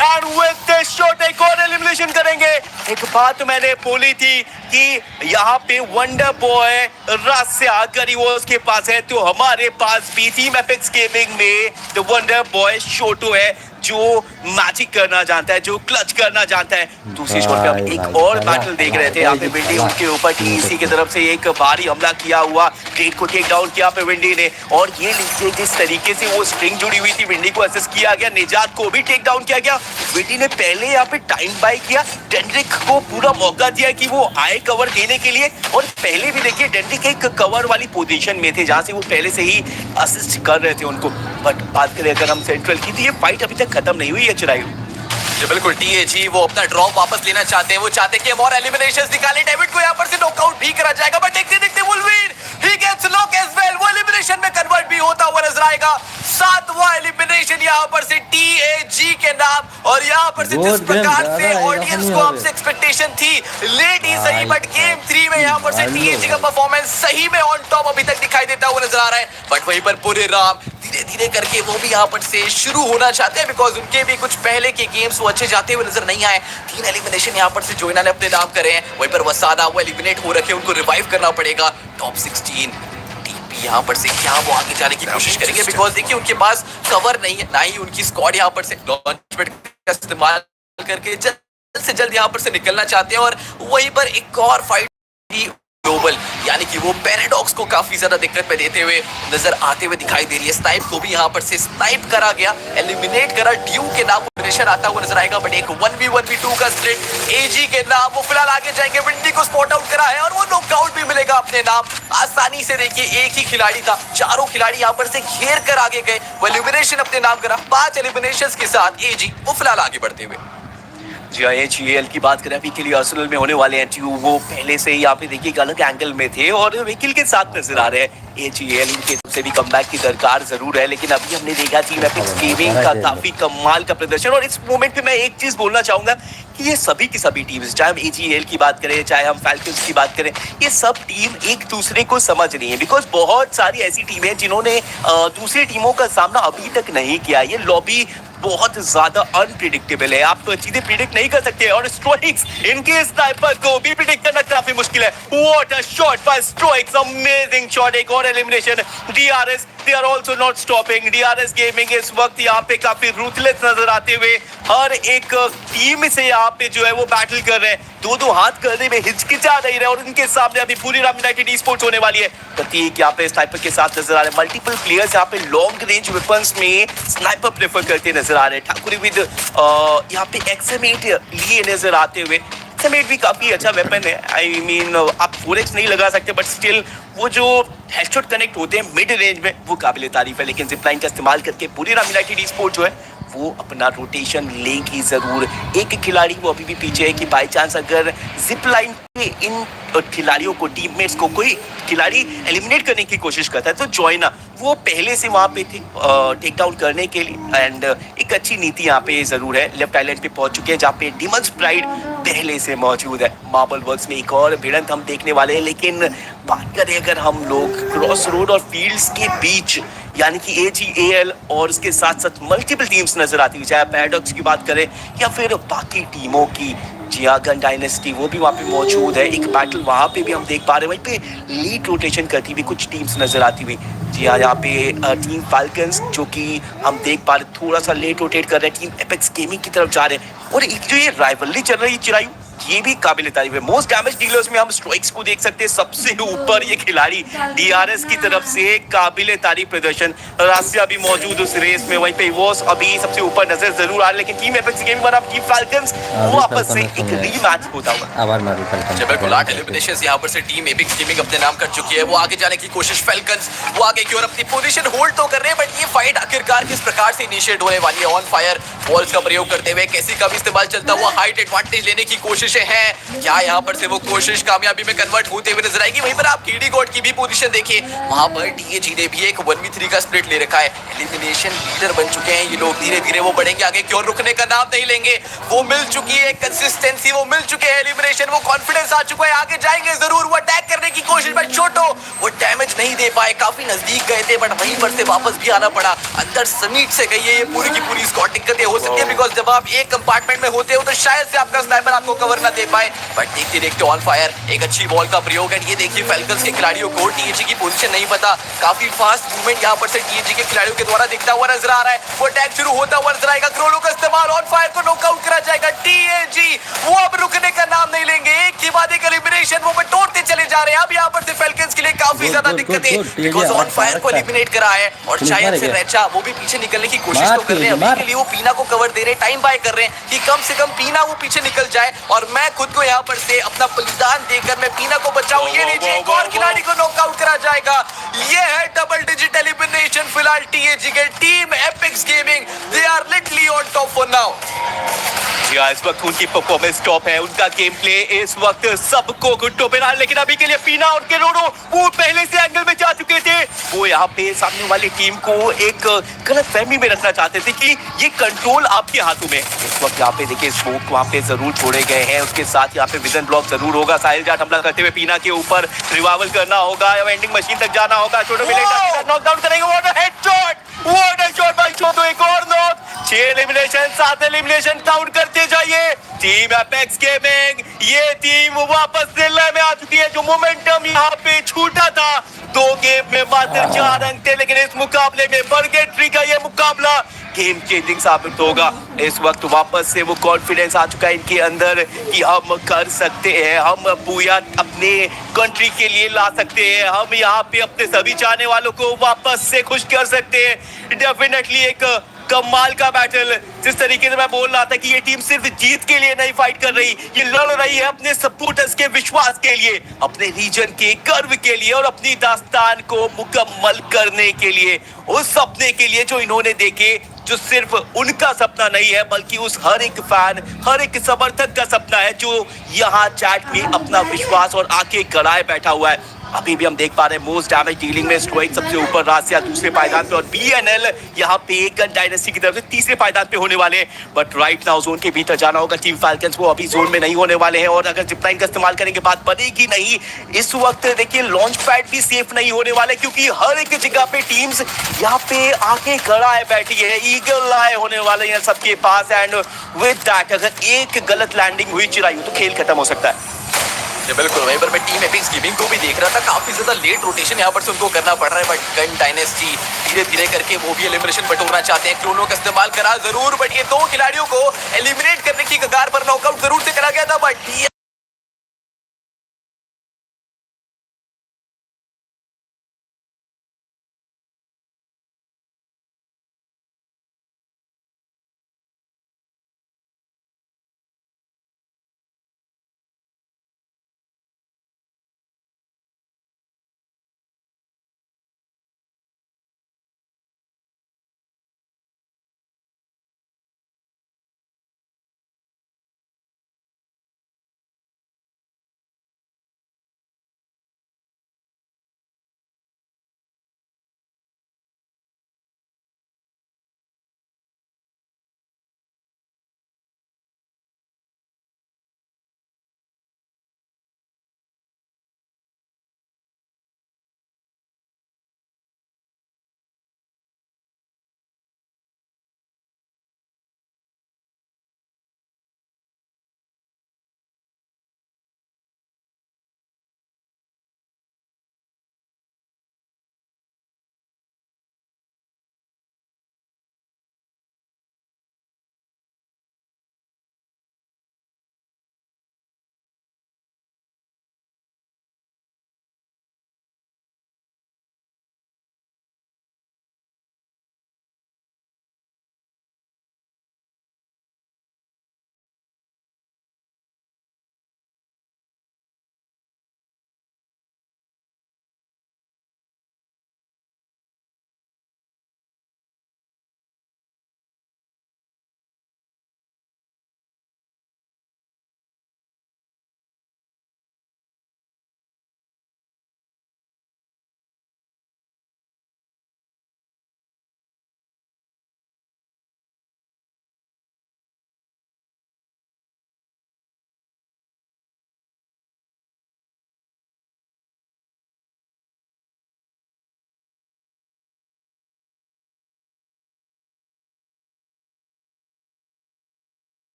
एंड विद दिस शॉट एक और एलिमिनेशन करेंगे। एक बात मैंने बोली थी कि यहाँ पे वंडर बॉय रास्या गरीवोस के पास है, तो हमारे पास भी टीम एपिक्स गेमिंग में द वंडर बॉय शोटो है, जो मैजिक करना जानता है, जो क्लच करना जानता है। दूसरी छोर पे हम एक और बैटल देख रहे थे। यहाँ पे विंडी उनके ऊपर TEC की तरफ से एक भारी हमला किया हुआ, ग्रेट को टेक डाउन किया पे विंडी ने, और ये लीजिए जिस तरीके से वो स्ट्रिंग जुड़ी हुई थी, विंडी को असिस्ट किया गया, निजात को भी टेक डाउन किया गया। विंडी ने पहले यहाँ पे टाइम बाय किया, डेंड्रिक को पूरा मौका दिया कि वो आए कवर देने के लिए, और पहले भी देखिए डेंड्रिक एक कवर वाली पोजीशन में थे जहाँ से वो पहले से ही असिस्ट कर रहे थे उनको। बट बात करें अगर हम सेंट्रल की, तो ये फाइट अभी तक खत्म नहीं हुई है चिरायु। जी बिल्कुल, TAG वो अपना ड्रॉप वापस लेना चाहते हैं। वो चाहते हैं कि और एलिमिनेशंस निकाले। डेविड को यहाँ पर से नॉकआउट भी करा जाएगा, बट देखते देखते वुल्वीन ही गेट्स नॉक एज वेल। वो एलिमिनेशन में कन्वर्ट भी होता हुआ नजर आएगा। 7वां एलिमिनेशन यहाँ पर से TAG के नाम, और यहाँ पर से जिस प्रकार से ऑडियंस को आपसे एक्सपेक्टेशन थी, लेट ही सही, बट गेम 3 में यहाँ पर से TAG का परफॉर्मेंस सही में ऑन टॉप अभी तक दिखाई देता हुआ नजर आ रहा है। बट वहीं पर पूरे राम धीरे धीरे करके वो भी यहाँ पर से शुरू होना चाहते हैं, बिकॉज उनके भी कुछ पहले के गेम्स वो अच्छे जाते हुए नजर नहीं आए। 3 एलिमिनेशन यहाँ पर से जोइना ने अपने नाम करे हैं। वहीं पर वसाना वो एलिमिनेट हो रखे, उनको रिवाइव करना पड़ेगा। टॉप 16 कि यहाँ पर से क्या वो आगे जाने की कोशिश करेंगे, बिकॉज देखिए उनके पास कवर नहीं है, ना ही उनकी स्क्वाड यहाँ पर से लॉन्च पैड का इस्तेमाल करके जल्द से जल्द यहाँ पर से निकलना चाहते हैं। और वहीं पर एक और फाइट ग्लोबल यानी कि वो पैराडॉक्स को काफी ज्यादा दिक्कत में देते हुए नजर आते हुए दिखाई दे रही है। स्नाइप को भी यहाँ पर से स्नाइप करा गया, एलिमिनेट करा, ड्यू के नाम पर प्रेशर आता हुआ नजर आएगा, बट एक 1v1v2 का स्प्लिट एजी के नाम वो फिलहाल आगे जाएंगे। विंडी को स्पॉट आउट करा है और वो नॉकआउट भी मिलेगा अपने नाम आसानी से। देखिए एक ही खिलाड़ी था, चारों खिलाड़ी यहाँ पर से घेर कर आगे गए, वो एलिमिनेशन अपने नाम करा। 5 एलिमिनेशंस के साथ एजी वो फिलहाल आगे बढ़ते हुए। जी हाँ, एचईएल की बात करें अभी के लिए अर्सेनल में होने वाले हैं वो पहले से ही यहाँ पे देखिए एक अलग एंगल में थे और व्हीकल के साथ नजर आ रहे हैं। एचईएल इनके तरफ से भी कमबैक की दरकार जरूर है, लेकिन अभी हमने देखा टीम एपिक्स गेमिंग का काफी कमाल का प्रदर्शन। और इस मोमेंट पे मैं एक चीज बोलना चाहूंगा कि ये सभी की सभी टीम्स, चाहे हम एचईएल की बात करें चाहे हम फैल्कन्स की बात करें, ये सब टीम एक दूसरे को समझ रही है। बिकॉज बहुत सारी ऐसी टीमें हैं जिन्होंने दूसरी टीमों का सामना अभी तक नहीं किया। ये लॉबी बहुत ज्यादा अनप्रिडिक्टेबल है, आप तो चीजें प्रिडिक्ट नहीं कर सकते। और स्ट्रोइक्स इनके स्नाइपर को भी प्रिडिक्ट करना काफी मुश्किल है। What a shot by Stroix, amazing shot. एक और elimination. DRS they are also not stopping. DRS gaming इस वक्त यहाँ पे काफी रूथलेस नजर आते हुए हर एक टीम से यहाँ पे जो है वो बैटल कर रहे हैं, दो हाथ करने में हिचकिचा नहीं रहे। और इनके सामने अभी पूरी राम यूनाइटेड ई-स्पोर्ट्स होने वाली है। प्रतीक यहाँ पे स्नाइपर के साथ नजर आ रहे हैं। मल्टीपल प्लेयर्स यहाँ पे लॉन्ग रेंज वेपन्स में स्नाइपर प्रेफर करते नजर आ रहे हैं। ठाकुर विद यहाँ पे एक्सएम8 लिए नजर आते हुए। एक्सएम8 भी काफी अच्छा वेपन है। आई मीन आप 4x नहीं लगा सकते, बट स्टिल वो जो हेडशॉट कनेक्ट होते हैं मिड रेंज में वो काबिल तारीफ है। लेकिन जिपलाइन का इस्तेमाल करके पूरी राम यूनाइटेड ई-स्पोर्ट्स जो है वो अपना रोटेशन लेगी जरूर। एक खिलाड़ी वो अभी भी पीछे है कि बाई चांस अगर जिप लाइन पे इन खिलाड़ियों को, टीममेट्स को कोई खिलाड़ी एलिमिनेट करने की कोशिश करता है तो जॉइना वो पहले से वहां पे थे टेक डाउन करने के लिए। एंड एक अच्छी नीति यहाँ पे जरूर है। लेफ्ट आइलैंड पे पहुंच चुके हैं जहाँ पे डिमंस प्राइड पहले से मौजूद है। मार्बल वर्क्स में एक और भिड़ंत हम देखने वाले हैं। लेकिन बात करें अगर हम लोग क्रॉस रोड और फील्ड्स के बीच, यानी कि एजीएल और उसके साथ साथ मल्टीपल टीम्स नजर आती है, चाहे पैराडॉक्स की बात करें या फिर बाकी टीमों की, जियागन डायनेस्टी वो भी वहाँ पे मौजूद है। एक बैटल वहाँ पे भी हम देख पा रहे हैं। वहीं पे लीड रोटेशन करती हुई कुछ टीम्स नजर आती हुई। जी हाँ, यहाँ पे टीम फैल्कन्स जो कि हम देख पा रहे थोड़ा सा लेट रोटेट कर रहे हैं, टीम एपेक्स गेमिंग की तरफ जा रहे हैं। और एक जो ये राइवलरी चल रही है चिरायू, ये भी काबिल तारीफ है। मोस्ट डैमेज डीलर्स में हम स्ट्राइक्स को देख सकते हैं, सबसे ऊपर ये खिलाड़ी डीआरएस की तरफ से काबिल तारीफ प्रदर्शन। रासिया भी मौजूद उस रेस में, वहीं पे वॉस अभी सबसे ऊपर नजर जरूर आ रहा है। लेकिन टीम एपेक्स गेमिंग बना टीम फैल्कन्स वापस से एक रीमैच होता हुआ। बिल्कुल 8 एलिमिनेशंस यहाँ पर से टीम एपिक्स गेमिंग अपने नाम कर चुकी है। वो आगे जाने की कोशिश, फैल्कन्स वो आगे की ओर अपनी पोजीशन होल्ड तो कर रहे हैं, बट ये फाइट आखिरकार किस प्रकार से इनिशिएट होने वाली है। ऑन फायर बॉल्स का प्रयोग करते हुए कैसी का भी इस्तेमाल चलता हुआ हाइट एडवांटेज लेने की कोशिशें हैं। क्या यहाँ पर से वो कोशिश कामयाबी में कन्वर्ट होते हुए नजर आएगी। वहीं पर आप कीडी गॉड की भी पोजीशन देखिए, वहां पर डीएजी ने भी एक 1v3 का स्प्लिट ले रखा है। एलिमिनेशन लीडर बन चुके हैं ये लोग, धीरे धीरे वो बढ़ेंगे आगे की ओर, रुकने का नाम नहीं लेंगे। वो मिल चुकी है कंसिस्टेंसी, वो मिल चुके हैं एलिमिनेशन, वो कॉन्फिडेंस आ चुका है, आगे जाएंगे जरूर। वो अटैक करने की कोशिश, बट छोटो वो डैमेज नहीं दे पाए, काफी नजदीक गए थे, बट वहीं पर से वापस भी आना पड़ा। अंदर समीट से गई है ये पूरी की पूरी स्क्वाड। दिक्कतें हो सकती है बिकॉज जब आप एक कंपार्टमेंट में होते हो तो शायद से आपका स्नाइपर आपको कवर ना दे पाए, बट देखते देखते ऑन फायर एक अच्छी बॉल का प्रयोग है। ये देखिए फैल्कन्स के खिलाड़ियों को टीएजी की पोजीशन नहीं पता, काफी फास्ट मूवमेंट यहाँ पर से टीएजी के खिलाड़ियों के द्वारा दिखता हुआ नजर आ रहा है। वो अटैक शुरू होता हुआ नजर आएगा, क्रोलो का इस्तेमाल, ऑन फायर को नॉकआउट करा जाएगा। टीएजी वो अब रुकने का नाम नहीं लेंगे, एक के बाद एक एलिमिनेशन वो बटोरते चले जा रहे हैं। अब यहाँ पर से फैल्कन्स के लिए काफी ज्यादा दिक्कतें, बिकॉज ऑन फायर को एलिमिनेट करा है और शायद से रेचा वो भी पीछे निकलने की कोशिश तो कर रहे हैं। अभी के लिए वो पीना को कवर दे रहे, टाइम बाय कर रहे हैं कि कम से कम पीना वो पीछे निकल जाए और मैं खुद को यहाँ पर से अपना बलिदान देकर मैं पीना को बचाऊं। ये लीजिए एक और खिलाड़ी को नॉकआउट करा जाएगा। ये है डबल डिजिट एलिमिनेशन फिलहाल टीएजी के team Apex gaming, they are literally on top for now. इस वक्त उनकी परफॉर्मेंस टॉप है, उनका गेम प्ले इस वक्त सबको घुट्टों पे रहा। लेकिन अभी के लिए पीना और केरोरो वो पहले से एंगल में जा चुके थे। वो यहाँ पे सामने वाली टीम को एक गलत फहमी में रखना चाहते थे कि ये कंट्रोल आपके हाथों में। इस वक्त यहाँ पे देखिए स्मोक वहाँ पे जरूर छोड़े गए हैं, उसके साथ यहाँ पे विजन ब्लॉक जरूर होगा। साहिल जाट हमला करते हुए पीना के ऊपर रिवाइवल करना होगा या वेंडिंग मशीन तक जाना होगा। छोटे मिलेगा नॉकडाउन करेंगे, what a headshot, what a shot bye छोटो। एक और नॉक, 6 एलिमिनेशन 7 एलिमिनेशन काउंट करते जाइए। ये टीम एपेक्स गेमिंग, ये टीम वापस निर्णय में आ चुकी है। जो मोमेंटम यहाँ पे छूटा था, 2 गेम में मात्र 4 अंक थे, लेकिन इस मुकाबले में बर्गेट्री का ये मुकाबला गेम चेंजिंग साबित होगा। इस वक्त वापस से वो कॉन्फिडेंस आ चुका है इनके अंदर कि हम कर सकते हैं, हम बुया अपने कंट्री के लिए ला सकते हैं, हम यहाँ पे अपने सभी चाहने वालों को वापस से खुश कर सकते हैं। डेफिनेटली एक कमाल का बैटल। जिस तरीके से मैं बोल रहा था कि ये टीम सिर्फ जीत के लिए नहीं फाइट कर रही, ये लड़ रही है अपने सपोर्टर्स के विश्वास के लिए, अपने रीजन के गर्व के लिए और अपनी दास्तान को मुकम्मल करने के लिए, उस सपने के लिए जो इन्होंने देखे, जो सिर्फ उनका सपना नहीं है बल्कि उस हर एक फैन, हर एक समर्थक का सपना है जो यहाँ चैट में अपना विश्वास और आंखें गड़ाए बैठा हुआ है। अभी भी हम देख पा रहे हैं मोस्ट डैमेज डीलिंग में स्ट्रोइक सबसे ऊपर रासिया दूसरे पायदान पे और बीएनएल यहाँ पे एक गन डायनेस्टी की तरफ से तीसरे पायदान पे होने वाले हैं। बट राइट नाउ जोन के भीतर जाना होगा टीम फाल्कन्स को, अभी जोन में नहीं होने वाले हैं और अगर जिपलाइन का इस्तेमाल करेंगे बात बनेगी नहीं। इस वक्त देखिए लॉन्च पैड भी सेफ नहीं होने वाले क्योंकि हर एक जगह पे टीम्स यहाँ पे आके खड़ाए बैठी है, ईगल आए होने वाले हैं सबके पास। एंड विद दैट अगर एक गलत लैंडिंग हुई चिरायू तो खेल खत्म हो सकता है। बिल्कुल, वहीं पर मैं टीम एपिक्स गेमिंग को भी देख रहा था, काफी ज्यादा लेट रोटेशन यहाँ पर से उनको करना पड़ रहा है। बट गन डायनेस्टी धीरे धीरे करके वो भी एलिमिनेशन बटोरना चाहते हैं। क्रोनो का इस्तेमाल करा जरूर, बट ये 2 खिलाड़ियों को एलिमिनेट करने की कगार पर नॉकआउट जरूर से करा गया था, बट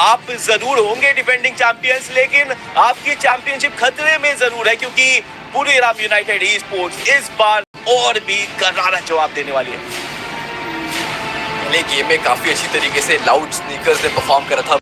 आप जरूर होंगे डिफेंडिंग चैंपियंस, लेकिन आपकी चैंपियनशिप खतरे में जरूर है, क्योंकि बुरीराम यूनाइटेड ई स्पोर्ट्स इस बार और भी करारा जवाब देने वाली है। पहले गेम में काफी अच्छी तरीके से लाउड स्नीकर्स ने परफॉर्म करा था।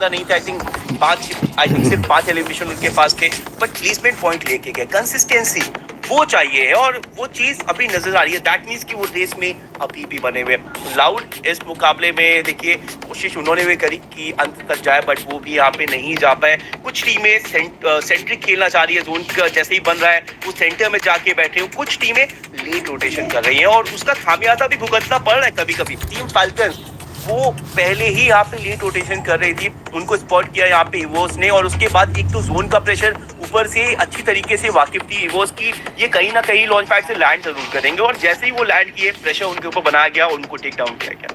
नहीं था, आई थिंक सिर्फ 5 एलिमिनेशन उनके पास थे, बट प्लेसमेंट पॉइंट लेके गए, कंसिस्टेंसी वो चाहिए है, और वो चीज अभी नजर आ रही है। दैट मींस कि वो रेस में अभी भी बने हुए। लाउड इस मुकाबले में देखिए कोशिश उन्होंने भी करी कि अंत तक जाए, बट वो भी यहाँ पे नहीं जा पाए। कुछ टीमें सेंट्रिक खेलना चाह रही है, जोन का जैसे ही बन रहा है वो सेंटर में जाके बैठे हो, कुछ टीमें लेट रोटेशन कर रही है, और उसका खामियाजा भी भुगतना पड़ रहा है कभी कभी। टीम फाल्कन वो पहले ही यहाँ पे लेट रोटेशन कर रही थी, उनको स्पॉट किया यहाँ पे इवोस ने, और उसके बाद एक तो जोन का प्रेशर ऊपर से अच्छी तरीके से वाकिफ थी इवोस की, ये कहीं ना कहीं लॉन्च पैड से लैंड जरूर करेंगे, और जैसे ही वो लैंड किए प्रेशर उनके ऊपर बनाया गया, उनको टेक डाउन किया गया।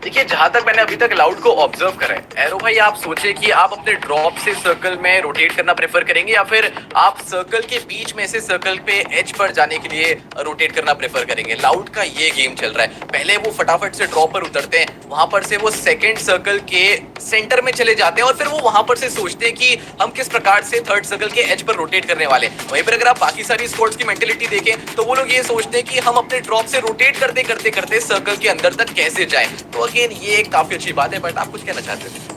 देखिए, जहां तक मैंने अभी तक लाउड को ऑब्जर्व करा है, एरो भाई आप सोचे कि आप अपने ड्रॉप से सर्कल में रोटेट करना प्रेफर करेंगे, या फिर आप सर्कल के बीच में से सर्कल पे एज पर जाने के लिए रोटेट करना प्रेफर करेंगे। लाउड का ये गेम चल रहा है, पहले वो फटाफट से ड्रॉप पर उतरते हैं, वहां पर से वो सेकंड सर्कल के सेंटर में चले जाते हैं, और फिर वो वहां पर से सोचते हैं कि हम किस प्रकार से थर्ड सर्कल के एज पर रोटेट करने वाले। वहीं पर अगर आप बाकी सारी स्क्वाड्स की मेंटेलिटी देखें तो वो लोग ये सोचते हैं कि हम अपने ड्रॉप से रोटेट करते करते करते सर्कल के अंदर तक कैसे जाएं। तो अगेन ये एक काफी अच्छी बात है, बट आप कुछ कहना चाहते थे?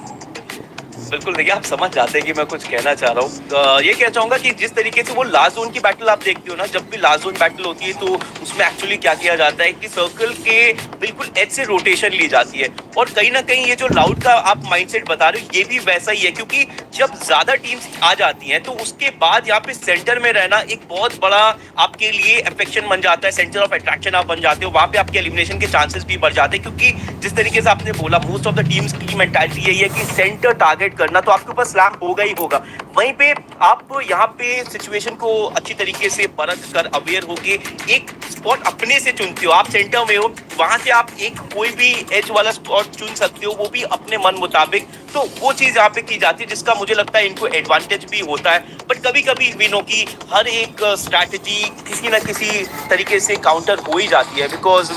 बिल्कुल, देखिए आप समझ जाते हैं कि मैं कुछ कहना चाह रहा हूँ। ये कहना चाहूंगा कि जिस तरीके से वो लास्ट जोन की बैटल आप देखते हो ना, जब भी लास्ट जोन बैटल होती है तो उसमें एक्चुअली क्या किया जाता है कि सर्कल के बिल्कुल एज से रोटेशन ली जाती है, और कहीं ना कहीं ये जो लाउड का आप माइंडसेट बता रहे हो ये भी वैसा ही है, क्योंकि जब ज्यादा टीम्स आ जाती हैं तो उसके बाद यहाँ पे सेंटर में रहना एक बहुत बड़ा आपके लिए अफेक्शन बन जाता है, सेंटर ऑफ अट्रैक्शन आप बन जाते हो, वहां पे आपके एलिमिनेशन के चांसेस भी बढ़ जाते हैं, क्योंकि जिस तरीके से आपने बोला मोस्ट ऑफ द टीम्स की मेंटालिटी यही है कि सेंटर टारगेट करना, तो आपके ऊपर स्लैम होगा ही होगा। वहीं पे आप यहाँ पे सिचुएशन को अच्छी तरीके से परख कर अवेयर होके एक स्पॉट अपने से चुनते हो, आप सेंटर में हो, वहां से आप एक कोई भी एज वाला स्पॉट चुन सकते हो, वो भी अपने मन मुताबिक, तो वो चीज यहाँ पे की जाती है, जिसका मुझे लगता है इनको एडवांटेज भी होता है। बट कभी कभी विनो की हर एक स्ट्रैटेजी किसी ना किसी तरीके से काउंटर हो ही जाती है, because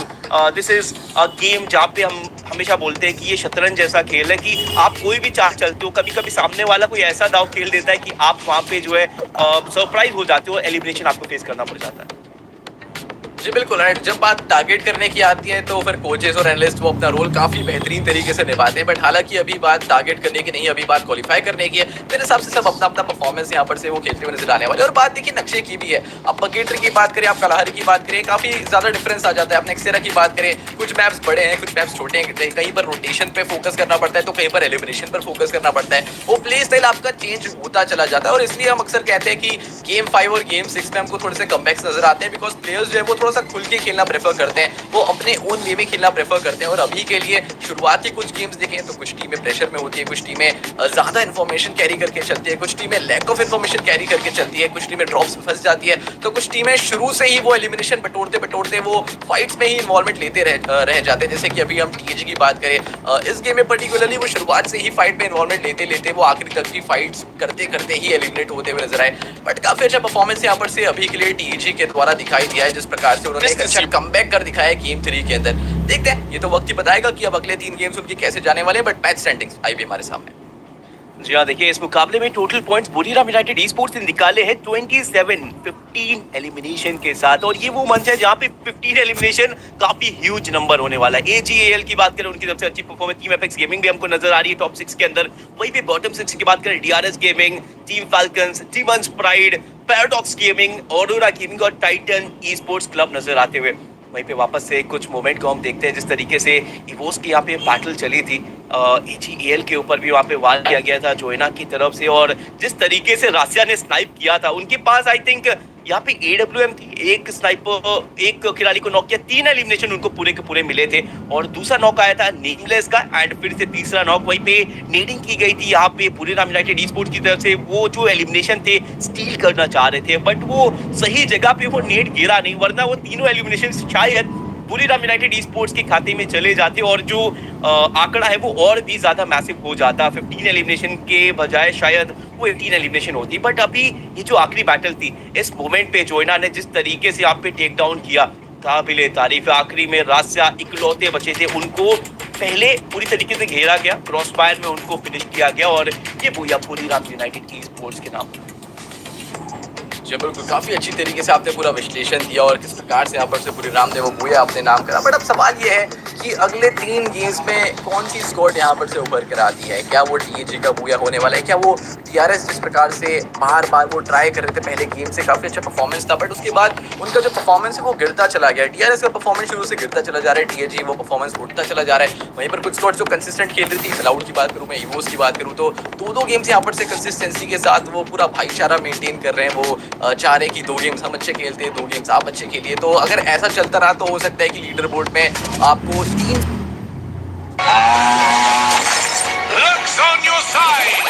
this is a game जहाँ पे हम हमेशा बोलते हैं कि ये शतरंज जैसा खेल है कि आप कोई भी चाल चलते हो, कभी कभी सामने वाला कोई ऐसा दाव खेल देता है कि आप वहाँ पे जो है सरप्राइज हो जाते हो, एलिमिनेशन आपको फेस करना पड़ जाता है। जी बिल्कुल राइट। जब बात टारगेट करने की आती है तो फिर कोचेस और एनालिस्ट वो अपना रोल काफी बेहतरीन तरीके से निभाते हैं, बट हालांकि अभी बात टारगेट करने की नहीं, अभी बात क्वालिफाई करने की है। मेरे हिसाब से सब अपना अपना परफॉर्मेंस यहाँ पर से वो खेलते हुए नजर आने वाले। और बात देखिए नक्शे की भी है, आप बकेटर की बात करें, आप कलाहरी की बात करें, काफी ज्यादा डिफरेंस आ जाता है। आप नेक्सेरा की बात करें, कुछ मैप्स बड़े हैं, कुछ मैप्स छोटे हैं, कहीं पर रोटेशन पे फोकस करना पड़ता है तो कहीं पर एलिमिनेशन पर फोकस करना पड़ता है। वो प्ले स्टाइल आपका चेंज होता चला जाता है और इसलिए हम अक्सर कहते हैं कि गेम 5 और गेम 6 में हमको थोड़े से कमबैक्स नजर आते हैं, बिकॉज प्लेयर्स जो है वो थोड़ा सा खुल के खेलना प्रेफर करते हैं, वो अपने ओन वे में खेलना प्रेफर करते हैं। और अभी के लिए शुरुआती कुछ गेम्स देखें तो कुछ टीमें प्रेशर में होती है, कुछ टीमें ज्यादा इन्फॉर्मेशन कैरी करके चलती है, कुछ टीमें लैक ऑफ इन्फॉर्मेशन कैरी करके चलती है, कुछ टीमें ड्रॉप्स में फंस जाती है, तो कुछ टीमें शुरू से ही वो एलिमिनेशन बटोरते बटोरते वो फाइट्स में ही इन्वॉल्वमेंट लेते रह जाते हैं। जैसे कि अभी हम टीएजी की बात करें, इस गेम में पर्टिकुलरली वो शुरुआत से ही फाइट में इन्वॉल्वमेंट लेते लेते वो आखिरी तक की फाइट्स करते करते ही एलिमिनेट होते हुए नजर आए। बट काफी अच्छा परफॉर्मेंस यहाँ पर से अभी के लिए टीएजी के द्वारा दिखाई दिया है, जिस प्रकार से उन्होंने एक अच्छा कमबैक कर दिखाया है गेम 3 के अंदर। देखते हैं, ये तो वक्त ही बताएगा कि अब अगले 3 गेम्स उनके कैसे जाने वाले हैं, बट मैच स्टैंडिंग्स आई भी हमारे सामने। जी हाँ, देखिए इस मुकाबले में total points Buriram United esports ने निकाले हैं 15 एलिमिनेशन के साथ, और ये वो मंच है जहाँ पे 15 एलिमिनेशन काफी ह्यूज नंबर होने वाला है। एजीएल की बात करें, उनकी सबसे अच्छी परफॉर्मेंस टीम एपेक्स गेमिंग भी हमको नजर आ रही है टॉप 6 के अंदर। वहीं पे बॉटम 6 की बात करें, DRS gaming, team falcons, team's pride, paradox gaming, aurora gaming और टाइटन ई-स्पोर्ट्स क्लब नजर आते हुए। वहीं पे वापस से कुछ मोमेंट को हम देखते हैं, जिस तरीके से इवोस की यहाँ पे बैटल चली थी, एजीएल के ऊपर भी वहाँ पे वार किया गया था जोइना की तरफ से, और जिस तरीके से रासिया ने स्नाइप किया था, उनके पास आई थिंक यहाँ पे एडब्ल्यूएम थी, एक स्नाइपर एक खिलाड़ी को नॉक किया, 3 एलिमिनेशन उनको पूरे के पूरे मिले थे, और दूसरा नॉक आया था नेमलेस का, एंड फिर से तीसरा नॉक वहीं पे नेडिंग की गई थी यहाँ पे बुरीराम यूनाइटेड ई-स्पोर्ट्स की तरफ से। वो जो एलिमिनेशन थे स्टील करना चाह रहे थे, बट वो सही जगह पे वो नेट गिरा नहीं, वरना वो तीनों एलिमिनेशन शायद बुरीराम यूनाइटेड ई-स्पोर्ट्स के खाते में चले जाते, और जो आंकड़ा है वो और भी ज्यादा मैसिव हो जाता। 15 एलिमिनेशन के बजाय शायद वो 18 एलिमिनेशन होती। बट अभी ये जो आखिरी बैटल थी, इस मोमेंट पे जोइना ने जिस तरीके से आप पे टेक डाउन किया, काबिले तारीफ। आखिरी में रासिया इकलौते बचे थे, उनको पहले पूरी तरीके से घेरा गया, क्रॉस फायर में उनको फिनिश किया गया, और ये बुरीराम यूनाइटेड ई-स्पोर्ट्स के नाम। बिल्कुल, काफी अच्छी तरीके से आपने पूरा विश्लेषण दिया और किस प्रकार से यहाँ पर से बुरीराम ने वो बुया अपने नाम करा। बट अब सवाल ये है कि अगले 3 गेम्स में कौन सी स्क्वाड यहाँ पर से उभर कर आती है? क्या वो टीएजी का बुया होने वाला है? क्या वो टीआरएस जिस प्रकार से बार बार वो ट्राई कर रहे थे, पहले गेम से काफी अच्छा परफॉर्मेंस था, बट उसके बाद उनका जो परफॉर्मेंस है वो गिरता चला गया। टीआरएस का परफॉर्मेंस शुरू से गिरता चला जा रहा है, टीएजी वो परफॉर्मेंस उठता चला जा रहा है। वहीं पर कुछ स्क्वाड जो कंसिस्टेंट खेल रही थी, लाउड की बात करूँ, मैं इवोस की बात करूँ, तो 2 गेम्स यहाँ पर से कंसिस्टेंसी के साथ वो पूरा भाईचारा मेंटेन कर रहे हैं। वो चाह रहे हैं कि 2 गेम्स हम अच्छे खेलते हैं, 2 गेम्स आप अच्छे खेलिए। तो अगर ऐसा चलता रहा तो हो सकता है कि लीडर बोर्ड में आपको 3 Looks on your side.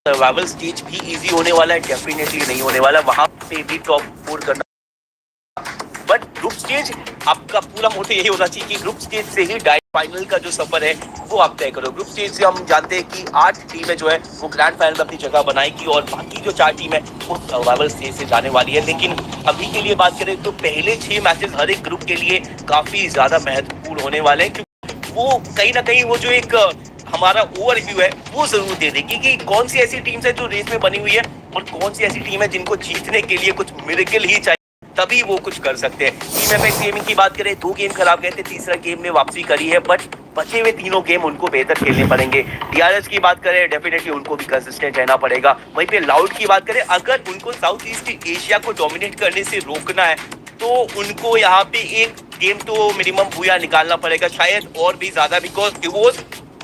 Survival stage भी इजी होने वाला है, डेफिनेटली नहीं होने वाला, वहां पे भी टॉप 4 करना। बट ग्रुप स्टेज आपका पूरा मोटिव यही होना चाहिए कि ग्रुप स्टेज से ही डायरेक्ट फाइनल का जो सफर है वो आप तय करो। ग्रुप स्टेज से हम जानते हैं कि 8 टीमें जो है वो ग्रैंड फाइनल में अपनी जगह बनाएगी, और बाकी जो 4 टीमें वो सर्वाइवल स्टेज से जाने वाली है। लेकिन अभी के लिए बात करें तो पहले 6 मैचेस हर एक ग्रुप के लिए काफी ज्यादा महत्वपूर्ण होने वाले हैं, क्योंकि वो कहीं ना कहीं वो जो एक हमारा ओवरव्यू है वो जरूर दे देगी कि कौन सी ऐसी टीम्स है जो रेस में बनी हुई है, और कौन सी ऐसी टीम है जिनको जीतने के लिए कुछ मिरेकल ही चाहिए, तभी वो कुछ कर सकते हैं। टीम एपेक्स गेमिंग की बात करें, 2 गेम खराब गए थे, तीसरा गेम में वापसी करी है, बट बचे हुए 3 गेम उनको बेहतर खेलने पड़ेंगे। डीआरएस की बात करें, डेफिनेटली उनको भी कंसिस्टेंट रहना पड़ेगा। वहीं पे लाउड की बात करें, अगर उनको साउथ ईस्ट एशिया को डोमिनेट करने से रोकना है तो उनको यहाँ पे एक गेम तो मिनिमम बुया निकालना पड़ेगा, शायद और भी ज्यादा, बिकॉज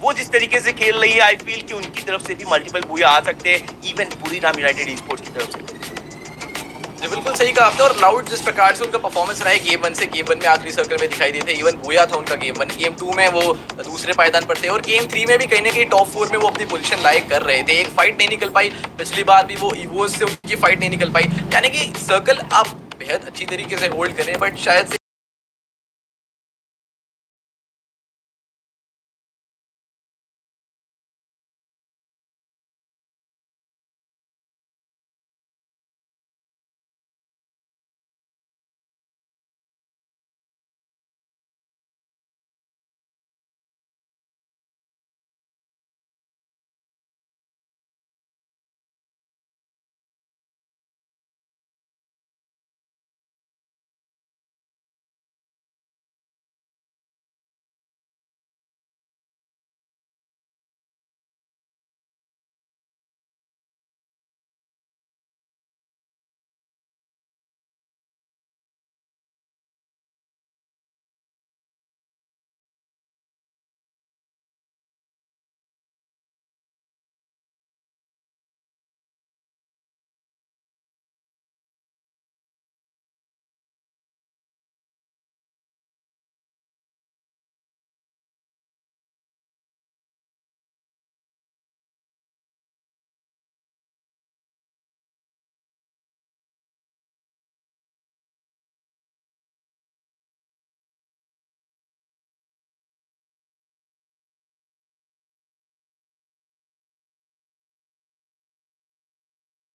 वो जिस तरीके से खेल रही है, आई फील कि उनकी तरफ से भी मल्टीपल बुया आ सकते हैं, इवन बुरीराम यूनाइटेड ई-स्पोर्ट्स की तरफ से। बिल्कुल सही कहा आपने। और लाउड जिस प्रकार से उनका परफॉर्मेंस रहा है गेम 1 से, गेम 1 में आखिरी सर्कल में दिखाई देते, इवन बुया था उनका गेम 1, गेम 2 में वो दूसरे पायदान पर थे, और गेम 3 में भी कहीं ना कहीं टॉप 4 में वो अपनी पोजीशन लायक कर रहे थे। एक फाइट नहीं निकल पाई, पिछली बार भी वो इवोस से उनकी फाइट नहीं निकल पाई, यानी कि सर्कल आप बेहद अच्छी तरीके से होल्ड करें, बट शायद से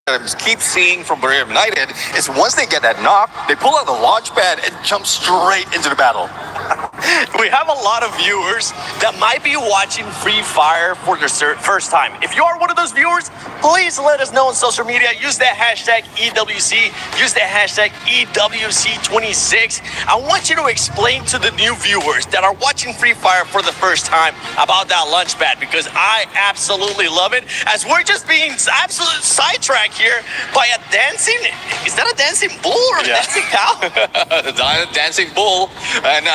I keep seeing from Garena United is once they get that knock, they pull out the launch pad and jump straight into the battle. We have a lot of viewers that might be watching Free Fire for their first time. If you are one of those viewers, please let us know on social media. Use that hashtag EWC. Use that hashtag EWC26. I want you to explain to the new viewers that are watching Free Fire for the first time about that launch pad, because I absolutely love it, as we're just being absolutely sidetracked here by a dancing, is that a dancing bull or a dancing cow? Dancing bull. And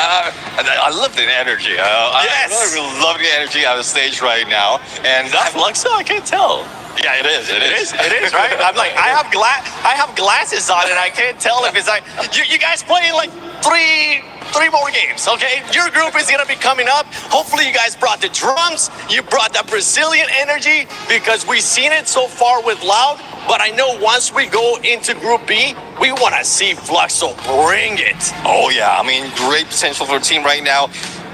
I love the energy. Yes. I really love the energy on the stage right now. And Is that Fluxo? I can't tell. yeah, it is. It is, right? I'm like, I have glasses on and I can't tell if it's like, you guys playing like three more games, okay? Your group is gonna be coming up. Hopefully you guys brought the drums, you brought that Brazilian energy, because we've seen it so far with Loud, but I know once we go into Group B, we wanna see Fluxo bring it. Oh yeah, I mean, great potential for the team right now.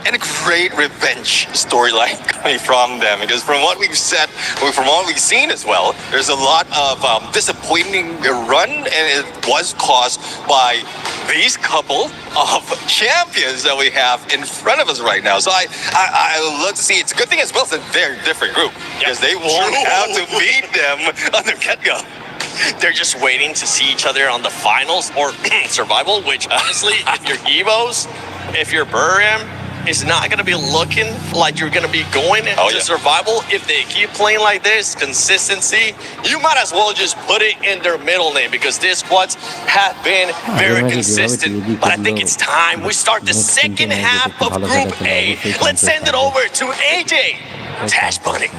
And a great revenge storyline coming from them, because from what we've said, from what we've seen as well, there's a lot of disappointing run, and it was caused by these couple of champions that we have in front of us right now. So I love to see. It's a good thing as well. It's a very different group, because they won't have to beat them on the get-go. They're just waiting to see each other on the finals or survival, which honestly, if you're Evos, if you're Burim, it's not going to be looking like you're going to be going into survival. If they keep playing like this, consistency, you might as well just put it in their middle name, because these squads have been very consistent. But I think it's time we start the second half of Group A. Let's send it over to AJ Tash Bunny.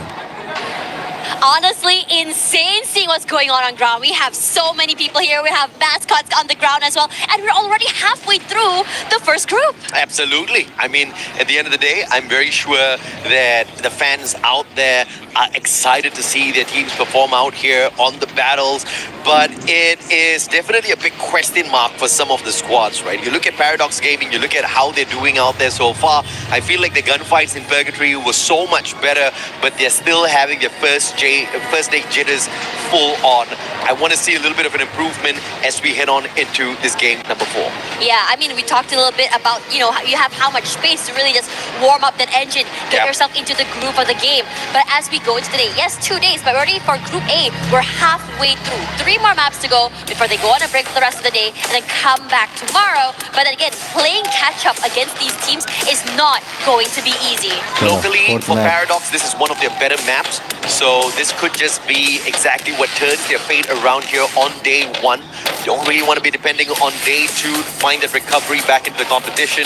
Honestly, insane seeing what's going on ground. We have so many people here. We have mascots on the ground as well. And we're already halfway through the first group. Absolutely. I mean, at the end of the day, I'm very sure that the fans out there are excited to see their teams perform out here on the battles. But it is definitely a big question mark for some of the squads, right? You look at Paradox Gaming, you look at how they're doing out there so far. I feel like the gunfights in Purgatory were so much better, but they're still having their first day jitters full on. I want to see a little bit of an improvement as we head on into this game number 4. Yeah, I mean, we talked a little bit about, you know, you have how much space to really just warm up that engine, get yourself into the groove of the game. But as we go into today, yes, 2 days, but already for Group A, we're halfway through. 3 more maps to go before they go on a break for the rest of the day and then come back tomorrow. But then again, playing catch up against these teams is not going to be easy. Locally, for Paradox, this is one of their better maps. So this could just be exactly what turns their fate around here on day 1. Don't really want to be depending on day 2 to find that recovery back into the competition.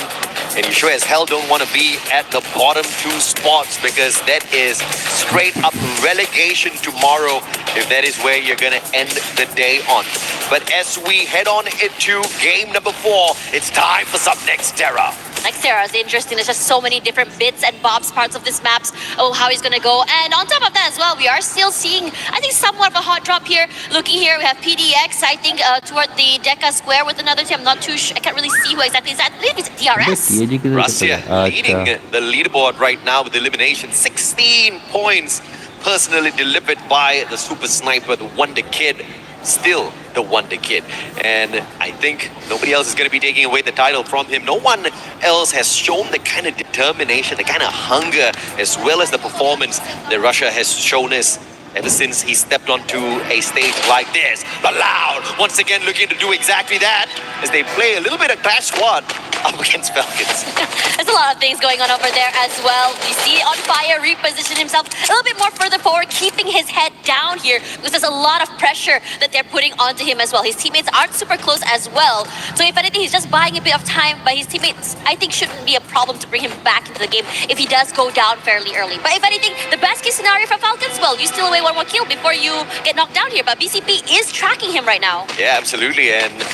And you sure as hell don't want to be at the bottom 2 spots, because that is straight up relegation tomorrow if that is where you're going to end the day on. But as we head on into game number 4, it's time for some Next Terra. Like Sarah's interesting. There's just so many different bits and bobs parts of this maps. Oh, how he's gonna go. And on top of that as well, we are still seeing, I think, somewhat of a hot drop here. Looking here, we have PDX, I think, toward the Deca square with another team. I'm not too sure. I can't really see who exactly is that. I believe it's DRS. Russia leading the leaderboard right now with elimination. 16 points personally delivered by the super sniper, the Wonder Kid. Still the Wonder Kid. And I think nobody else is going to be taking away the title from him. No one else has shown the kind of determination, the kind of hunger, as well as the performance that Russia has shown us ever since he stepped onto a stage like this. But Loud, once again, looking to do exactly that as they play a little bit of Clash Squad up against Falcons. There's a lot of things going on over there as well. You see On Fire reposition himself a little bit more further forward, keeping his head down here because there's a lot of pressure that they're putting onto him as well. His teammates aren't super close as well. So if anything, he's just buying a bit of time, but his teammates, I think, shouldn't be a problem to bring him back into the game if he does go down fairly early. But if anything, the best case scenario for Falcons, well, you steal away one more kill before you get knocked down here. But BCP is tracking him right now. Yeah, absolutely. And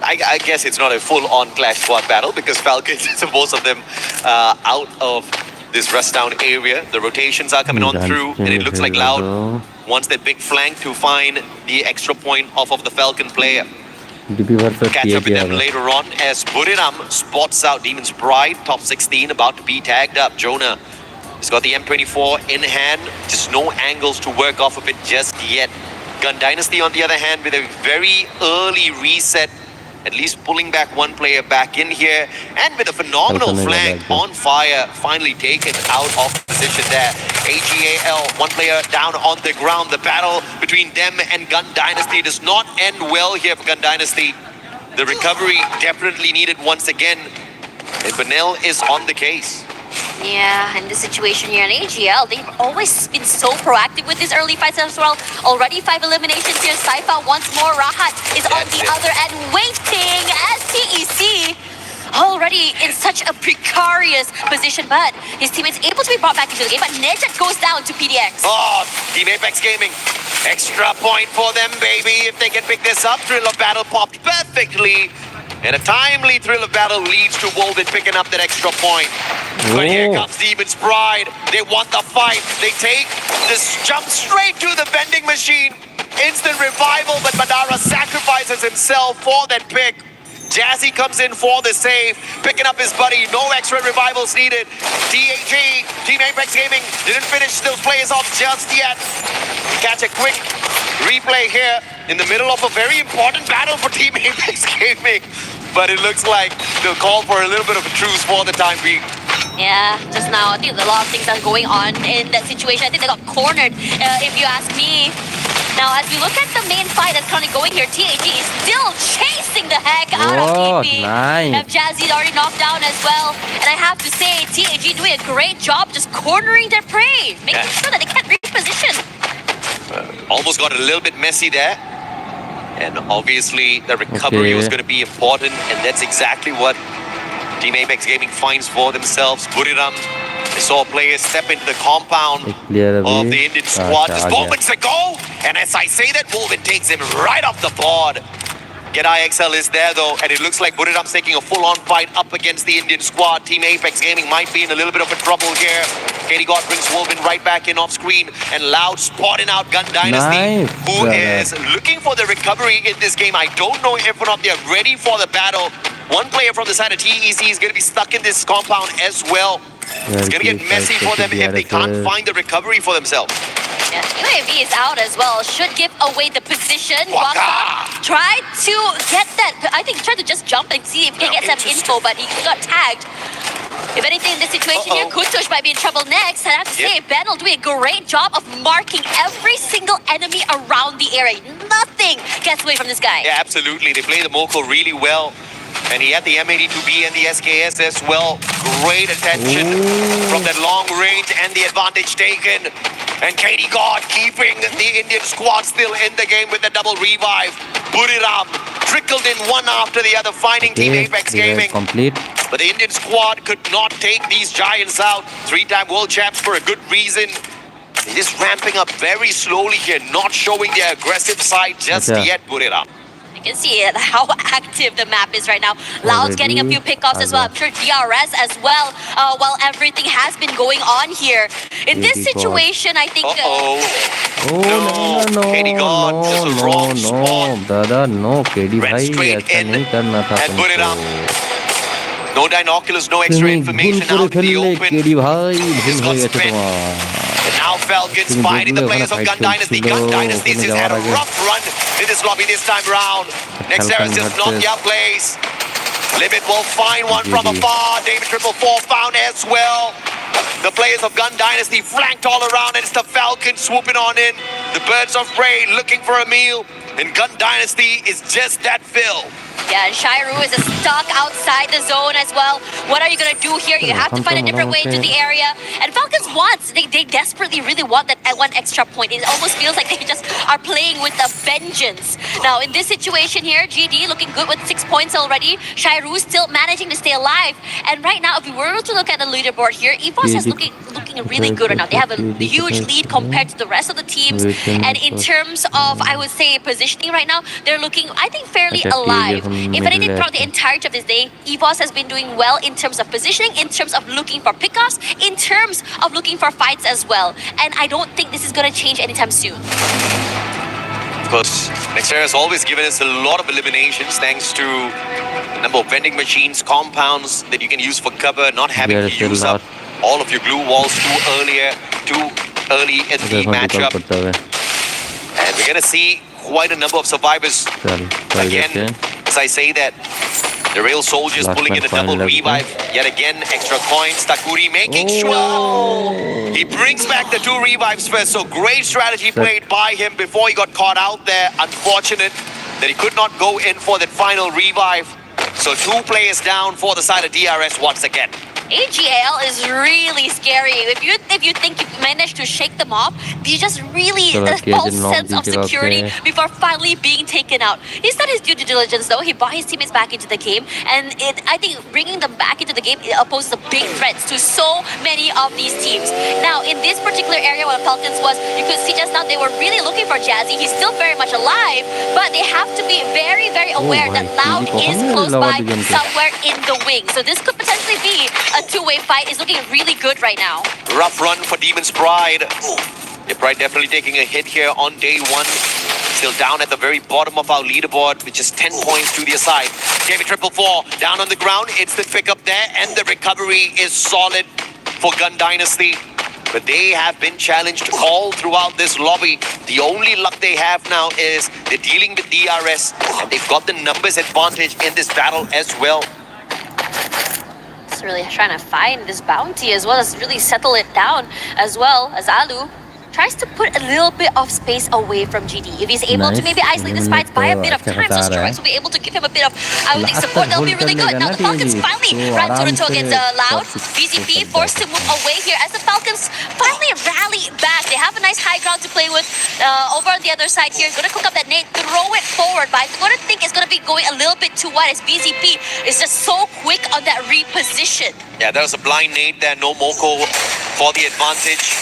I guess it's not a full-on Clash Squad battle because Falcons, most of them out of this rust down area. The rotations are coming on through, and it looks like Loud wants that big flank to find the extra point off of the Falcon player. Catch up with them later on as Buriram spots out Demon's Bride, top 16, about to be tagged up. Jonah has got the M24 in hand, just no angles to work off of it just yet. Gun Dynasty, on the other hand, with a very early reset, at least pulling back one player back in here, and with a phenomenal flank. On Fire finally taken out of position there. AGAL, one player down on the ground. The battle between them and Gun Dynasty does not end well here for Gun Dynasty. The recovery definitely needed once again, and Benel is on the case. Yeah, in this situation here in AGL, they've always been so proactive with these early fights as well. Already 5 eliminations here. Saifa once more. Rahat is on the other end waiting as TEC already in such a precarious position, but his teammates able to be brought back into the game, but Nejat goes down to PDX. Oh, Team Apex Gaming. Extra point for them, baby, if they can pick this up. Thrill of Battle popped perfectly. And a timely Thrill of Battle leads to Wolven picking up that extra point. But here comes Demon's Bride. They want the fight. They take this jump straight to the vending machine. Instant revival, but Madara sacrifices himself for that pick. Jazzy comes in for the save, picking up his buddy. No extra revivals needed. TAG, Team Apex Gaming, didn't finish those players off just yet. Catch a quick replay here in the middle of a very important battle for Team Apex Gaming. But it looks like they'll call for a little bit of a truce for the time being. Yeah, just now, I think a lot of things are going on in that situation. I think they got cornered, if you ask me. Now, as we look at the main fight that's currently going here, TAG is still chasing the heck out of TP. Nice. Jazzy's already knocked down as well. And I have to say, TAG doing a great job just cornering their prey, making sure that they can't reposition. Almost got a little bit messy there. And obviously, the recovery was going to be important, and that's exactly what Team Apex Gaming finds for themselves. Buriram, they saw players step into the compound of the Indian squad just moments ago. And as I say that, Wolven takes him right off the board. Get IXL is there though, and it looks like Buriram's taking a full-on fight up against the Indian squad. Team Apex Gaming might be in a little bit of a trouble here. Katie God brings Wolven right back in off screen, and Loud spotting out Gun Dynasty, who is looking for the recovery in this game. I don't know if or not they're ready for the battle. One player from the side of TEC is going to be stuck in this compound as well. It's going to get messy for them if they can't find the recovery for themselves. Yeah, UAV is out as well. Should give away the position. Waka tried to get that. I think he tried to just jump and see if he can get some info, but he got tagged. If anything, in this situation here, Kutush might be in trouble next. And I have to say, Benel doing a great job of marking every single enemy around the area. Nothing gets away from this guy. Yeah, absolutely. They play the Moko really well. And he had the M82B and the SKS as well. Great attention from that long range and the advantage taken. And Katie God keeping the Indian squad still in the game with the double revive. Buriram trickled in one after the other, finding Team Apex Gaming. But the Indian squad could not take these giants out. 3-time world champs for a good reason. They're just ramping up very slowly here, not showing their aggressive side just yet, Buriram. You can see how active the map is right now. Loud's getting a few pickoffs as well. I'm sure DRS as well, while everything has been going on here. In this situation, I think... no, KD gone to the wrong spot. दादा no, KD Ran भाई straight ऐसा in नहीं करना था and put it up. तुमको No binoculars, no extra तुम्हें भूल information करे out in the खेलने open. KD भाई Just भूल हो got गया spent. तुम्हारा And now Falcons तुम finding the देख लो players of fight Gun Dynasty. Khelo Gun Dynasty अपने has had जवार a आगे rough run in this lobby this time round. Nexeris just knocking out plays. Limit will find one from afar. David 444 found as well. The players of Gun Dynasty flanked all around, and it's the Falcons swooping on in. The Birds of Prey looking for a meal, and Gun Dynasty is just that fill. Yeah, and Shairu is stuck outside the zone as well. What are you going to do here? You have to find a different way into the area. And Falcons wants, they desperately really want that one extra point. It almost feels like they just are playing with a vengeance. Now, in this situation here, GD looking good with 6 points already. Shairu still managing to stay alive. And right now, if we were to look at the leaderboard here, EVOS is looking really good right now. They have a huge lead compared to the rest of the teams. And in terms of, I would say, positioning right now, they're looking, I think, fairly alive. If anything, throughout the entirety of this day, EVOS has been doing well in terms of positioning, in terms of looking for pickoffs, in terms of looking for fights as well. And I don't think this is going to change anytime soon. Of course, Nexera has always given us a lot of eliminations thanks to the number of vending machines, compounds that you can use for cover, not having to use up all of your glue walls too early in the matchup. And we're going to see quite a number of survivors again. As I say that, the Rail Soldiers pulling in a double revive. Yet again, extra coins. Takuri making sure he brings back the 2 revives first. So great strategy played by him before he got caught out there. Unfortunate that he could not go in for that final revive. So 2 players down for the side of DRS once again. AGL is really scary. If you think you managed to shake them off, you just really a false sense of security before finally being taken out. He's done his due diligence though. He brought his teammates back into the game, and I think bringing them back into the game poses a big threat to so many of these teams. Now, in this particular area where Falcons was, you could see just now they were really looking for Jazzy. He's still very much alive, but they have to be very, very aware that Loud is close by somewhere in the wing. So this could potentially be a 2-way fight. Is looking really good right now. Rough run for Demon's Pride. Yeah, Pride definitely taking a hit here on day 1. Still down at the very bottom of our leaderboard, which is 10 points to their side. David 444 down on the ground. It's the pick up there, and the recovery is solid for Gun Dynasty. But they have been challenged all throughout this lobby. The only luck they have now is they're dealing with DRS, and they've got the numbers advantage in this battle as well. Really trying to find this bounty as well as really settle it down as well as Alu tries to put a little bit of space away from GD. If he's able to maybe isolate this fight by a bit of time, so Strikes will be able to give him a bit of, I would think, support. That'll be really good. Now the Falcons finally run toe-to-toe against Loud. BZP forced to move away here as the Falcons finally rally back. They have a nice high ground to play with. Over on the other side here, going to cook up that nade, throw it forward, but I'm going to think it's going to be going a little bit too wide as BZP is just so quick on that reposition. Yeah, that was a blind nade there. No Moko for the advantage.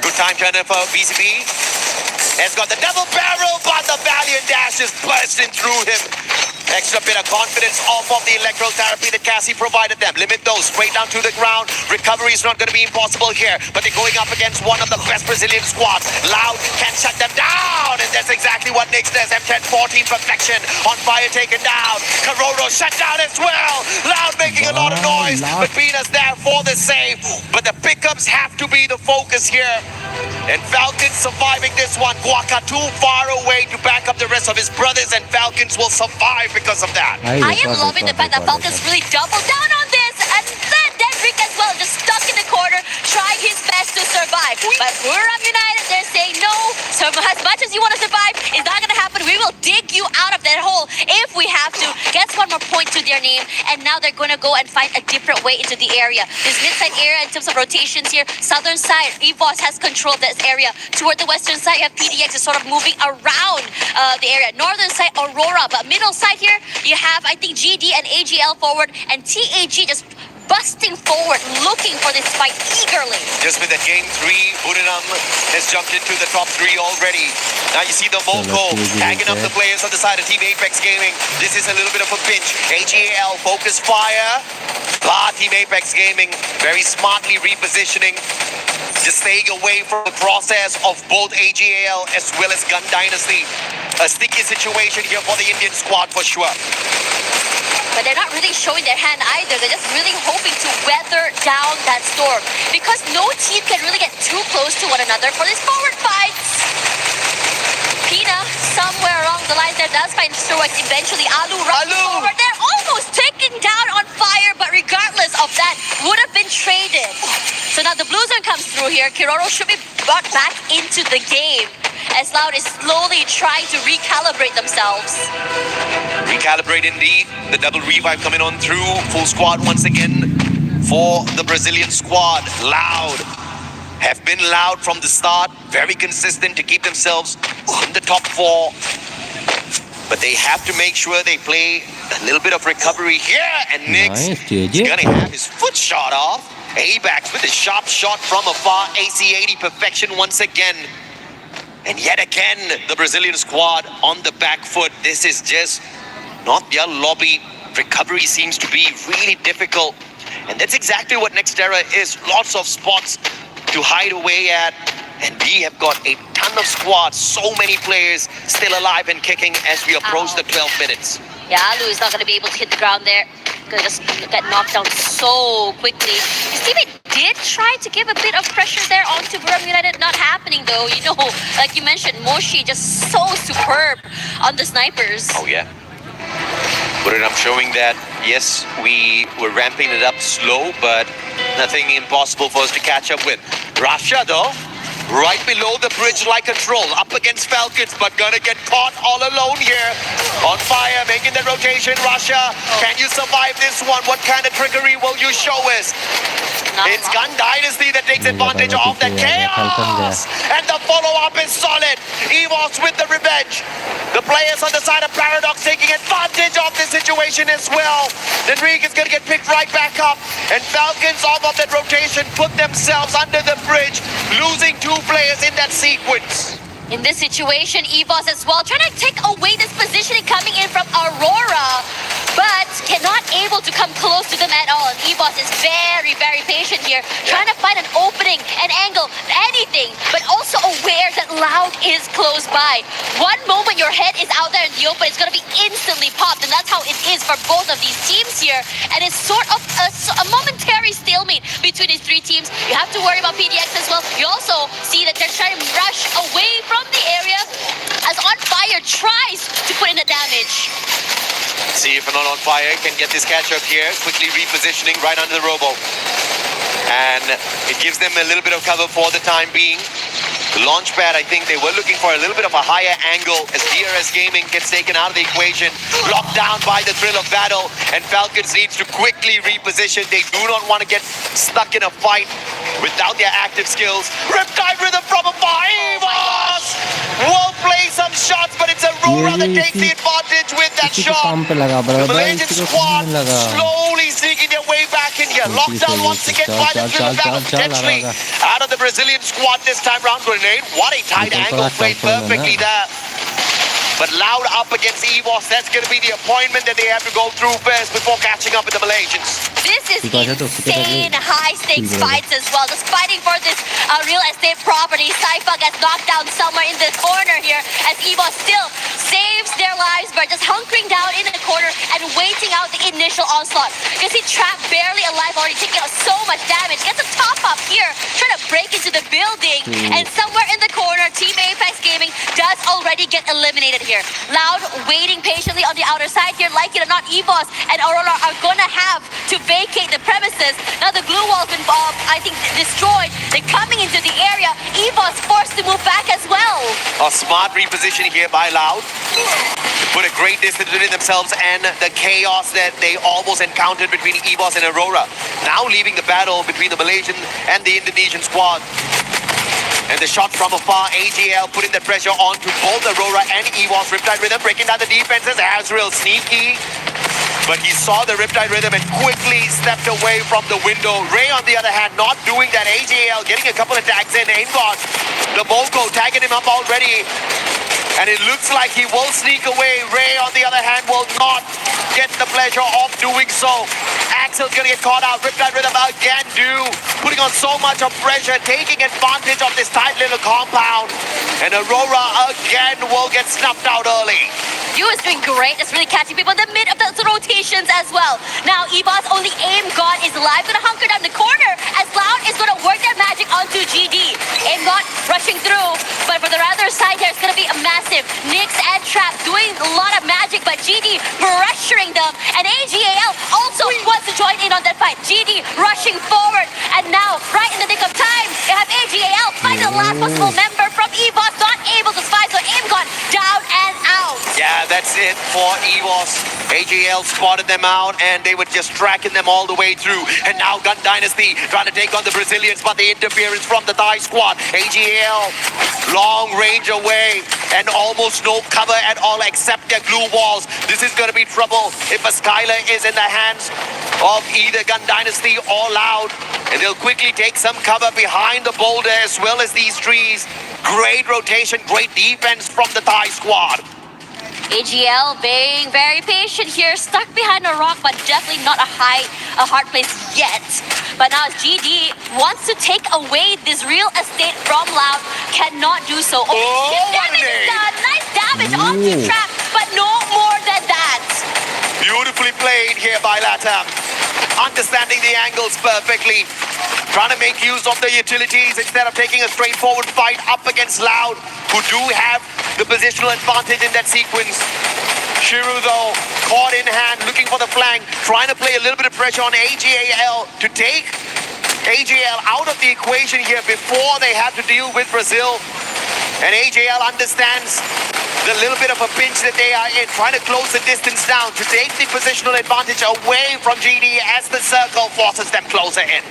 Good time turner for BCB. Has got the double barrel, but the Valiant Dash is bursting through him. Extra bit of confidence off of the electro therapy that Cassie provided them. Limit those straight down to the ground. Recovery is not going to be impossible here, but they're going up against one of the best Brazilian squads. Loud can shut them down, and that's exactly what Nix does. M10-14 perfection on fire taken down. Karoro shut down as well. Loud making a lot of noise, but Venus there for the save. But the pickups have to be the focus here. And Falcons surviving this one. Guaka too far away to back up the rest of his brothers, and Falcons will survive because of that. I am loving the fact that Falcons really double down on this, and then Dedrick as well, just stuck in the corner, trying his best to survive. But Buram United, they're saying no. So as much as you want to survive, it's not going to happen. We will dig you out of that hole if we have to. Gets one more point to their name, and now they're going to go and find a different way into the area. This mid-side area in terms of rotations here, southern side, EVOS has controlled this area. Toward the western side, you have PDX is sort of moving around the area. Northern side, Aurora, but middle side here, you have, I think, GD and AGL forward, and TAG just busting forward, looking for this fight eagerly. Just with that game 3, Buriram has jumped into the top 3 already. Now you see the Moko tagging up the players on the side of Team Apex Gaming. This is a little bit of a pinch. AGAL focus fire. Team Apex Gaming very smartly repositioning, just staying away from the process of both AGAL as well as Gun Dynasty. A sticky situation here for the Indian squad for sure. But they're not really showing their hand either. They're just really hoping to weather down that storm, because no team can really get too close to one another for these forward fights. Pina, somewhere along the line there, does find Sturwix eventually. Alu runs forward. They're almost taken down on fire, but regardless of that, would have been traded. So now the blue zone comes through here. Kiroro should be brought back into the game, as Loud is slowly trying to recalibrate themselves. Recalibrate indeed. The double revive coming on through. Full squad once again for the Brazilian squad. Loud have been loud from the start. Very consistent to keep themselves in the top 4. But they have to make sure they play a little bit of recovery here. And Nix is going to have his foot shot off. A-backs with a sharp shot from afar. AC-80 perfection once again. And yet again, the Brazilian squad on the back foot. This is just not their lobby. Recovery seems to be really difficult. And that's exactly what Nextera is. Lots of spots to hide away at. And we have got a ton of squads. So many players still alive and kicking as we approach the 12 minutes. Yeah, Alu is not going to be able to hit the ground there. Going to just get knocked down so quickly. His teammate did try to give a bit of pressure there onto Buriram United. Not happening though. You know, like you mentioned, Moshi just so superb on the snipers. Oh yeah. Buriram showing that, yes, we were ramping it up slow, but nothing impossible for us to catch up with. Rasha though, right below the bridge like a troll, up against Falcons, but gonna get caught all alone here. On fire, making the rotation. Rasha, can you survive this one? What kind of trickery will you show us? It's Gun Dynasty that takes advantage of the chaos. And the follow-up is solid. EVOS with the revenge. The players on the side of Paradox taking advantage of the situation as well. Enrique is going to get picked right back up. And Falcons off of that rotation put themselves under the bridge, losing 2 players in that sequence. In this situation, EVOS as well, trying to take away this positioning coming in from Aurora, but cannot able to come close to them at all. And EVOS is very, very patient here, trying to find an opening, an angle, anything, but also aware that Loud is close by. One moment your head is out there in the open, it's going to be instantly popped, and that's how it is for both of these teams here. And it's sort of a momentary stalemate between these 3 teams. You have to worry about PDX as well. You also see that they're trying to rush away from the area as On Fire tries to put in the damage. See if Not On Fire can get this catch up here. Quickly repositioning right under the robo. And it gives them a little bit of cover for the time being. The launch pad, I think they were looking for a little bit of a higher angle as DRS Gaming gets taken out of the equation. Locked down by the thrill of battle. And Falcons needs to quickly reposition. They do not want to get stuck in a fight without their active skills. Riptide rhythm from afar. EVOS will play some shots, but it's Aurora that takes the advantage with that shot. The Malaysian squad slowly sneaking their way back in here. Locked down once again by the thrill of battle. Potentially out of the Brazilian squad this time round. Grenade. What a tight angle played perfectly there. But Loud up against EVOS, that's going to be the appointment that they have to go through first before catching up with the Malaysians. This is insane high-stakes fights as well. Just fighting for this real estate property. Saifa gets knocked down somewhere in the corner here as EVOS still saves their lives by just hunkering down in the corner and waiting out the initial onslaught. Because he trapped barely alive, already taking out so much damage. Gets a top-up here, trying to break into the building. And somewhere in the corner, Team Apex Gaming does already get eliminated here. Loud waiting patiently on the outer side here. Like it or not, EVOS and Aurora are gonna have to vacate the premises. Now the glue wall's been, I think, destroyed. They're coming into the area. EVOS forced to move back as well. A smart repositioning here by Loud. Put a great distance between themselves and the chaos that they almost encountered between EVOS and Aurora. Now leaving the battle between the Malaysian and the Indonesian squad. And the shot from afar, AGL putting the pressure onto both Aurora and EVOS. Riptide Rhythm breaking down the defenses. Azrael sneaky. but he saw the Riptide Rhythm and quickly stepped away from the window. Ray, on the other hand, not doing that. AJL getting a couple of tags in. Aingot, the Boko tagging him up already. And it looks like he will sneak away. Ray, on the other hand, will not get the pleasure of doing so. Axel's gonna get caught out. Riptide Rhythm again putting on so much of pressure, taking advantage of this tight little compound. And Aurora again will get snuffed out early. You is doing great. It's really catching people in the mid of the rotations as well. Now, Evo's only aim god is live. Gonna hunker down the corner as Loud is gonna work their magic onto GD. Aim god rushing through, but for the other side here, it's gonna be a massive Nyx and Trap doing a lot of magic, but GD pressuring them. And AGAL also wants to join in on that fight. GD rushing forward. And now, right in the nick of time, they have AGAL find the last possible member from EVOS, not able to spy, so aim god down and out. Yeah, that's it for EVOS. AGL spotted them out and they were just tracking them all the way through. And now Gun Dynasty trying to take on the Brazilians, but the interference from the Thai squad. AGL long range away and almost no cover at all except their glue walls. This is going to be trouble if a Skylar is in the hands of either Gun Dynasty or Loud. And they'll quickly take some cover behind the boulder as well as these trees. Great rotation, great defense from the Thai squad. AGL being very patient here, stuck behind a rock, but definitely not a hard place yet. But now as GD wants to take away this real estate from Loud, cannot do so. Damage is done. Nice damage onto Trap, but no more than that. Beautifully played here by Latam. Understanding the angles perfectly. Trying to make use of the utilities instead of taking a straightforward fight up against Loud, who do have the positional advantage in that sequence. Shiru, though, caught in hand, looking for the flank, trying to play a little bit of pressure on AGAL to take AGL out of the equation here before they have to deal with Brazil. And AGL understands the little bit of a pinch that they are in, trying to close the distance down to take the positional advantage away from GD as the circle forces them closer in.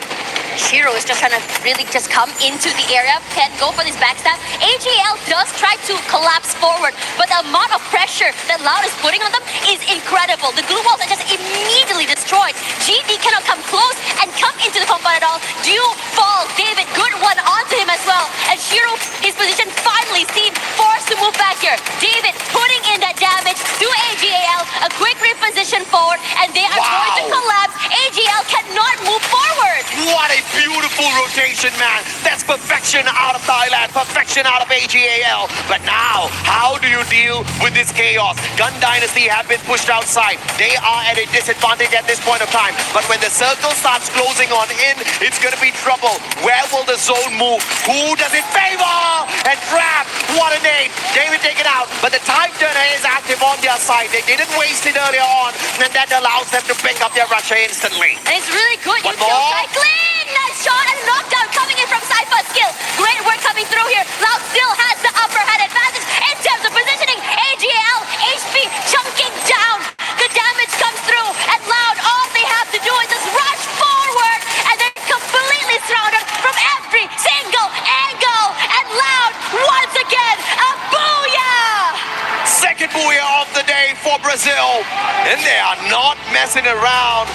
Shiro is just trying to really just come into the area, can go for this backstab. AGL does try to collapse forward, but the amount of pressure that Loud is putting on them is incredible. The glue walls are just immediately destroyed. GD cannot come close and come into the compound at all. Do fall, David, good one onto him as well. And Shiro, his position finally seen, forced to move back here. David putting in that damage to AGL, a quick reposition forward, and they are going to collapse. AGL cannot move forward. What a beautiful rotation, man. That's perfection out of Thailand, perfection out of AGAL. But now, how do you deal with this chaos? Gun Dynasty have been pushed outside. They are at a disadvantage at this point of time. But when the circle starts closing on in, it's going to be trouble. Where will the zone move? Who does it favor? And Trap, what a name. David taken out, but the time turner is active on their side. They didn't waste it earlier on, and that allows them to pick up their rusher instantly. And it's really good. One more. Clean! Nice shot and knockdown coming in from Cypher's skill. Great work coming through here. Loud still has the upper hand advantage in terms of positioning. AGL, HP chunking down. The damage comes through, and Loud, all they have to do is just rush forward, and they're completely surrounded from every single angle. And Loud, once again, a booyah! Second booyah of the day for Brazil. And they are not messing around.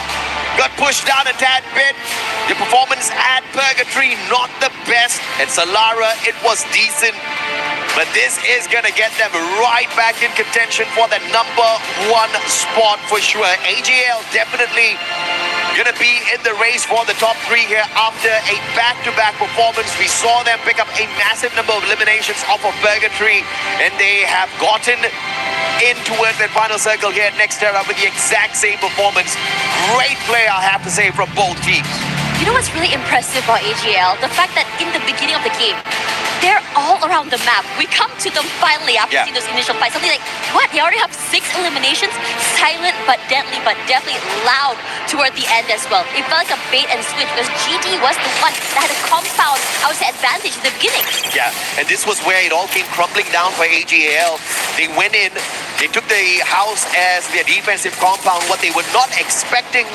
Got pushed down a tad bit. The performance at Purgatory, not the best. And Solara, it was decent. But this is going to get them right back in contention for the #1 spot for sure. AGL definitely going to be in the race for the top 3 here after a back-to-back performance. We saw them pick up a massive number of eliminations off of Purgatory, and they have gotten in towards that final circle here at Nextera with the exact same performance. Great play, I have to say, from both teams. You know what's really impressive about AGL? The fact that in the beginning of the game, they're all around the map. We come to them finally after seeing those initial fights. Something like, what? They already have 6 eliminations? Silent but definitely loud toward the end as well. It felt like a bait and switch because GD was the one that had a compound, I would say, advantage in the beginning. Yeah, and this was where it all came crumbling down for AGL. They went in, they took the house as their defensive compound. What they were not expecting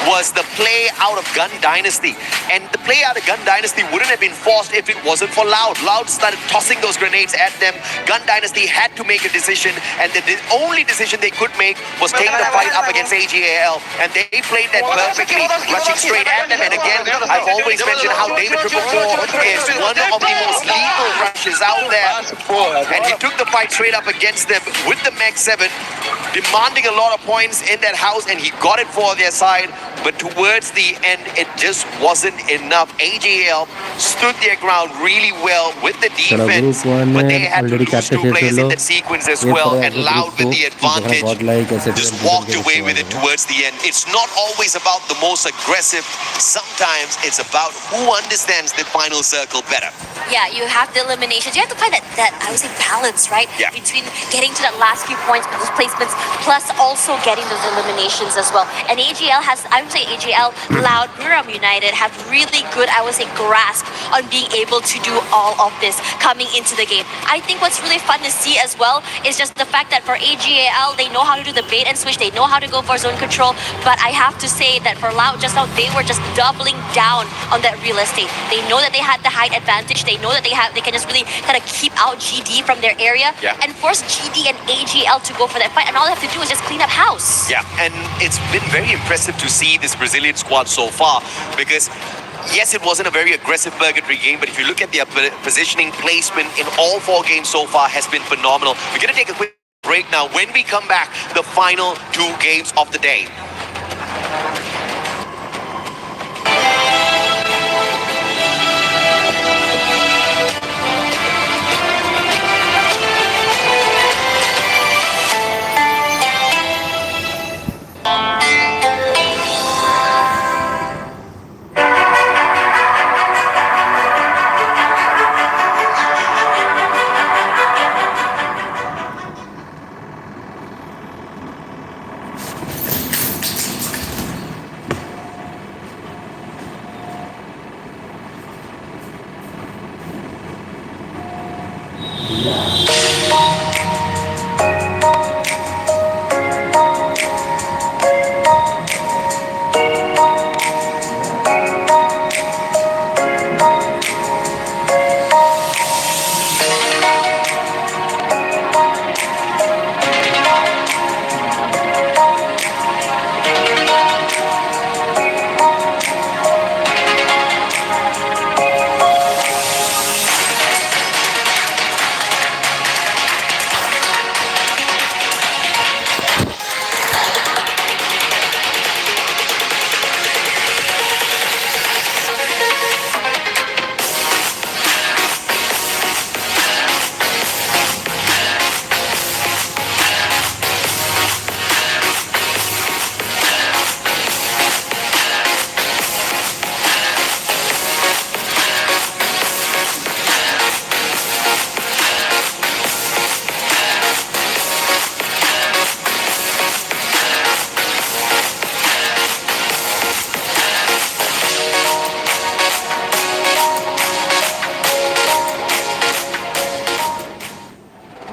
was the play out of Gun Dynasty. And the play out of Gun Dynasty wouldn't have been forced if it wasn't for Loud. Loud started tossing those grenades at them. Gun Dynasty had to make a decision, and the only decision they could make was take the fight up against AGAL. And they played that perfectly, rushing straight at them. And again, I've always mentioned how David 444 is one of the most lethal rushes out there. And he took the fight straight up against them with the Mech 7, demanding a lot of points in that house, and he got it for their side. But towards the end, it just wasn't enough. AGL stood their ground really well with the defense, but they had to lose 2 players in that sequence as well. And Loud with the advantage just walked away with it towards the end. It's not always about the most aggressive. Sometimes it's about who understands the final circle better. Yeah, you have the eliminations. You have to find that I would say balance, right? Yeah. Between getting to that last few points with those placements, plus also getting those eliminations as well. And AGL has, I would say AGL, Loud, Buram United have really good, I would say, grasp on being able to do all of this coming into the game. I think what's really fun to see as well is just the fact that for AGL, they know how to do the bait and switch, they know how to go for zone control, but I have to say that for Loud just now, they were just doubling down on that real estate. They know that they had the height advantage, they know that they can just really kind of keep out GD from their area and force GD and AGL to go for that fight, and all they have to do is just clean up house. Yeah, and it's been very impressive to see this Brazilian squad so far, because yes, it wasn't a very aggressive purgatory game, but if you look at their positioning placement in all 4 games so far has been phenomenal. We're going to take a quick break now. When we come back, the final 2 games of the day.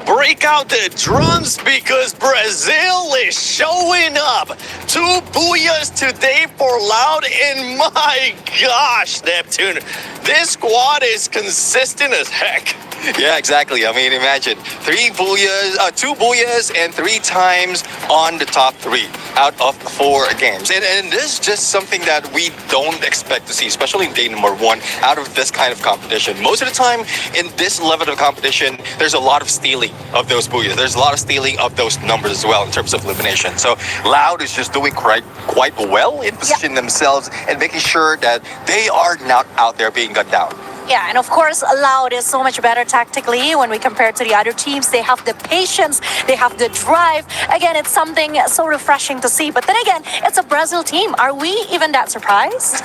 Break out the drums because Brazil is showing up. 2 booyahs today for Loud, and my gosh, Neptune, this squad is consistent as heck. Yeah, exactly. I mean, imagine 2 booyahs and 3 times on the top 3 out of 4 games. And this is just something that we don't expect to see, especially in day number 1 out of this kind of competition. Most of the time in this level of competition, there's a lot of stealing of those booyahs. There's a lot of stealing of those numbers as well in terms of elimination. So Loud is just doing quite well in positioning themselves and making sure that they are not out there being gunned down. Yeah, and of course, Loud is so much better tactically when we compare to the other teams. They have the patience, they have the drive. Again, it's something so refreshing to see. But then again, it's a Brazil team. Are we even that surprised?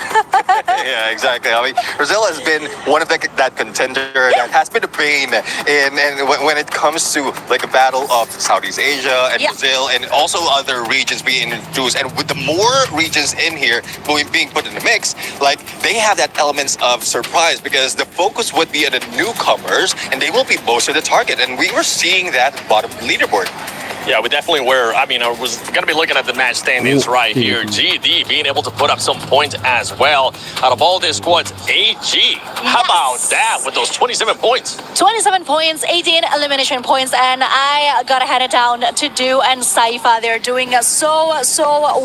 Yeah, exactly. I mean, Brazil has been one of that contender that has been a pain when it comes to like a battle of Southeast Asia and Brazil and also other regions being introduced. And with the more regions in here being put in the mix, like they have that elements of surprise because because the focus would be on the newcomers and they will be most of the target. And we were seeing that at the bottom of the leaderboard. Yeah, we definitely were. I mean, I was going to be looking at the match standings right here. GD being able to put up some points as well. Out of all their squads, AG, how about that with those 27 points? 27 points, 18 elimination points, and I gotta hand it down to Du and Saifa. They're doing so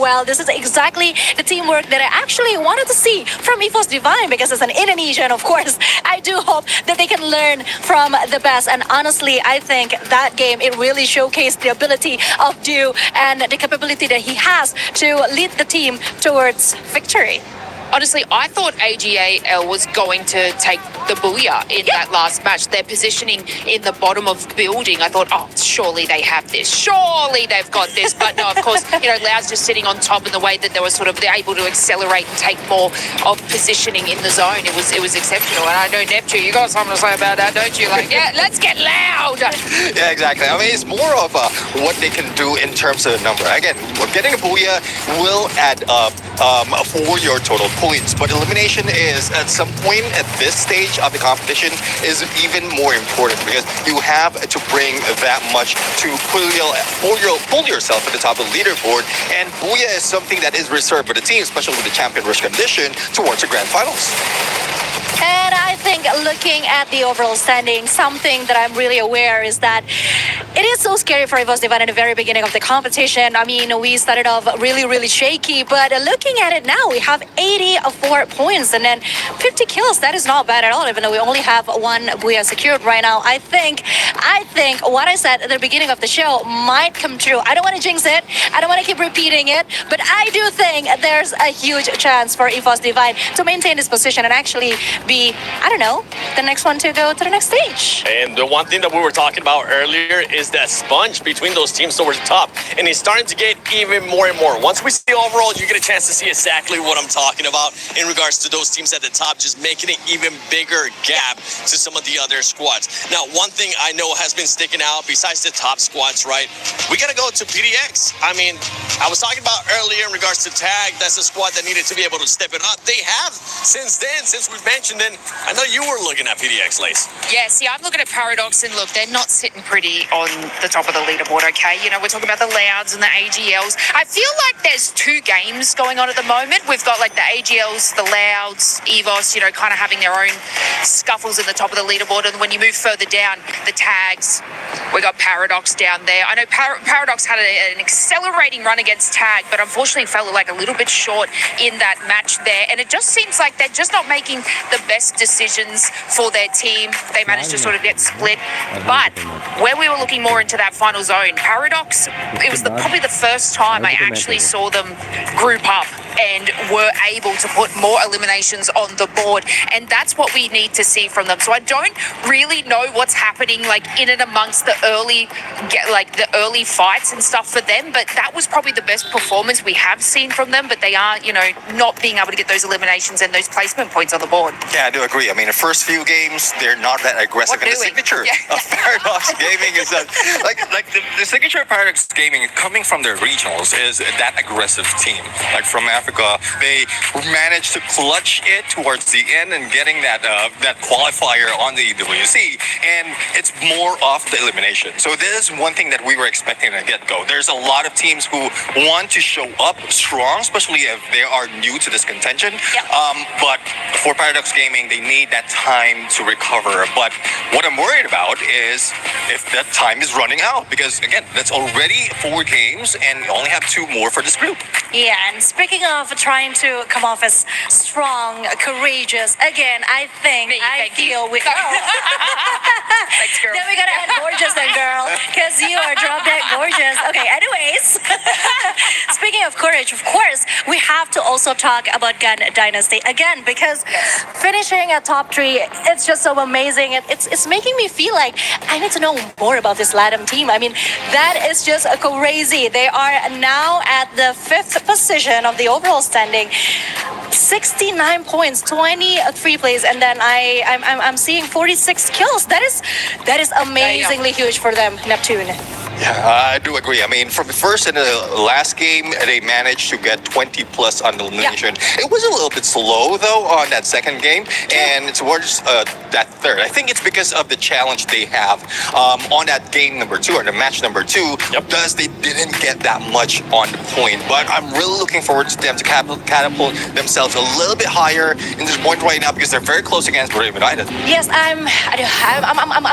well. This is exactly the teamwork that I actually wanted to see from Esports Divine, because as an Indonesian, of course, I do hope that they can learn from the best. And honestly, I think that game, it really showcased the ability of Du and the capability that he has to lead the team towards victory. Honestly, I thought AGAL was going to take the booyah in that last match. Their positioning in the bottom of building, I thought, oh, surely they have this. Surely they've got this. But no, of course, Lao's just sitting on top in the way that they were they're able to accelerate and take more of positioning in the zone. It was exceptional. And I know, Neptune, you got something to say about that, don't you? Like, yeah, let's get loud. Yeah, exactly. I mean, it's more of what they can do in terms of the number. Again, getting a booyah will add up for your total points, but elimination is at some point at this stage of the competition is even more important, because you have to bring that much to pull yourself at the top of the leaderboard, and booyah is something that is reserved for the team, especially with the champion rush condition towards the grand finals. And I think looking at the overall standing, something that I'm really aware is that it is so scary for Esports Divine in the very beginning of the competition. I mean, we started off really shaky, but looking at it now, we have 84 points and then 50 kills. That is not bad at all, even though we only have one booyah secured right now. I think what I said at the beginning of the show might come true. I don't want to jinx it. I don't want to keep repeating it, but I do think there's a huge chance for Esports Divine to maintain this position and actually be, I don't know, the next one to go to the next stage. And the one thing that we were talking about earlier is that sponge between those teams towards the top. And it's starting to get even more and more. Once we see overall, you get a chance to see exactly what I'm talking about in regards to those teams at the top, just making an even bigger gap to some of the other squads. Now, one thing I know has been sticking out besides the top squads, right? We got to go to PDX. I mean, I was talking about earlier in regards to Tag, that's a squad that needed to be able to step it up. They have since then, since we've mentioned it. I know you were looking at PDX, Lace. Yeah, see, I'm looking at Paradox, and look, they're not sitting pretty on the top of the leaderboard, okay? We're talking about the Louds and the AGLs. I feel like there's two games going on at the moment. We've got like the AGLs, the Louds, EVOS, kind of having their own scuffles at the top of the leaderboard. And when you move further down, the Tags, we got Paradox down there. I know Paradox had an accelerating run against Tag, but unfortunately fell like a little bit short in that match there. And it just seems like they're just not making the best decisions for their team. They managed to sort of get split. But where we were looking more into that final zone, Paradox, it was probably the first time I actually saw them group up and were able to put more eliminations on the board. And that's what we need to see from them. So I don't really know what's happening like in and amongst the early fights and stuff for them, but that was probably the best performance we have seen from them. But they are, not being able to get those eliminations and those placement points on the board. Yeah, I do agree. I mean, the first few games, they're not that aggressive. And the signature of Paradox Gaming is that, the signature of Paradox Gaming coming from their regionals is that aggressive team. Like from Africa, they managed to clutch it towards the end and getting that qualifier on the EWC, and it's more of the elimination. So this is one thing that we were expecting at the get-go. There's a lot of teams who want to show up strong, especially if they are new to this contention. But for Paradox Gaming, they need that time to recover. But what I'm worried about is if that time is running out, because again, that's already 4 games and we only have 2 more for this group. Yeah, and speaking of trying to come off as strong, courageous, again, I feel we... Thanks, girl. Then we gotta add gorgeous then, girl, because you are drop dead gorgeous. Okay, anyways. Speaking of courage, of course, we have to also talk about Gun Dynasty again, because finishing at top 3, it's just so amazing. It's making me feel like I need to know more about this LATAM team. I mean, that is just crazy. They are now at the 5th position of the overall standing. 69 points, 23 plays, and then I'm seeing 46 kills. That is amazingly huge for them, Neptune. Yeah, I do agree. I mean, from the first and the last game, they managed to get 20 plus on elimination. It was a little bit slow though on that second game, and towards that third. I think it's because of the challenge they have on that game number 2 or the match number 2. Thus, they didn't get that much on the point. But I'm really looking forward to them to catapult themselves a little bit higher in this point right now because they're very close against Korea United. Yes, I'm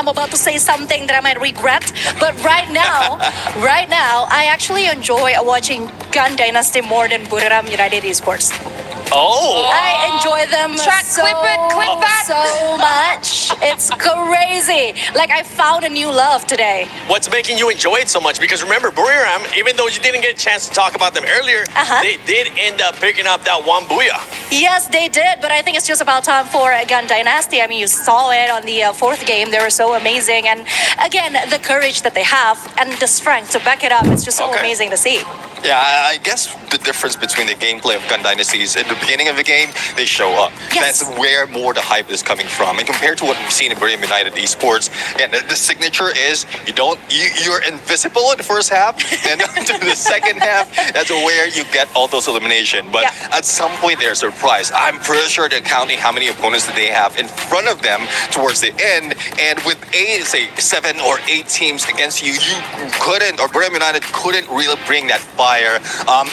about to say something that I might regret, but right now, I actually enjoy watching Gun Dynasty more than Buriram United Esports. Oh, I enjoy them so much. It's crazy. Like I found a new love today. what's making you enjoy it so much? Because remember, Buriram, even though you didn't get a chance to talk about them earlier, they did end up picking up that one booyah. Yes, they did, but I think it's just about time for a Gun Dynasty. I mean, you saw it on the 4th game. They were so amazing. And again, the courage that they have and the strength to back it up, it's just so amazing to see. Yeah, I guess the difference between the gameplay of Gun Dynasty is at the beginning of the game, they show up. That's where more the hype is coming from. And compared to what we've seen in Korea United Esports, the signature is you're invisible in the first half, and into the second half, that's where you get all those elimination. But at some point, they're surprised. I'm pretty sure they're counting how many opponents that they have in front of them towards the end. And with 7 or 8 teams against you, you couldn't, or Korea United couldn't really bring that fire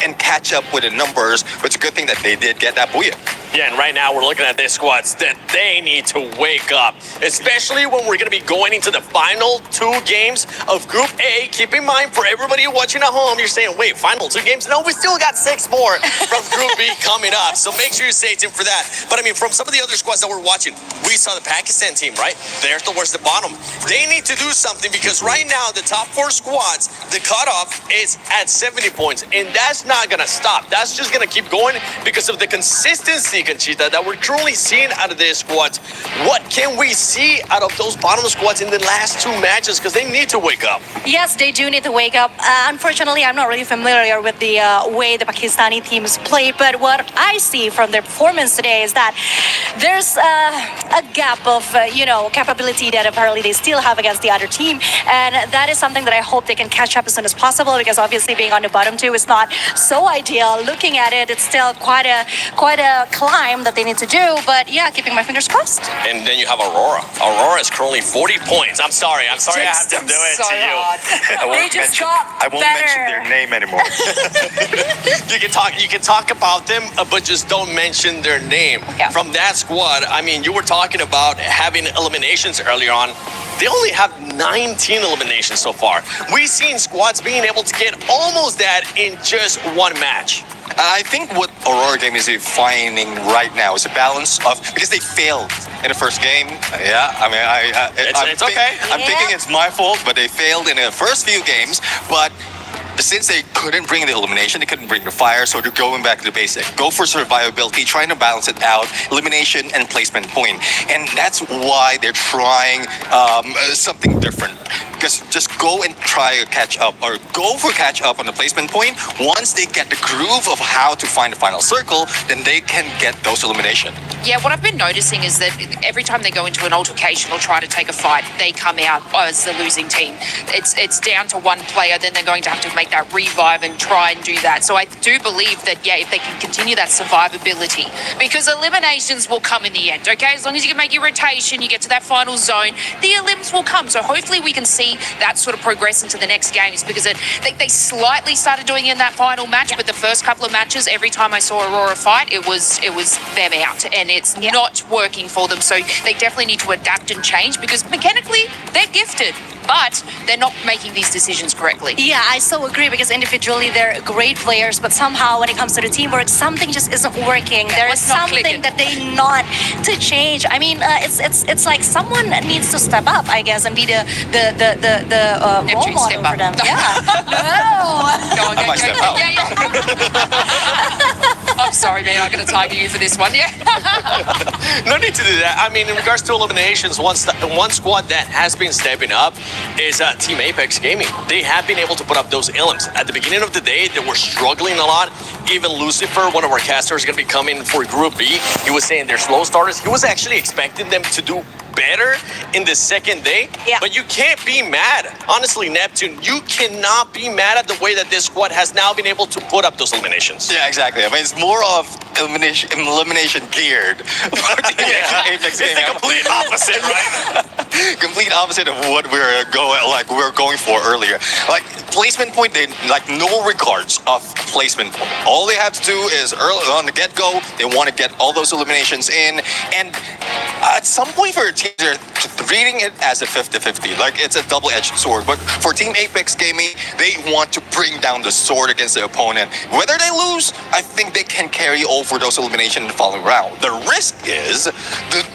and catch up with the numbers. But it's a good thing that they did get that booyah. Yeah, and right now we're looking at their squads that they need to wake up, especially when we're going to be going into the final 2 games of Group A. Keep in mind, for everybody watching at home, you're saying, wait, final 2 games? No, we still got 6 more from Group B coming up. So make sure you stay tuned for that. But I mean, from some of the other squads that we're watching, we saw the Pakistan team, right? They're towards the bottom. They need to do something because right now, the top 4 squads, the cutoff is at 70 points. And that's not going to stop. That's just going to keep going because of the consistency, Conchita, that we're truly seeing out of their squads. What can we see out of those bottom squads in the last 2 matches? Because they need to wake up. Yes, they do need to wake up. Unfortunately, I'm not really familiar with the way the Pakistani teams play, but what I see from their performance today is that there's a gap of, capability that apparently they still have against the other team. And that is something that I hope they can catch up as soon as possible because obviously being on the bottom 2 is not so ideal. Looking at it, it's still quite a climb that they need to do, but yeah, keeping my fingers crossed. And then you have Aurora. Aurora is currently 40 points. I'm sorry I have to do it to you. I won't mention their name anymore. You can talk about them, but just don't mention their name. From that squad, I mean, you were talking about having eliminations earlier on. They only have 19 eliminations so far. We've seen squads being able to get almost that in just 1 match. I think what Aurora Game is finding right now is a balance of, because they failed in the first game. Yeah, I mean, it's okay. I'm thinking it's my fault, but they failed in the first few games. But since they couldn't bring the elimination, they couldn't bring the fire, so they're going back to the basic. Go for survivability, trying to balance it out, elimination and placement point. And that's why they're trying something different. Because just go and try to catch up, or go for catch up on the placement point. Once they get the groove of how to find the final circle, then they can get those elimination. Yeah, what I've been noticing is that every time they go into an altercation or try to take a fight, they come out as the losing team. It's down to 1 player, then they're going to have to make that revive and try and do that. So I do believe that, if they can continue that survivability, because eliminations will come in the end, okay? As long as you can make your rotation, you get to that final zone, the elims will come. So hopefully we can see that sort of progress into the next games, because they slightly started doing it in that final match, but the first couple of matches, every time I saw Aurora fight, it was them out, and it's not working for them. So they definitely need to adapt and change, because mechanically they're gifted, but they're not making these decisions correctly. Yeah, I so agree, because individually they're great players, but somehow when it comes to the teamwork, something just isn't working. There is something that they need to change. I mean, it's like someone needs to step up, I guess, and be the role model for them. Yeah. I might step out. I'm sorry, man. I'm going to target you for this one. Yeah. No need to do that. I mean, in regards to eliminations, one squad that has been stepping up is Team Apex Gaming. They have been able to put up those elims. At the beginning of the day, they were struggling a lot. even Lucifer, one of our casters, going to be coming for Group B. He was saying they're slow starters. He was actually expecting them to do better in the second day. Yeah. But you can't be mad. Honestly, Neptune, you cannot be mad at the way that this squad has now been able to put up those eliminations. Yeah, exactly. I mean, it's more of elimination geared. It's the complete opposite, right? Complete opposite of what we're going for earlier. Like placement point, they like no regards of placement point. All they have to do is early on the get-go, they want to get all those eliminations in, and at some point for a team, they're treating it as a 50-50. Like it's a double-edged sword. But for Team Apex Gaming, they want to bring down the sword against the opponent. Whether they lose, I think they can carry over those eliminations in the following round. The risk is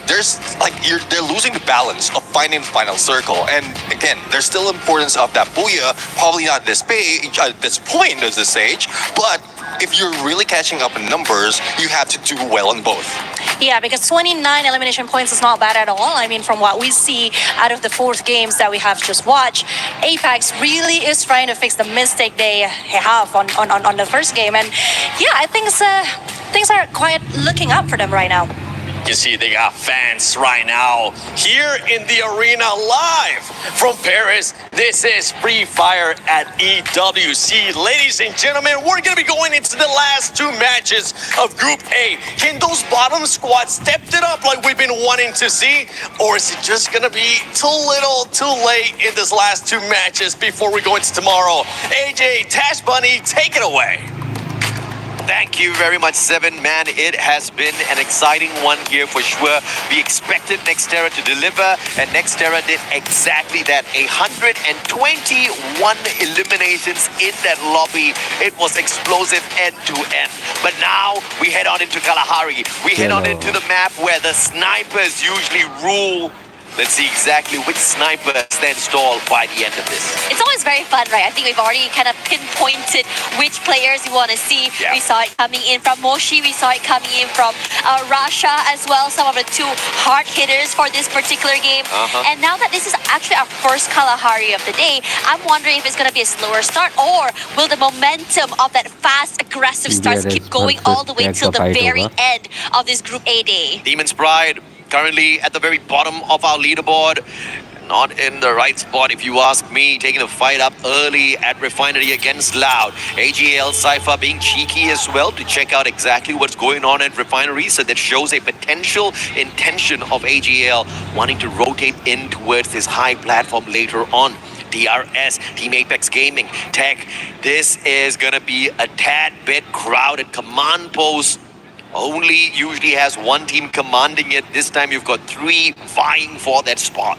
they're losing the balance of finding the final circle. And again, there's still importance of that booyah. Probably not this point of the stage, but if you're really catching up in numbers, you have to do well in both. Yeah, because 29 elimination points is not bad at all. I mean, from what we see out of the 4 games that we have just watched, Apex really is trying to fix the mistake they have on the first game. And yeah, I think things are quite looking up for them right now. You see, they got fans right now here in the arena live from Paris. This is Free Fire at EWC. Ladies and gentlemen, we're going to be going into the last 2 matches of Group A. Can those bottom squads step it up like we've been wanting to see? Or is it just going to be too little, too late in this last 2 matches before we go into tomorrow? AJ, Tash Bunny, take it away. Thank you very much, Seven. Man, it has been an exciting one here for sure. We expected Nextera to deliver, and Nextera did exactly that. 121 eliminations in that lobby. It was explosive end to end. But now we head on into Kalahari. We head on into the map where the snipers usually rule. Let's see exactly which sniper stands tall by the end of this. It's always very fun, right? I think we've already kind of pinpointed which players we want to see. Yeah. We saw it coming in from Moshi. We saw it coming in from Rasha as well. Some of the 2 hard hitters for this particular game. And now that this is actually our first Kalahari of the day, I'm wondering if it's going to be a slower start, or will the momentum of that fast, aggressive starts keep going all the way till the very end of this Group A day? Demon's Pride currently at the very bottom of our leaderboard. Not in the right spot, if you ask me. Taking the fight up early at Refinery against Loud. AGL Cypher being cheeky as well to check out exactly what's going on at Refinery. So that shows a potential intention of AGL wanting to rotate in towards this high platform later on. DRS, Team Apex Gaming, Tech. This is going to be a tad bit crowded. Command post only usually has 1 team commanding it. This time you've got 3 vying for that spot.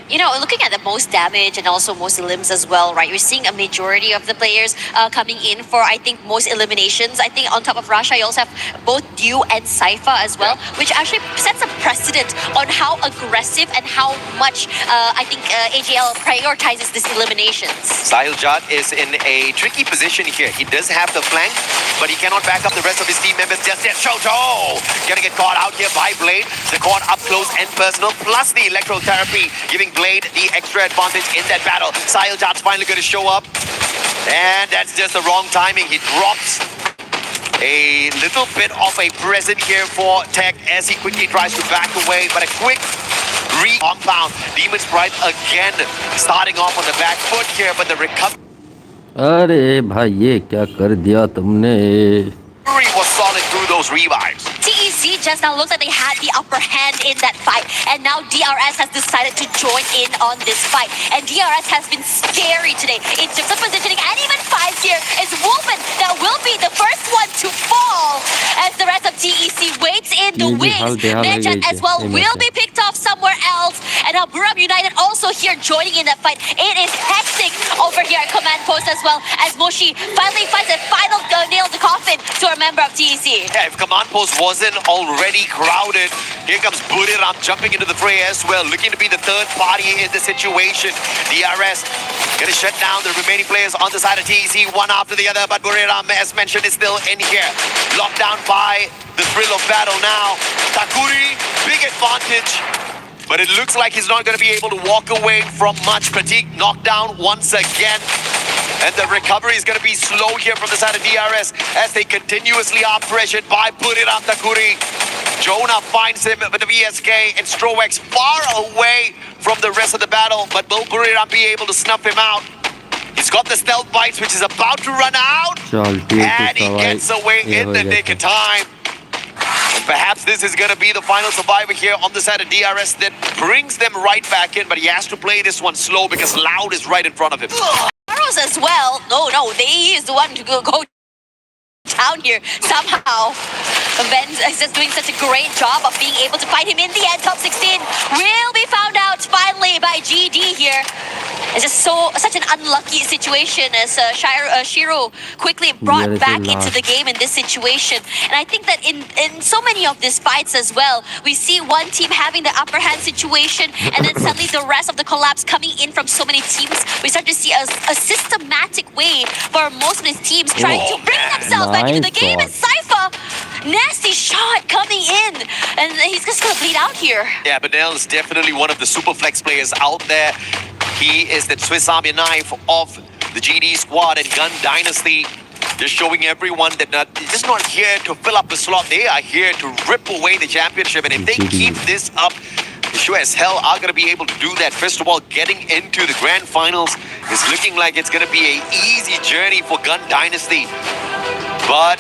You know, looking at the most damage and also most elims as well, right? You're seeing a majority of the players coming in for, I think, most eliminations. I think on top of Rasha, you also have both Dew and Cypher as well, which actually sets a precedent on how aggressive and how much, I think, AGL prioritizes these eliminations. Sahiljat is in a tricky position here. He does have the flank, but he cannot back up the rest of his team members just yet. Shoto! Gonna get caught out here by Blade. The caught up close and personal, plus the electrotherapy, giving Blade the extra advantage in that battle. Sahiljat's finally going to show up. And that's just the wrong timing. He drops a little bit of a present here for Tech as he quickly tries to back away. But a quick compound. Demon's Pride again starting off on the back foot here, but the recovery अरे भाई ये क्या कर दिया तुमने? was solid through those revives. TEC just now looks like they had the upper hand in that fight, and now DRS has decided to join in on this fight. And DRS has been scary today in terms of positioning, and even 5 here is Wolfen that will be the first one to fall as the rest of TEC waits in the wings. Nechat as well will be picked off somewhere else, and now Buram United also here joining in that fight. It is hectic over here at Command Post as well, as Moshi finally finds a final nail in the coffin to a member of TEC. Yeah, if Command Post wasn't already crowded, here comes Buriram jumping into the fray as well, looking to be the third party in the situation. DRS gonna shut down the remaining players on the side of TEC, one after the other, but Buriram, as mentioned, is still in here. Locked down by the thrill of battle now. Takuri, big advantage, but it looks like he's not gonna be able to walk away from much. Pratik knocked down once again. And the recovery is going to be slow here from the side of DRS as they continuously are pressured by Buriram Takuri. Jonah finds him with the VSK and Strowex far away from the rest of the battle, but will Buriram be able to snuff him out? He's got the stealth bites, which is about to run out, and he gets away in the nick of time. And perhaps this is going to be the final survivor here on the side of DRS that brings them right back in, but he has to play this one slow because Loud is right in front of him. Arrows as well. No, he is the one to go down here somehow. Ben is just doing such a great job of being able to fight him in the end. Top 16 will be found out finally by GD here. It's just such an unlucky situation as Shiro quickly brought back into the game in this situation. And I think that in so many of these fights as well, we see one team having the upper hand situation and then suddenly the rest of the collapse coming in from so many teams. We start to see a systematic way for most of these teams trying to bring themselves back into the game. And Cypher, nasty shot coming in. And he's just going to bleed out here. Yeah, Benel is definitely one of the super flex players out there. He is the Swiss Army knife of the GD squad and Gun Dynasty. Just showing everyone that they're just not here to fill up the slot. They are here to rip away the championship. And if they keep this up, they sure as hell are going to be able to do that. First of all, getting into the grand finals is looking like it's going to be an easy journey for Gun Dynasty. But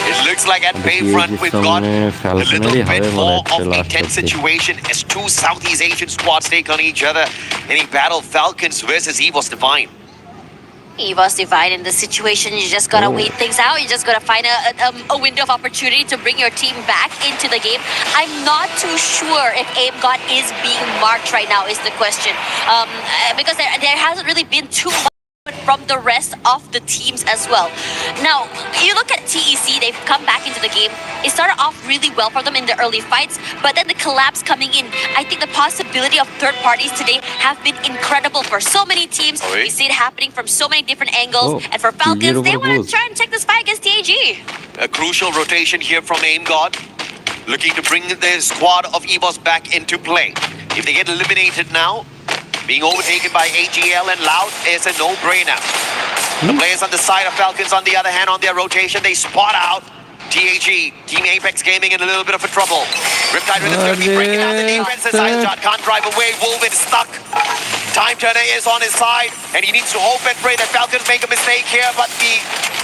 it looks like at Bayfront we've got a little bit more of a tense situation as two Southeast Asian squads take on each other in a battle. Falcons versus EVOS Divine. EVOS Divine in this situation, you just gotta wait things out. You just gotta find a window of opportunity to bring your team back into the game. I'm not too sure if Aim God is being marked right now is the question. Because there hasn't really been too much from the rest of the teams as well. Now, you look at TEC, they've come back into the game. It started off really well for them in the early fights, but then the collapse coming in. I think the possibility of third parties today have been incredible for so many teams. We see it happening from so many different angles. And for Falcons, they want to try and check this fight against TAG. A crucial rotation here from Aim God, looking to bring the squad of EVOS back into play. If they get eliminated now, being overtaken by AGL and Loud is a no-brainer. The players on the side of Falcons, on the other hand, on their rotation, they spot out TAG, Team Apex Gaming in a little bit of a trouble. Riptide Rhythm's going to be breaking out the defense. Shot can't drive away. Wolven stuck. Time Turner is on his side, and he needs to hope and pray that Falcons make a mistake here, but the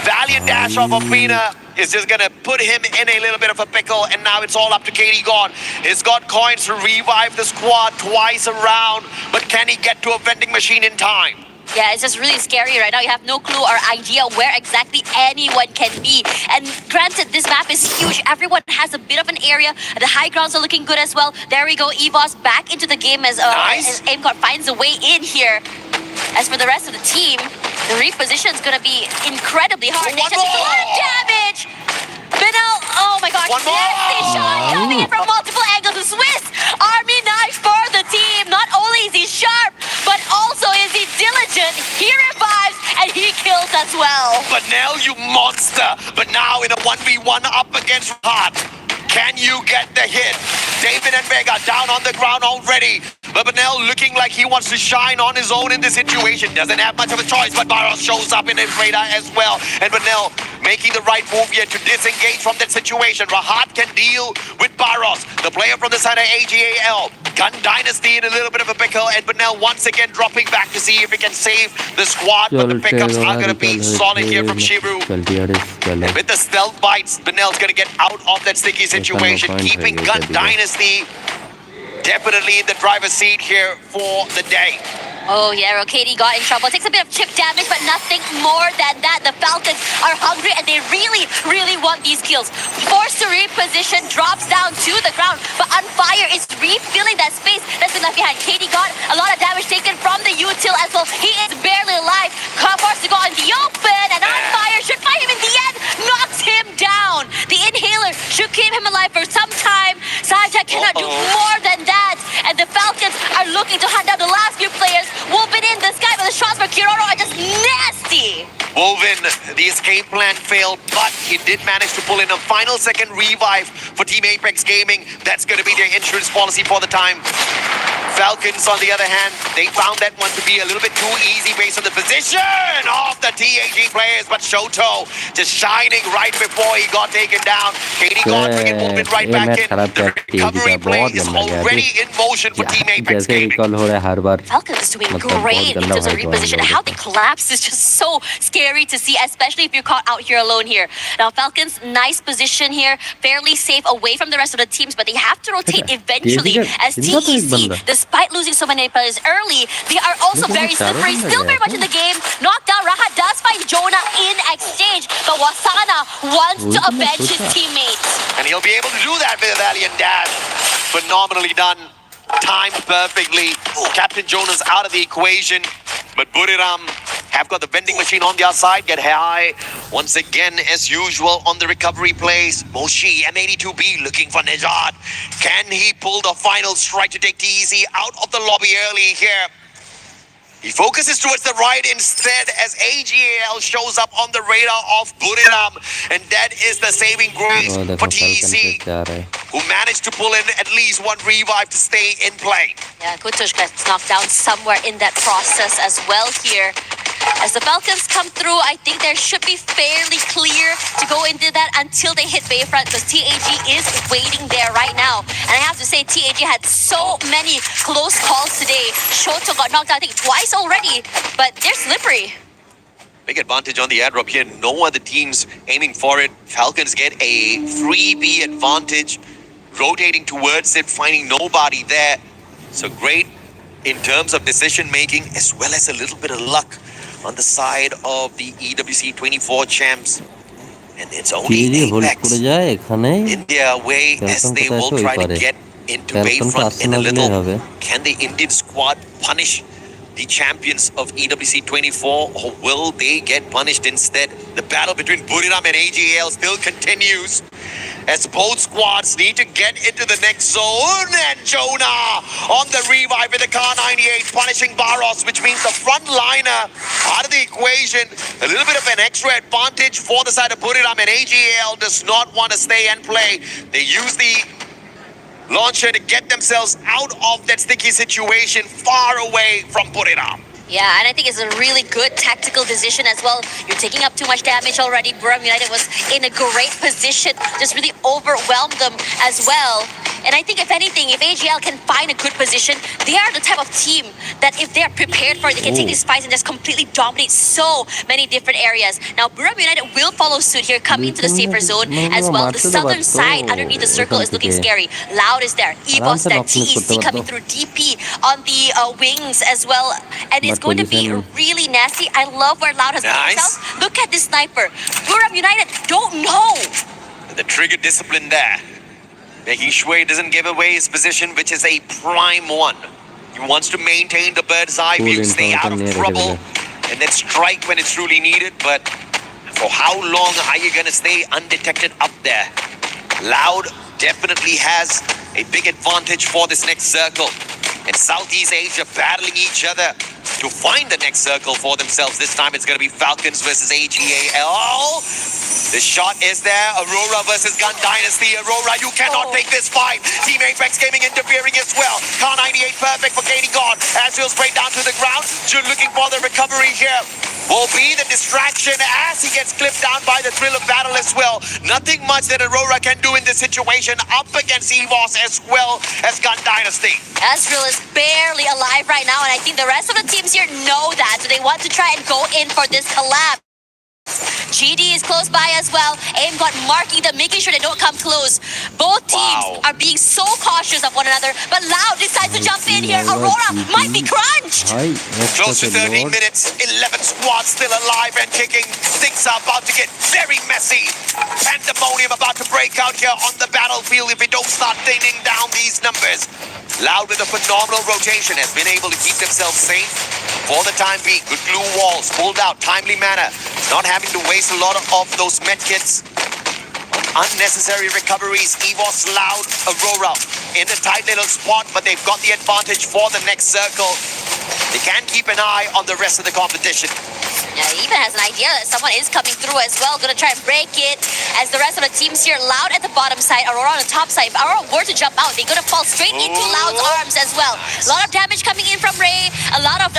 valiant dash of Afina is just going to put him in a little bit of a pickle, and now it's all up to Katie God. He's got coins to revive the squad twice around, but can he get to a vending machine in time? Yeah, it's just really scary right now. You have no clue or idea where exactly anyone can be. And granted, this map is huge. Everyone has a bit of an area. The high grounds are looking good as well. There we go. EVOS back into the game as AimGod finds a way in here. As for the rest of the team, the reposition is going to be incredibly hard. They just take a lot of damage. Benel, oh my god, nasty shot coming in from multiple angles. The Swiss Army knife for the team. Not only is he sharp, but also is he diligent. He revives and he kills as well. But now you monster. But now in a 1v1 up against Hart. Can you get the hit? David and Vega down on the ground already. But Benel looking like he wants to shine on his own in this situation. Doesn't have much of a choice, but Barros shows up in his radar as well. And Benel making the right move here to disengage from that situation. Rahat can deal with Barros, the player from the side of AGAL. Gun Dynasty in a little bit of a pickle, and Benel once again dropping back to see if he can save the squad. But the pickups are going to be solid here from Shiru. And with the stealth bites, Benel's going to get out of that sticky situation, keeping Gun Dynasty definitely in the driver's seat here for the day. Oh yeah, Katie got in trouble. Takes a bit of chip damage, but nothing more than that. The Falcons are hungry and they really, really want these kills. Forced to reposition, drops down to the ground, but Unfire is refilling that space that's been left behind. Katie got a lot of damage taken from the util as well. He is barely alive. Forced to go in the open, and Unfire should find him in the end. Knocks him down. The inhaler should keep him alive for some time. Sajak cannot do more than that, and the Falcons are looking to hunt down the last few players. Wolven in the sky, but the shots for Kiroro are just nasty. Woven, the escape plan failed, but he did manage to pull in a final second revive for Team Apex Gaming. That's going to be their insurance policy for the time. Falcons, on the other hand, they found that one to be a little bit too easy based on the position of the TAG players, but Shoto just shining right before he got taken down. Katie got bringing movement right back in. The recovery play is already in motion for Team Apex Gaming. Falcons doing great in terms of reposition. How they collapse is just so scary to see, especially if you're caught out here alone here. Now, Falcons, nice position here, fairly safe away from the rest of the teams, but they have to rotate eventually as TEC, despite losing so many players early, they are also very slippery, still very much in the game. Knockdown, Rahat does find Jonah in exchange, but Wasana wants to avenge his teammate. And he'll be able to do that with a valiant dash. Phenomenally done. Timed perfectly. Captain Jonah's out of the equation, but Buriram have got the vending machine on their side. Get high once again as usual on the recovery plays. Moshi M82B looking for Nejad. Can he pull the final strike to take TEC out of the lobby early here? He focuses towards the right instead as AGAL shows up on the radar of Buriram, and that is the saving grace for TEC, who managed to pull in at least one revive to stay in play. Yeah, Kutush gets knocked down somewhere in that process as well here. As the Falcons come through, I think there should be fairly clear to go into that until they hit Bayfront, because TAG is waiting there right now. And I have to say, TAG had so many close calls today. Shoto got knocked out, I think, twice already, but they're slippery. Big advantage on the airdrop here. No other teams aiming for it. Falcons get a freebie advantage, rotating towards it, finding nobody there. So great in terms of decision making, as well as a little bit of luck on the side of the EWC 24 champs. And it's only Apex in their way as they will try to get into Bayfront in a little. Can the Indian squad punish the champions of EWC 24, or will they get punished instead? The battle between Buriram and AGL still continues as both squads need to get into the next zone. And Jonah on the revive with the Car 98 punishing Barros, which means the front liner out of the equation. A little bit of an extra advantage for the side of Buriram, and AGL does not want to stay and play. They use the launcher to get themselves out of that sticky situation far away from Buriram. Yeah, and I think it's a really good tactical decision as well. You're taking up too much damage already. Buriram United was in a great position, just really overwhelmed them as well. And I think if anything, if AGL can find a good position, they are the type of team that if they're prepared for it, they can take these fights and just completely dominate so many different areas. Now, Buriram United will follow suit here, coming into the safer zone as well. The southern side underneath the circle is looking scary. Loud is there, EVOS there, TEC coming through, DP on the wings as well. And it's going to be really nasty. I love where Loud has put himself. Look at this sniper. Buriram United don't know. The trigger discipline there, making sure he doesn't give away his position, which is a prime one. He wants to maintain the bird's eye view, stay out of trouble, and then strike when it's truly needed. But for how long are you going to stay undetected up there? Loud definitely has a big advantage for this next circle. And Southeast Asia battling each other to find the next circle for themselves. This time it's going to be Falcons versus AGAL. The shot is there. Aurora versus Gun Dynasty. Aurora, you cannot take this fight. Team Apex Gaming interfering as well. Car 98 perfect for Katie God. Azrael straight down to the ground. Jun looking for the recovery here. Will be the distraction as he gets clipped down by the thrill of battle as well. Nothing much that Aurora can do in this situation, up against EVOS as well as Gun Dynasty. Azrael is barely alive right now, and I think the rest of the teams here know that, so they want to try and go in for this collab. GD is close by as well. Aim got marking them, making sure they don't come close. Both teams are being so cautious of one another, but Loud decides to jump in here. Aurora might be crunched. Close to 13 minutes, 11 squads still alive and kicking. Things are about to get very messy. Pandemonium about to break out here on the battlefield if we don't start thinning down these numbers. Loud with a phenomenal rotation has been able to keep themselves safe for the time being. Good glue walls, pulled out, timely manner. Not having to waste a lot of those medkits on unnecessary recoveries. EVOS, Loud, Aurora in a tight little spot, but they've got the advantage for the next circle. They can keep an eye on the rest of the competition. Yeah, even has an idea that someone is coming through as well. Gonna try and break it as the rest of the teams here. Loud at the bottom side, Aurora on the top side. If Aurora were to jump out, they're gonna fall straight into Loud's arms as well. A lot of damage coming in from Ray. A lot of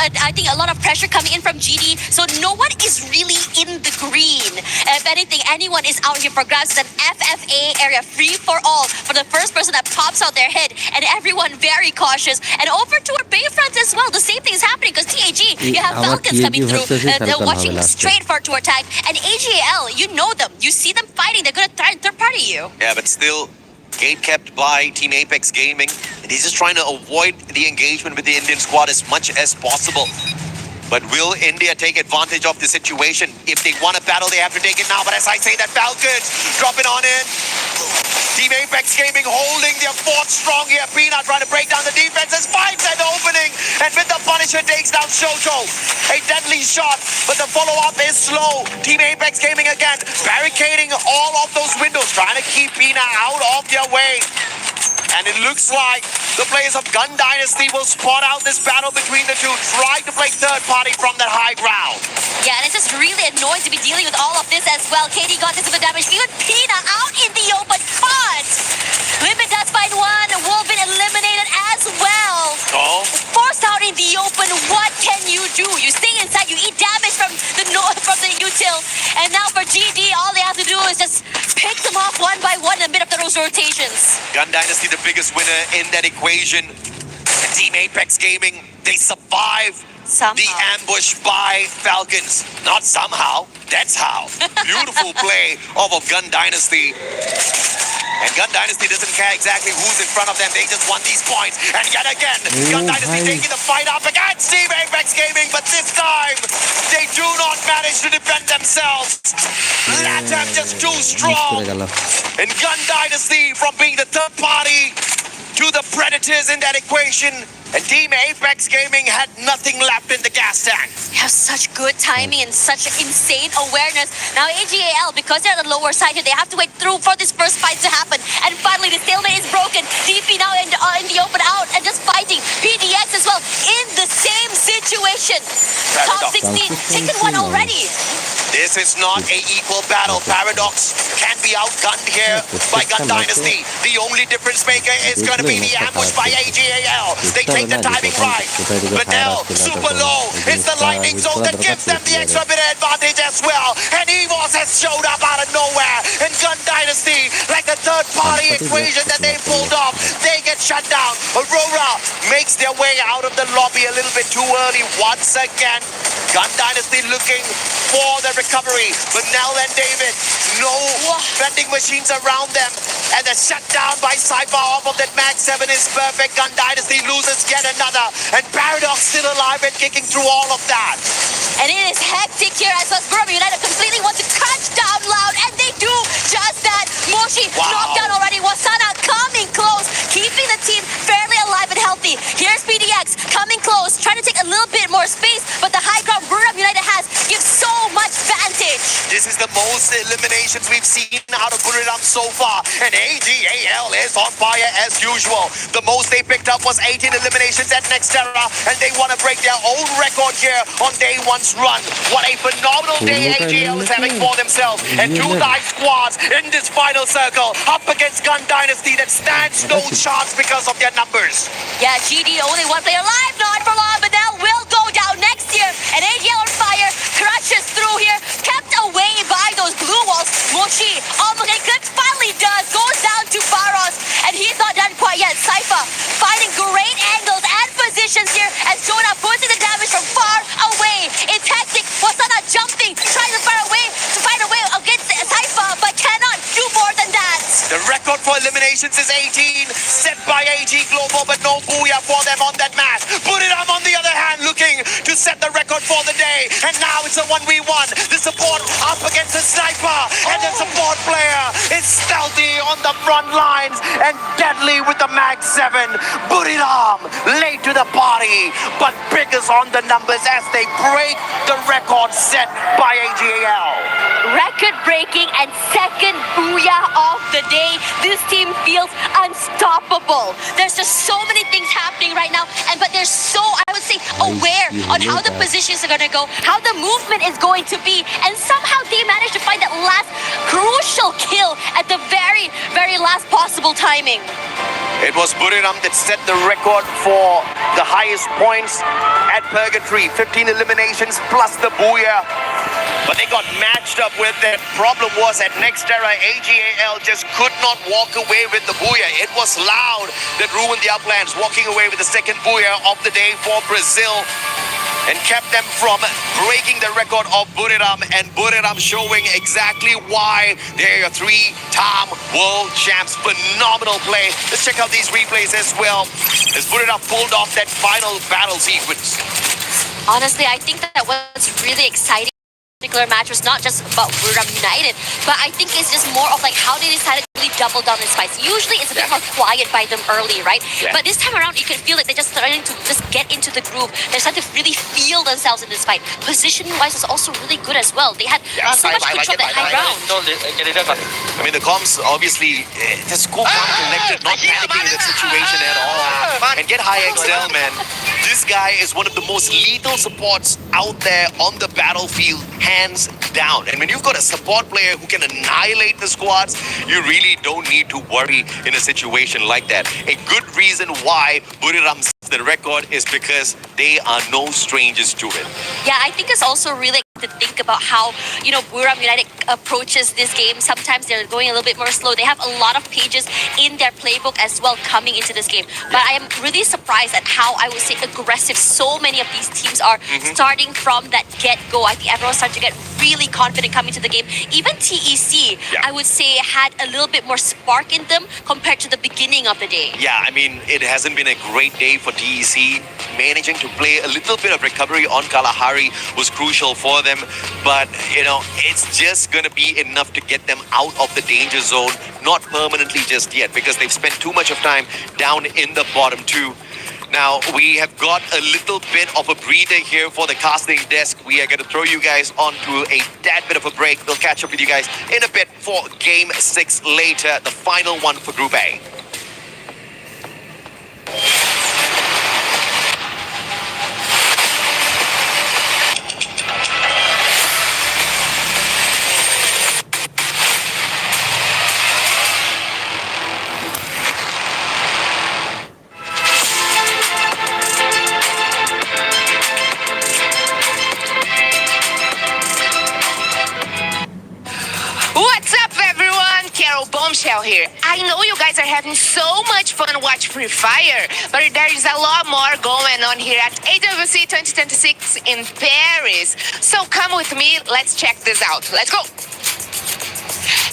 pressure coming in from GD. So no one is really in the green. If anything, anyone is out here for grabs. It's an FFA area, free for all, for the first person that pops out their head, and everyone very cautious. And over to our Bayfront as well, the same thing is happening because TAG, you have Falcons coming through. They're watching straight for to attack. And AGL, you know them. You see them fighting. They're going to try and third party you. Yeah, but still, gate kept by Team Apex Gaming. And he's just trying to avoid the engagement with the Indian squad as much as possible. But will India take advantage of the situation? If they want a battle, they have to take it now. But as I say that, Falcons dropping on in. Team Apex Gaming holding their fort strong here. Pina trying to break down the defenses. Finds an opening. And with the Punisher takes down Shoto. A deadly shot, but the follow-up is slow. Team Apex Gaming again barricading all of those windows, trying to keep Pina out of their way. And it looks like the players of Gun Dynasty will spot out this battle between the two, try to play third party from that high ground. Yeah, and it's just really annoying to be dealing with all of this as well. KD got this with the damage. Even Pina out in the open spot. Limit does find one. Wolvin eliminated as well. Oh. Forced out in the open. What can you do? You stay inside. You eat damage from the util. And now for GD, all they have to do is just pick them off one by one in the middle of those rotations. Gun Dynasty, the biggest winner in that equation. And Team Apex Gaming, they survive the ambush by Falcons. Not somehow, that's how. Beautiful play of Gun Dynasty. And Gun Dynasty doesn't care exactly who's in front of them. They just want these points. And yet again, Gun Dynasty taking the fight up against Team Apex Gaming. But this time, they do not manage to defend themselves. Latam just too strong. And Gun Dynasty, from being the third party to the Predators in that equation, and Team Apex Gaming had nothing left in the gas tank. They have such good timing and such insane awareness. Now AGAL, because they're on the lower side here, they have to wait through for this first fight to happen. And finally, the stalemate is broken. DP now in the open out and just fighting. PDX as well in the same situation. Top 16, taken one already. This is not a equal battle. Paradox can be outgunned here by Gun Dynasty. The only difference maker is going to be the ambush by AGAL. They take the timing right. But now, super low. It's the lightning zone that gives them the extra bit of advantage as well. And EVOS has showed up out of nowhere. And Gun Dynasty, like the third party equation that they pulled off, they get shut down. Aurora makes their way out of the lobby a little bit too early once again. Gun Dynasty looking for the recovery. But Nell and David, no vending machines around them. And the shutdown by Cypher off of that Mag 7 is perfect. Gun Dynasty loses yet another. And Paradox still alive and kicking through all of that. And it is hectic here as Burma United completely want to crash down Loud. And they do just that. Moshi knocked down already. Wasana coming close, keeping the team fairly alive and healthy. Here's PDX coming close, trying to take a little bit more space. But the high ground Burma United has gives so much vantage. This is the most eliminations we've seen out of Buriram so far. And AGAL is on fire as usual. The most they picked up was 18 eliminations at Nextera. And they want to break their own record here on day one's run. What a phenomenal day AGL is having for themselves. And two live squads in this final circle up against Gun Dynasty that stands no chance because of their numbers. Yeah, GD only one player alive, not for long, but now will go down next year. And AGL on fire, crashes through here, kept away by those blue walls. Mochi, almost eclipse finally does, goes down to Faros, and he's not done quite yet. Cypher finding great angles and positions here as Jonah puts in the damage from far away. It's hectic. Wasana jumping, trying to find a way against Cypher, but cannot do more than that. The record for eliminations is 18, set by AG Global, but no booyah for them on that match. Buriram on the other hand looking to set the record for the day, and now it's a 1v1. The support up against the sniper, and the support player is stealthy on the front lines and deadly with the Mag 7. Buriram late to the party, but biggest on the numbers as they break the record set by AGAL. Record breaking and second booyah of the day. This team feels unstoppable. There's just so many things happening right now, but they're so, I would say, aware on how the positions are going to go, how the moves movement is going to be. And somehow they managed to find that last crucial kill at the very, very last possible timing. It was Buriram that set the record for the highest points at Purgatory. 15 eliminations plus the Booyah. But they got matched up with it. Problem was at Nextera, AGAL just could not walk away with the Booyah. It was Loud that ruined their plans, walking away with the second Booyah of the day for Brazil, and kept them from breaking the record of Buriram, and Buriram showing exactly why they're three-time world champs. Phenomenal play. Let's check out these replays as well as Buriram pulled off that final battle sequence. Honestly, I think that what's really exciting particular match was not just about Buriram United, but I think it's just more of like how they decided to really double down in fights. Usually it's a bit more quiet by them early, right? Yeah. But this time around, you can feel like they're just starting to just get into the groove. They're starting to really feel themselves in this fight. Positioning-wise was also really good as well. They had so much control that high ground. I mean, the comms obviously just cool, calm, collected, not panicking in that situation at all. And get high XL, man. This guy is one of the most lethal supports out there on the battlefield, hands down. And when you've got a support player who can annihilate the squads, you really don't need to worry in a situation like that. A good reason why Buriram sets the record is because they are no strangers to it. Yeah, I think it's also really to think about how, you know, Buriram United approaches this game. Sometimes they're going a little bit more slow. They have a lot of pages in their playbook as well coming into this game. But I am really surprised at how, I would say, aggressive so many of these teams are starting from that get-go. I think everyone's starting to get really confident coming to the game. Even TEC, I would say, had a little bit more spark in them compared to the beginning of the day. Yeah, I mean, it hasn't been a great day for TEC. Managing to play a little bit of recovery on Kalahari was crucial for them. But, you know, it's just going to be enough to get them out of the danger zone. Not permanently just yet, because they've spent too much of time down in the bottom two. Now, we have got a little bit of a breather here for the casting desk. We are going to throw you guys onto a tad bit of a break. We'll catch up with you guys in a bit for Game 6 later, the final one for Group A. What's up, everyone? Carol Bombshell here. I know you guys are having so much fun watching Free Fire, but there is a lot more going on here at EWC 2026 in Paris. So come with me, let's check this out. Let's go.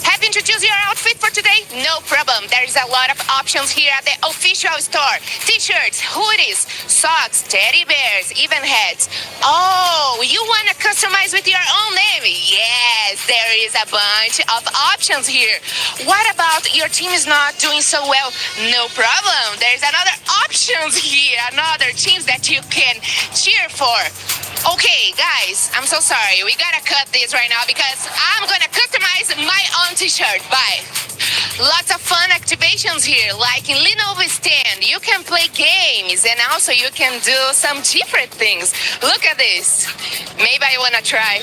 Have you introduced your outfit for today? No problem. There is a lot of options here at the official store. T-shirts, hoodies, socks, teddy bears, even hats. Oh, you want to customize with your own name? Yes, there is a bunch of options here. What about your team is not doing so well? No problem. There's another options here, another teams that you can cheer for. Okay, guys, I'm so sorry. We gotta cut this right now because I'm gonna customize my own t-shirt. Bye. Lots of fun activations here, like in Lenovo Stand. You can play games and also you can do some different things. Look at this. Maybe I wanna try.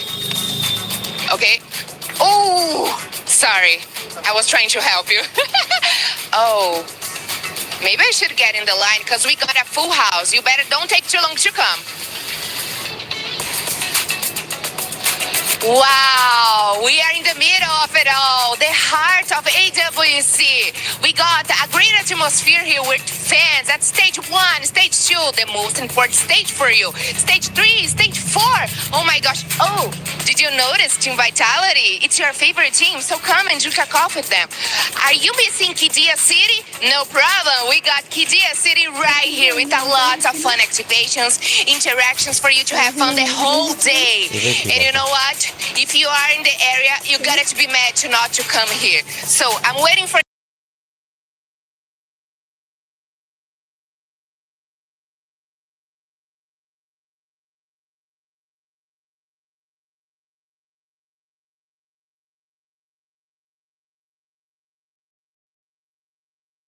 Okay. Oh, sorry. I was trying to help you. Oh, maybe I should get in the line because we got a full house. You better don't take too long to come. Wow, we are in the middle of it all, the heart of EWC. We got a great atmosphere here with fans at stage 1, stage 2, the most important stage for you. Stage 3, stage 4. Oh my gosh. Oh, did you notice Team Vitality? It's your favorite team, so come and drink a coffee with them. Are you missing Kidia City? No problem. We got Kidia City right here with a lot of fun activations, interactions for you to have fun the whole day. And you know what? If you are in the area, you got to be mad to not to come here. So I'm waiting for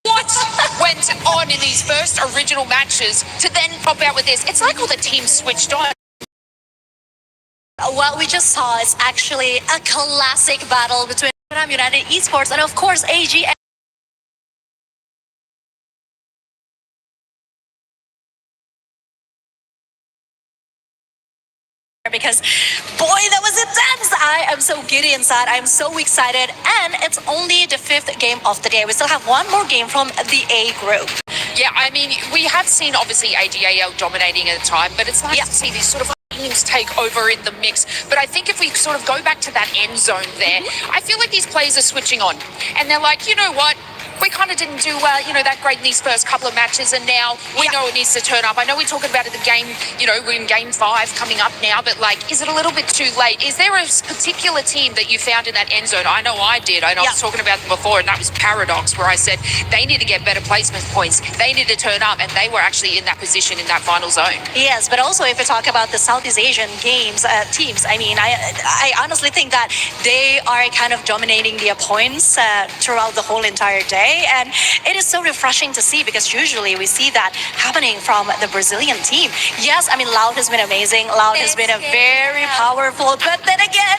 What went on in these first original matches to then pop out with this? It's like all the teams switched on. What we just saw is actually a classic battle between United Esports and of course AG. Because boy, that was intense. I am so giddy inside. I'm so excited, and it's only the 5th game of the day. We still have one more game from the A group. Yeah, I mean, we have seen obviously AGAL dominating at the time, but it's nice to see these sort of teams take over in the mix. But I think if we sort of go back to that end zone there, I feel like these players are switching on, and they're like, you know what? We kind of didn't do that great in these first couple of matches, and now we know it needs to turn up. I know we're talking about it the game, we're in game 5 coming up now, but is it a little bit too late? Is there a particular team that you found in that end zone? I know I did. I was talking about them before, and that was Paradox, where I said they need to get better placement points. They need to turn up, and they were actually in that position in that final zone. Yes, but also if we talk about the Southeast Asian games teams, I mean, I honestly think that they are kind of dominating the points throughout the whole entire day. And it is so refreshing to see, because usually we see that happening from the Brazilian team. Yes, I mean, Loud has been amazing. Loud has been a very powerful, but then again,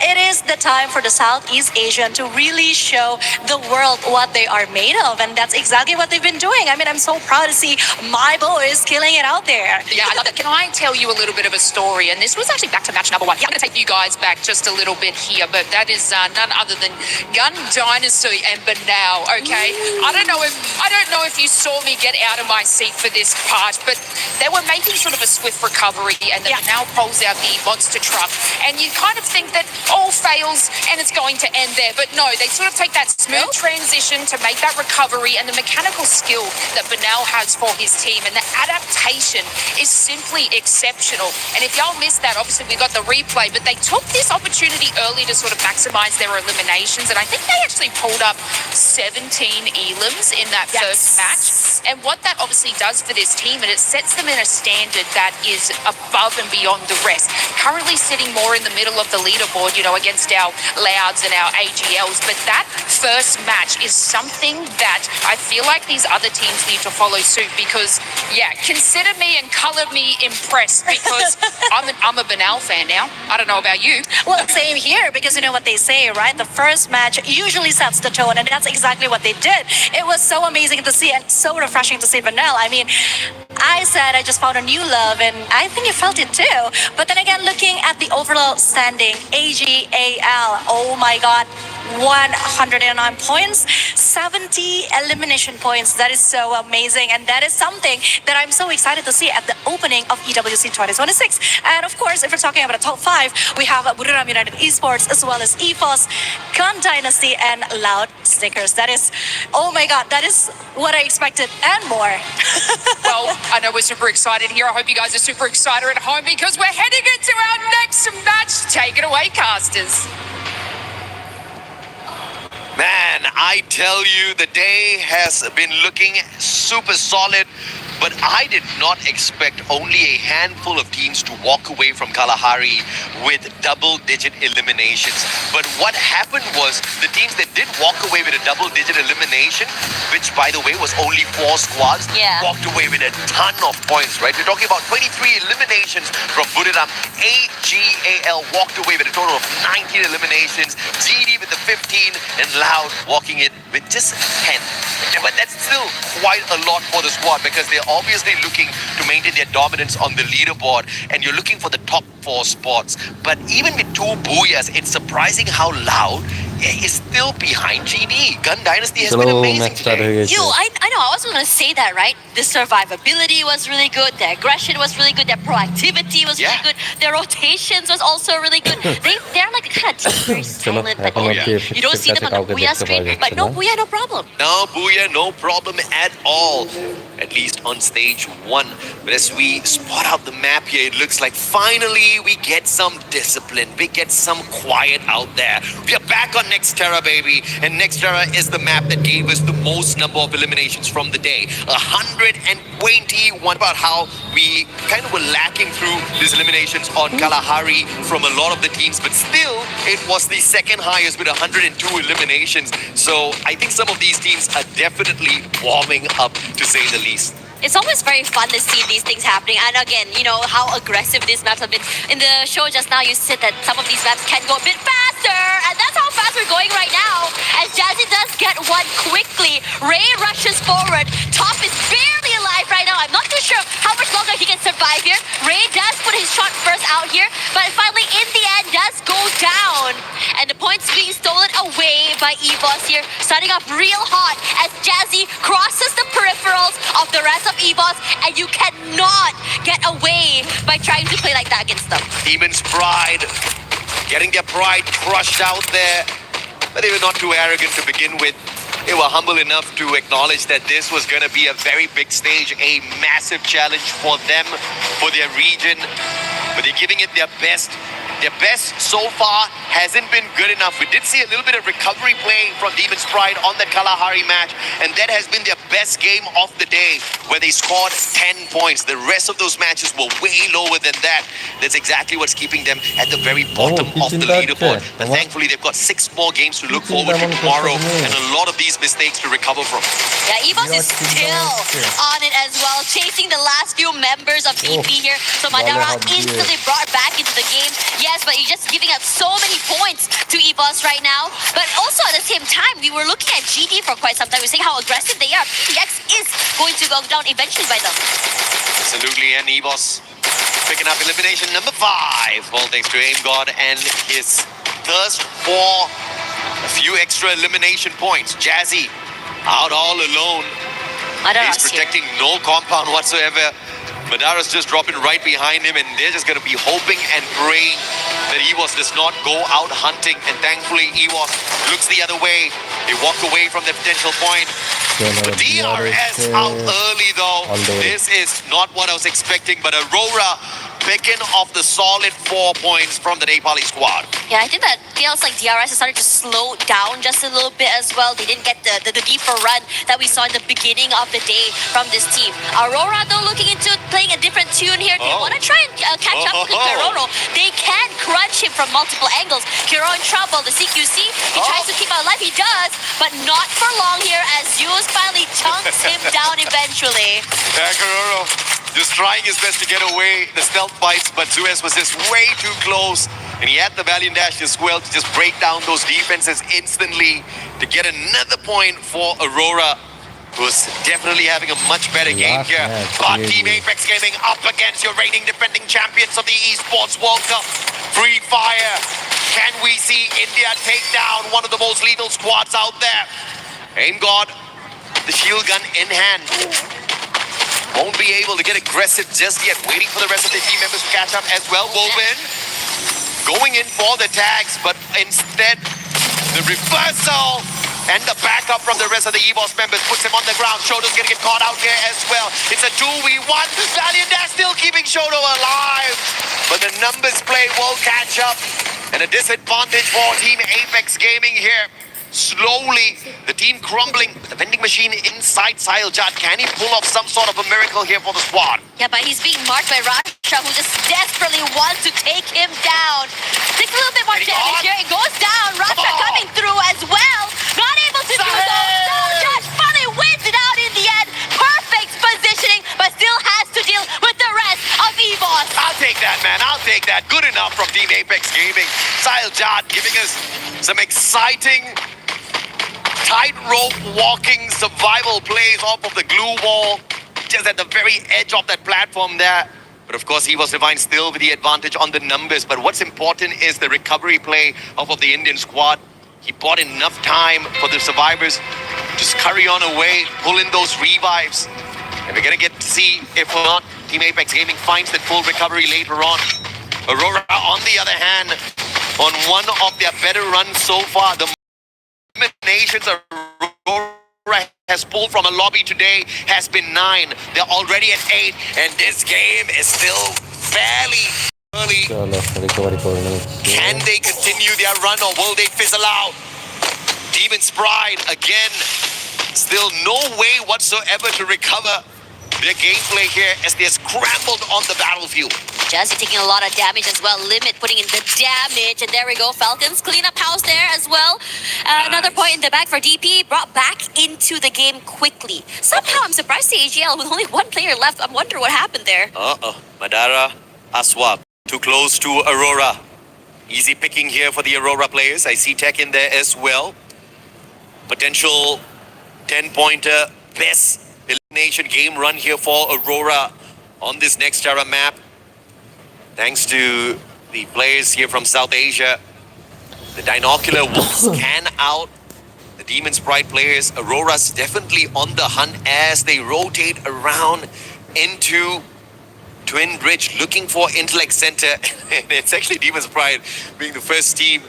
it is the time for the Southeast Asian to really show the world what they are made of. And that's exactly what they've been doing. I mean, I'm so proud to see my boys killing it out there. Yeah, I love that. Can I tell you a little bit of a story? And this was actually back to match number 1. Yeah, I'm going to take you guys back just a little bit here, but that is none other than Gun Dynasty and Bengal. Okay, I don't know if you saw me get out of my seat for this part, but they were making sort of a swift recovery, and then now pulls out the monster truck, and you kind of think that all fails and it's going to end there, but no, they sort of take that smooth transition to make that recovery, and the mechanical skill that Benal has for his team and the adaptation is simply exceptional. And if y'all missed that, obviously we got the replay, but they took this opportunity early to sort of maximize their eliminations, and I think they actually pulled up 17 elims in that first match. And what that obviously does for this team, and it sets them in a standard that is above and beyond the rest. Currently sitting more in the middle of the leaderboard, against our Louds and our AGLs. But that first match is something that I feel like these other teams need to follow suit, because, consider me and color me impressed, because I'm a Benal fan now. I don't know about you. Well, same here, because you know what they say, right? The first match usually sets the tone, and that's exactly what they did. It was so amazing to see and so refreshing to see Benal. I mean, I said I just found a new love, and I think you felt it too. But then again, looking at the overall standing, AGAL, oh my God, 109 points, 70 elimination points. That is so amazing, and that is something that I'm so excited to see at the opening of EWC 2026. And of course, if we're talking about the top 5, we have Buriram United Esports, as well as EFOS, Gun Dynasty, and Loud Snickers. That is, oh my God, that is what I expected and more. Well, I know we're super excited here. I hope you guys are super excited at home, because we're heading into our next match. Take it away, casters. Man, I tell you, the day has been looking super solid, but I did not expect only a handful of teams to walk away from Kalahari with double-digit eliminations. But what happened was the teams that did walk away with a double-digit elimination, which, by the way, was only 4 squads, walked away with a ton of points, right? We're talking about 23 eliminations from Buriram. AGAL walked away with a total of 19 eliminations. GD with the 15, and Loud walking it with just 10. But that's still quite a lot for the squad, because they're obviously looking to maintain their dominance on the leaderboard, and you're looking for the top 4 spots. But even with 2 booyahs, it's surprising how Loud is still behind GD. Gun Dynasty has been amazing today. I know, I was going to say that, right? The survivability was really good, the aggression was really good, their proactivity was really good, their rotations was also really good. They're like a kind of team, very silent, but you don't see them on the booyah screen, but no booyah, no problem. No booyah, no problem at all. At least on stage 1. But as we spot out the map here, it looks like finally we get some discipline. We get some quiet out there. We are back on Nextera, baby. And Nextera is the map that gave us the most number of eliminations from the day. 121. About how we kind of were lacking through these eliminations on Kalahari from a lot of the teams. But still, it was the second highest with 102 eliminations. So I think some of these teams are definitely warming up, to say the least. It's always very fun to see these things happening. And again, you know, how aggressive these maps have been. In the show just now, you said that some of these maps can go a bit faster. And that's how fast we're going right now. As Jazzy does get one quickly. Ray rushes forward. Top is barely alive right now. I'm not too sure how much longer he can survive here. Ray does put his shot first out here. But finally, in the end, does go down. And the points being stolen away by EVOS here. Starting off real hot as Jazzy crosses the peripherals of the rest of EVOS, and you cannot get away by trying to play like that against them. Demon's pride, getting their pride crushed out there. But they were not too arrogant to begin with. They were humble enough to acknowledge that this was going to be a very big stage, a massive challenge for them, for their region. But they're giving it their best. Their best so far hasn't been good enough. We did see a little bit of recovery play from Demon's Pride on that Kalahari match, and that has been their best game of the day, where they scored 10 points. The rest of those matches were way lower than that. That's exactly what's keeping them at the very bottom of the leaderboard. But thankfully, they've got 6 more games to look forward to tomorrow, and a lot of these mistakes to recover from. Yeah, EVOS is still on it as well, chasing the last few members of TP here. So Madara instantly brought back into the game. Yes, but you're just giving up so many points to EVOS right now. But also at the same time, we were looking at GD for quite some time. We're saying how aggressive they are. PX is going to go down eventually by them. Absolutely, and EVOS picking up elimination number 5. Well, thanks to AimGod and his thirst for a few extra elimination points. Jazzy out all alone. He's protecting no compound whatsoever. Madara's just dropping right behind him, and they're just going to be hoping and praying that EVOS does not go out hunting. And thankfully, EVOS looks the other way. They walk away from the potential point. But DRS out early, though. This is not what I was expecting, but Aurora picking off the solid 4 points from the Nepali squad. Yeah, I think that feels like DRS has started to slow down just a little bit as well. They didn't get the deeper run that we saw in the beginning of the day from this team. Aurora, though, looking into playing a different tune here. They want to try and catch up to Kiroro. They can crunch him from multiple angles. Kiro in trouble. The CQC, he tries to keep him alive. He does, but not for long here as Zeus finally chunks him down eventually. Yeah, Kiroro just trying his best to get away the stealth fights, but Zeus was just way too close. And he had the Valiant Dash as well to just break down those defenses instantly to get another point for Aurora, who's definitely having a much better game here. But Team Apex Gaming up against your reigning defending champions of the Esports World Cup. Free Fire. Can we see India take down one of the most lethal squads out there? AimGod, the shield gun in hand. Won't be able to get aggressive just yet. Waiting for the rest of the team members to catch up as well. Woven going in for the tags, but instead the reversal and the backup from the rest of the EVOS members puts him on the ground. Shoto's gonna get caught out here as well. It's a 2v1. Valiant Dash still keeping Shoto alive, but the numbers play will catch up, and a disadvantage for Team Apex Gaming here. Slowly, the team crumbling. The vending machine inside Sahiljat. Can he pull off some sort of a miracle here for the squad? Yeah, but he's being marked by Rasha, who just desperately wants to take him down. Takes a little bit more damage here. It goes down. Rasha coming through as well. Not able to do so. Sahiljat finally wins it out in the end. Perfect positioning, but still has to deal with the rest of EVOS. I'll take that, man. I'll take that. Good enough from Team Apex Gaming. Sahiljat giving us some exciting tightrope walking survival plays off of the glue wall, just at the very edge of that platform there. But of course, EVOS Divine still with the advantage on the numbers. But what's important is the recovery play off of the Indian squad. He bought enough time for the survivors to scurry on away, pull in those revives. And we're gonna get to see if or not Team Apex Gaming finds that full recovery later on. Aurora, on the other hand, on one of their better runs so far, the eliminations Aurora has pulled from a lobby today has been 9. They're already at 8, and this game is still fairly early. Can they continue their run, or will they fizzle out? Demon's Pride again, still no way whatsoever to recover their gameplay here as they're scrambled on the battlefield. Jazzy taking a lot of damage as well. Limit putting in the damage. And there we go. Falcons clean up house there as well. Another point in the back for DP. Brought back into the game quickly. Somehow I'm surprised the AGL with only one player left. I wonder what happened there. Madara, Aswap. Too close to Aurora. Easy picking here for the Aurora players. I see Tech in there as well. Potential 10-pointer. Best elimination game run here for Aurora on this next Terra map. Thanks to the players here from South Asia. The Dinocular will scan out the Demon Sprite players. Aurora's definitely on the hunt as they rotate around into Twin Bridge looking for Intellect Center. It's actually Demon Sprite being the first team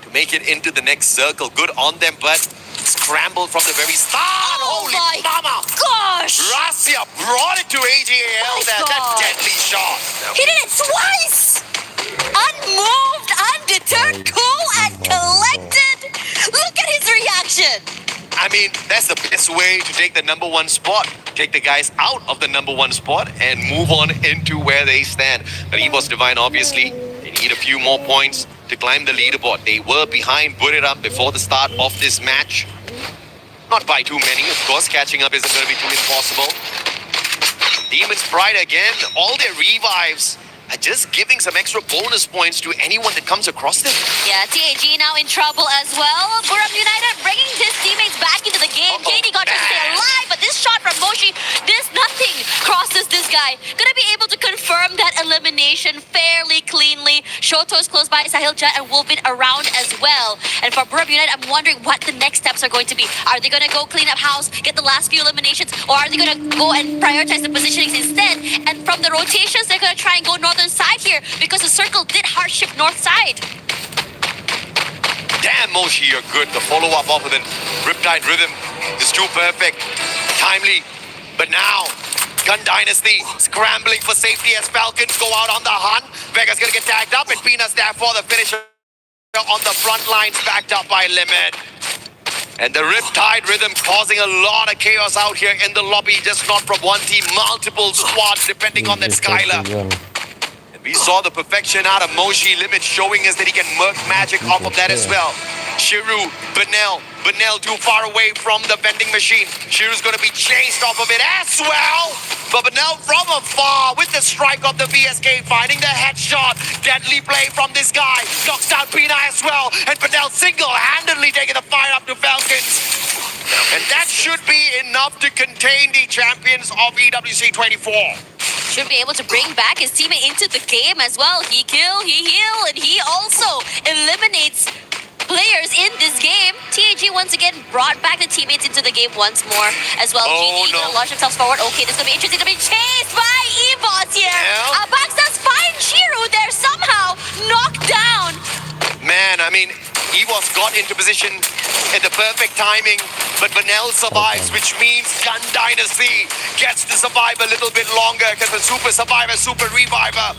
to make it into the next circle. Good on them, but scrambled from the very start. Oh Holy my mama! gosh! Rasia brought it to AGL. My That God. deadly shot. He did it twice! Unmoved, undeterred, cool and collected. Look at his reaction. I mean, that's the best way to take the number one spot. Take the guys out of the number one spot and move on into where they stand. But EVOS Divine, obviously, they need a few more points to climb the leaderboard. They were behind Buriram before the start of this match. Not by too many, of course. Catching up isn't going to be too impossible. Demon Sprite again, all their revives are just giving some extra bonus points to anyone that comes across them. Yeah, TAG now in trouble as well. Buriram United bringing his teammates back into the game. KD got to stay alive, but this shot from Moshi, nothing crosses this guy. Gonna be able to confirm that elimination fairly cleanly. Shoto's close by, Sahil Jet and Wolvin around as well. And for Buriram United, I'm wondering what the next steps are going to be. Are they gonna go clean up house, get the last few eliminations, or are they gonna go and prioritize the positionings instead? And from the rotations, they're gonna try and go northern side here because the circle did hardship north side. Damn, Moshi, you're good. The follow-up off with a Riptide Rhythm is too perfect. Timely. But now, Gun Dynasty scrambling for safety as Falcons go out on the hunt. Vega's gonna get tagged up and Pina's there for the finisher on the front lines, backed up by Limit. And the Riptide Rhythm causing a lot of chaos out here in the lobby, just not from one team, multiple squads depending on that Skylar. And we saw the perfection out of Moshi. Limit showing us that he can murk magic off of that as well. Shiru, Benel too far away from the vending machine. Shiru's gonna be chased off of it as well. But Benel from afar with the strike of the VSK, finding the headshot. Deadly play from this guy. Knocks down Pina as well. And Benel single-handedly taking the fire up to Falcons. And that should be enough to contain the champions of EWC 24. Should be able to bring back his teammate into the game as well. He kill, he heal, and he also eliminates players in this game. TAG once again brought back the teammates into the game once more as well. GD gonna launch themselves forward. Okay, this is gonna be interesting to be chased by EVOS here. Abax does find Shiru there somehow knocked down. Man, I mean, EVOS got into position at the perfect timing, but Benel survives, which means Gun Dynasty gets to survive a little bit longer because the Super Survivor, Super Reviver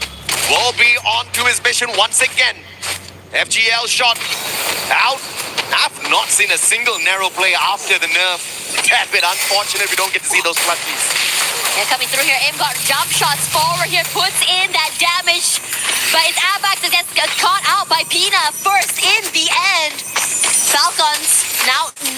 will be on to his mission once again. FGL shot out. I've not seen a single narrow play after the nerf. Tad bit unfortunate we don't get to see those clutches. Yeah, coming through here, Aim got jump shots forward here, puts in that damage. But it's Abax that gets caught out by Pina first in the end. Falcons now 9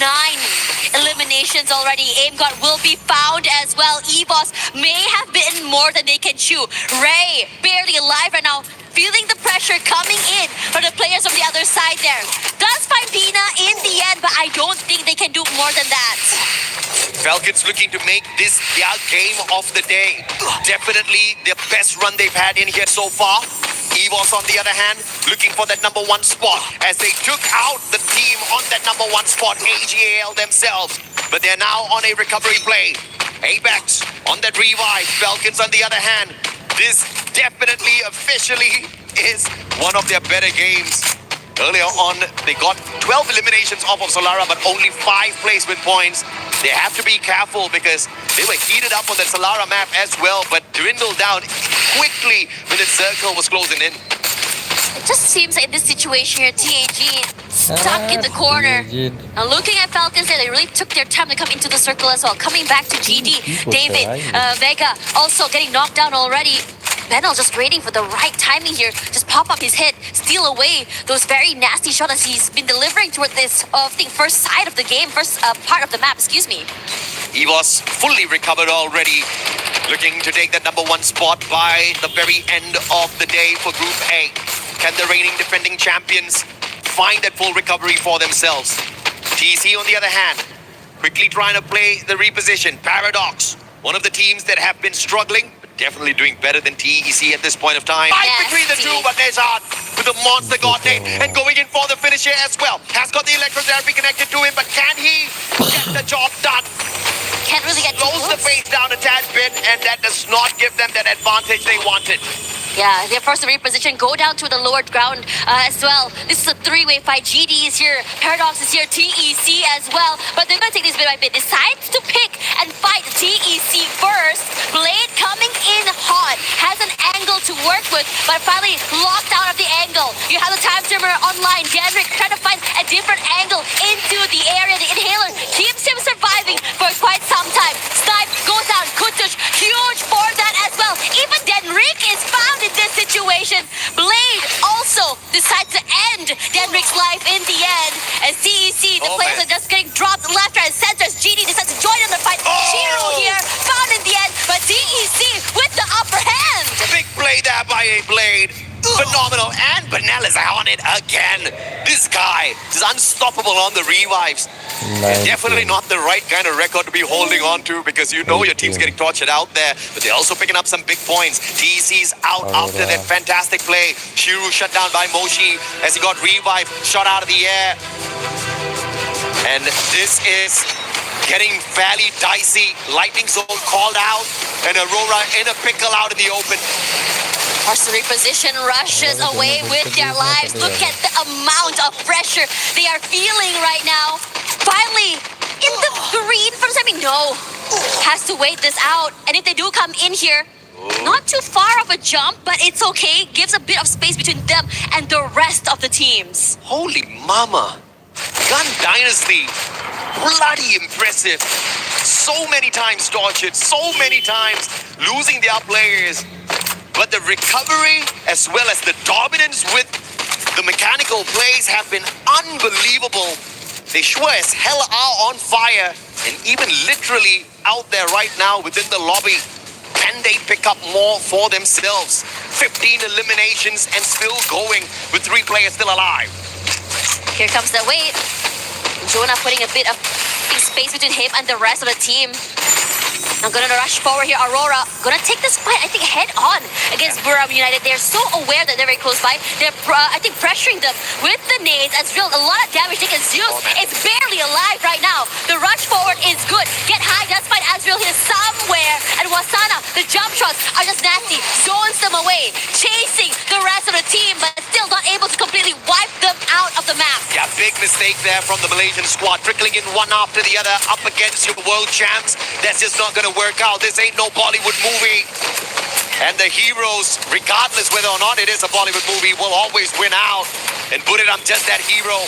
eliminations already. Aimgot will be found as well. EVOS may have bitten more than they can chew. Ray barely alive right now, feeling the pressure coming in from the players on the other side there. Does find Pina in the end, but I don't think they can do more than that. Falcons looking to make this their game of the day. Definitely the best run they've had in here so far. EVOS, on the other hand, looking for that number one spot as they took out the team on that number one spot, AGAL themselves. But they're now on a recovery play. Apex on that revive. Falcons, on the other hand, this definitely officially is one of their better games. Earlier on, they got 12 eliminations off of Solara, but only 5 placement points. They have to be careful because they were heated up on the Solara map as well, but dwindled down quickly when the circle was closing in. It just seems like in this situation here, TAG stuck in the corner. Now looking at Falcons there, they really took their time to come into the circle as well. Coming back to GD, David, Vega also getting knocked down already. Benel just waiting for the right timing here. Just pop up his head, steal away those very nasty shots as he's been delivering toward this, first side of the game, first part of the map, excuse me. EVOS fully recovered already, looking to take that number 1 spot by the very end of the day for Group A. Can the reigning defending champions find that full recovery for themselves? TC, on the other hand, quickly trying to play the reposition. Paradox, one of the teams that have been struggling, but definitely doing better than TEC at this point of time. Fight between the two, but Nezard with the monster god name and going in for the finisher as well. Has got the electrotherapy connected to him, but can he get the job done? Can't really get slows the pace down a tad bit, and that does not give them that advantage they wanted. Yeah, they're forced to reposition, go down to the lower ground as well. This is a 3-way fight. GD is here, Paradox is here, TEC as well. But they're going to take this bit by bit. Decides to pick and fight TEC first. Blade coming in hot, has an angle to work with, but finally locked out of the angle. You have the time trimmer online. Denrick trying to find a different angle into the area. The inhaler keeps him surviving for quite some time. Snipe goes down, Kutush, huge for that as well. Even Denrick is found in this situation. Blade also decides to end Denrick's life in the end. As CEC, the players are just getting dropped left, right, and center. As GD decides to join in the fight. Shiro here, found in the end, but DEC with the upper hand. Big play there by a Blade. Phenomenal, and Benel is on it again. This guy is unstoppable on the revives. Definitely not the right kind of record to be holding on to, because you know your team's getting tortured out there, but they're also picking up some big points. TC's out after that fantastic play. Shiru shut down by Moshi as he got revived, shot out of the air. And this is getting fairly dicey. Lightning Zone called out, and Aurora in a pickle out in the open. Forced to reposition, rushes away with their lives. Look at the amount of pressure they are feeling right now. Finally, in the green for the time, no. Has to wait this out. And if they do come in here, not too far of a jump, but it's okay. Gives a bit of space between them and the rest of the teams. Holy mama. Gun Dynasty. Bloody impressive. So many times tortured, so many times losing their players. But the recovery as well as the dominance with the mechanical plays have been unbelievable. They sure as hell are on fire, and even literally out there right now within the lobby. Can they pick up more for themselves? 15 eliminations and still going with 3 players still alive. Here comes the wait. Jonah putting a bit of space between him and the rest of the team. I'm gonna rush forward here. Aurora gonna take this fight, I think, head on against Buram United. They're so aware that they're very close by. They're, I think, pressuring them with the nades as well. A lot of damage taken. Zeus is barely alive right now. The rush forward is good. Get high, does find Azrael here somewhere. And Wasana, the jump shots are just nasty. Zones them away, chasing the rest of the team, but still not able to completely wipe them out of the map. Yeah, big mistake there from the Malaysian squad. Trickling in one after the other up against your world champs. That's just not gonna work out. This ain't no Bollywood movie. And the heroes, regardless whether or not it is a Bollywood movie, will always win out. And Buriram just that hero.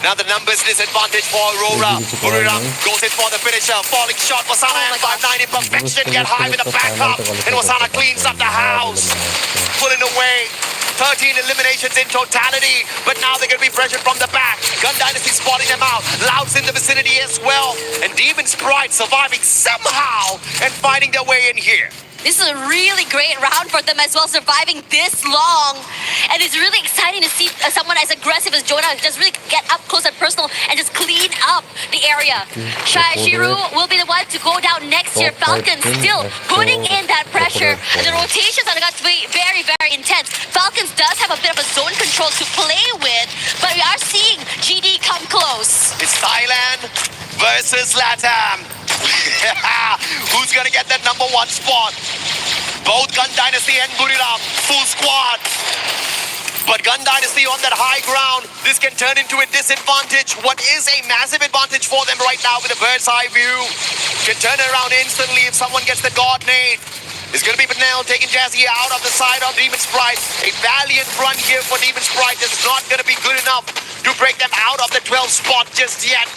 Now the numbers disadvantage for Aurora. Buriram goes in for the finisher. Falling shot. Wasana and 590 perfection. Get high with the backup. And Wasana cleans up the house. Pulling away. 13 eliminations in totality, but now they're going to be pressured from the back. Gun Dynasty spotting them out. Loud's in the vicinity as well. And Demon Sprite surviving somehow and finding their way in here. This is a really great round for them as well, surviving this long. And it's really exciting to see someone as aggressive as Jonah just really get up close and personal and just clean up the area. Shiru will be the one to go down next year. Falcons still putting in that pressure. And the rotations are going to be very, very intense. Falcons does have a bit of a zone control to play with, but we are seeing GD come close. It's Thailand versus LATAM. Who's gonna get that number 1 spot? Both Gun Dynasty and Buriram, full squad. But Gun Dynasty on that high ground, this can turn into a disadvantage. What is a massive advantage for them right now with a bird's eye view can turn it around instantly if someone gets the god nade. It's gonna be Benel taking Jazzy out of the side of Demon Sprite. A valiant run here for Demon Sprite is not gonna be good enough to break them out of the 12th spot just yet.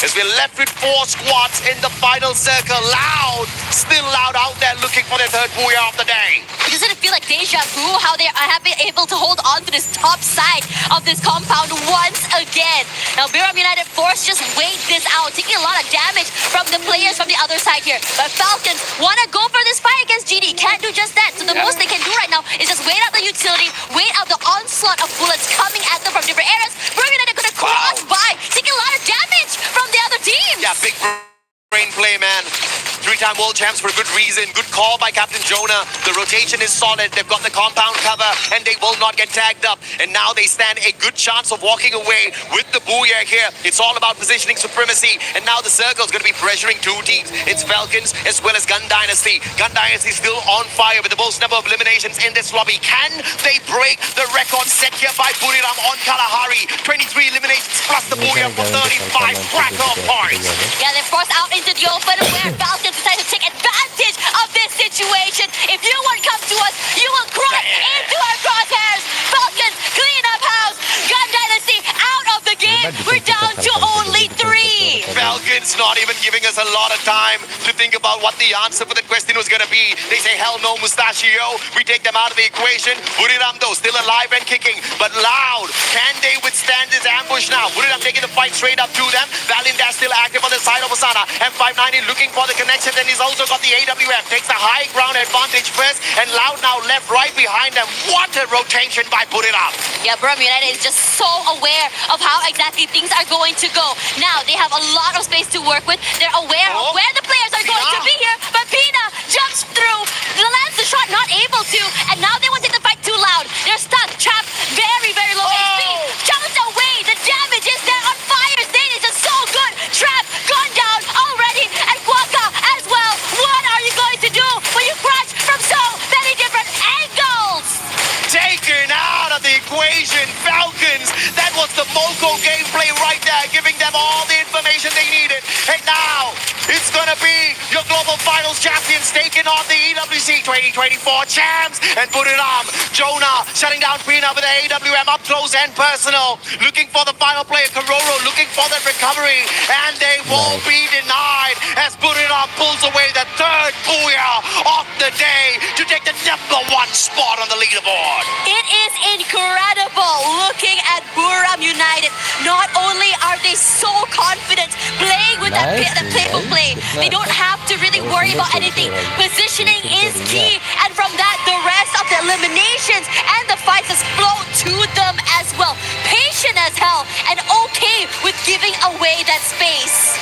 as we're left with 4 squads in the final circle. Loud, still Loud out there looking for their third booyah of the day. Doesn't it feel like deja vu how they have been able to hold on to this top side of this compound once again? Now, Biram United forced just wait this out, taking a lot of damage from the players from the other side here. But Falcons want to go for this fight against GD. Can't do just that. So the most they can do right now is just wait out the utility, wait out the onslaught of bullets coming at them from different areas. Biram United going to cross by, taking a lot of damage from the other teams. Yeah, big brain play, man. 3-time world champs for a good reason. Good call by Captain Jonah. The rotation is solid. They've got the compound cover and they will not get tagged up. And now they stand a good chance of walking away with the booyah here. It's all about positioning supremacy. And now the circle's going to be pressuring 2 teams. It's Falcons as well as Gun Dynasty. Gun Dynasty still on fire with the most number of eliminations in this lobby. Can they break the record set here by Buriram on Kalahari? 23 eliminations plus the booyah for 35 cracker points. Yeah, they're forced out into the open where Falcons decide to take advantage of this situation. If you won't come to us, you will crash into our crosshairs. Falcons, clean up house. Gun Dynasty out of the game. We're down to only 3. Falcons not even giving us a lot of time to think about what the answer for the question was going to be. They say, hell no, Mustachio. We take them out of the equation. Buriram, though, still alive and kicking. But Loud, can they withstand this ambush now? Buriram taking the fight straight up to them. Valindas still active on the side of Osana. M590 looking for the connection. Then he's also got the AWM. Takes the high ground advantage first. And Loud now left right behind them. What a rotation by Buriram. Yeah, Biram United is just so aware of how exactly things are going to go. Now, they have a lot of space to work with. They're aware of where the players are going to be here. But Pina jumps through, lands the shot, not able to. And now they want to take the fight too Loud. They're stuck, trapped, very, very low HP. Jumps away. The damage is there on fire. Zane is just so good. Trapped, gone down already. And Quaka as well. What are you going to do when you crash from so many different angles? Taken out of the equation. Falcons, that was the Moco gameplay right there, giving them all the information they needed. And now, it's gonna be your Global Finals champions taking on the EWC 2024 champs. And Buriram, Jonah shutting down Pina with the AWM up close and personal. Looking for the final player, Karoro, looking for that recovery. And they won't be denied as Buriram pulls away the 3rd booyah of the day to take the #1 spot on the leaderboard. It is incredible looking at Buriram United. Not only are they so confident playing with that playful play, they don't have to really worry about anything. Positioning is key, and from that, the rest of the eliminations and the fights just flow to them as well. Patient as hell, and okay with giving away that space.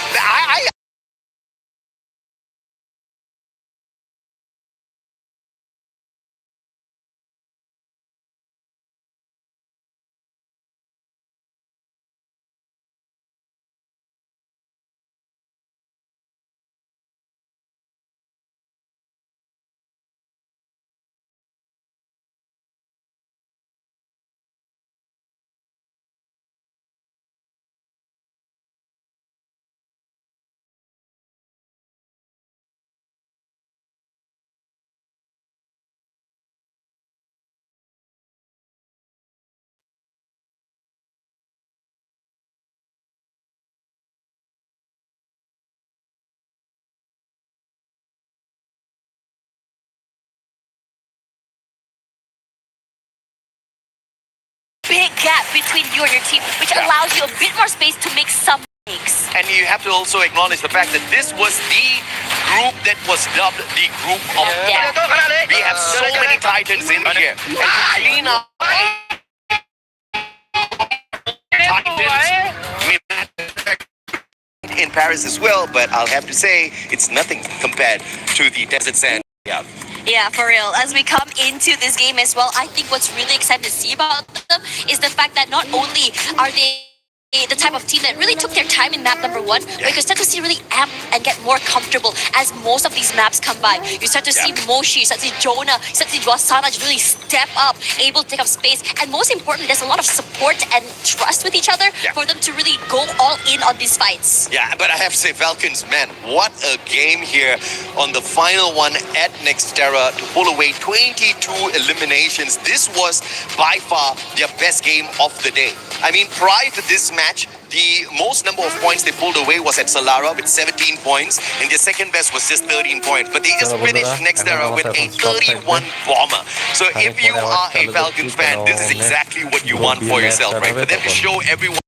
Big gap between you and your team, which allows you a bit more space to make some mistakes. And you have to also acknowledge the fact that this was the group that was dubbed the group of death. We have so many titans in here. And to clean up titans in Paris as well, but I'll have to say it's nothing compared to the Desert Sand. Yeah, for real. As we come into this game as well, I think what's really exciting to see about them is the fact that not only are they the type of team that really took their time in map number 1, but you start to see really amp and get more comfortable as most of these maps come by. You start to see Moshi, you start to see Jonah, you start to see Wasana really step up, able to take up space, and most importantly, there's a lot of support and trust with each other for them to really go all in on these fights. Yeah, but I have to say, Falcons, man, what a game here on the final one at Nextera to pull away 22 eliminations. This was by far their best game of the day. I mean, prior to this match, match. The most number of points they pulled away was at Solara with 17 points, and their second best was just 13 points. But they just finished next era with a 31 bomber. So if you are a Falcons fan, this is exactly what you want for yourself, right? For them to show everyone.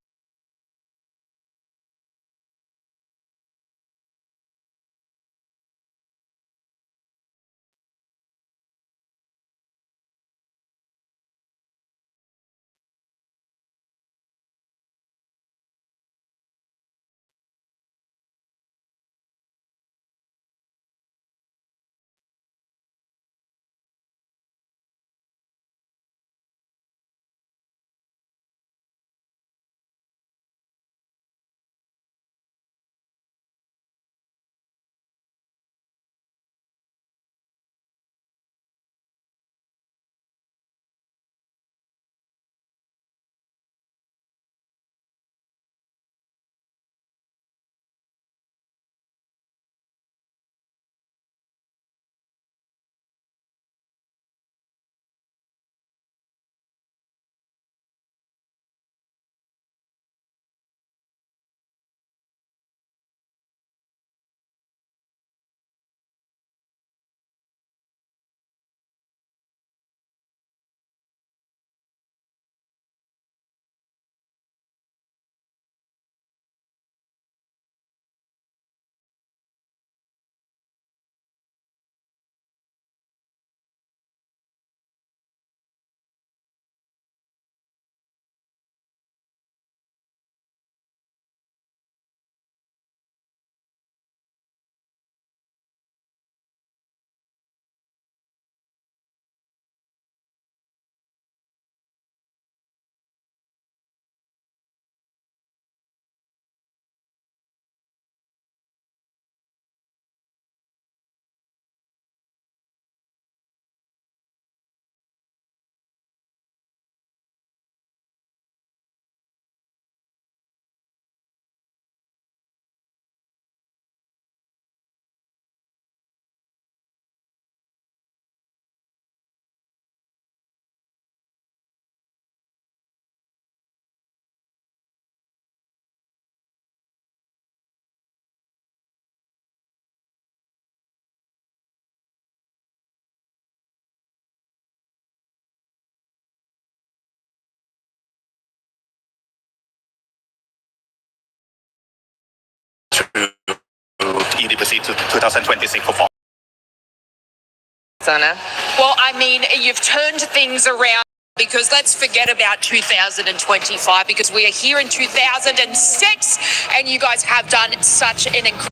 EWC 2026 performance. Well, I mean, you've turned things around because let's forget about 2025 because we are here in 2006 and you guys have done such an incredible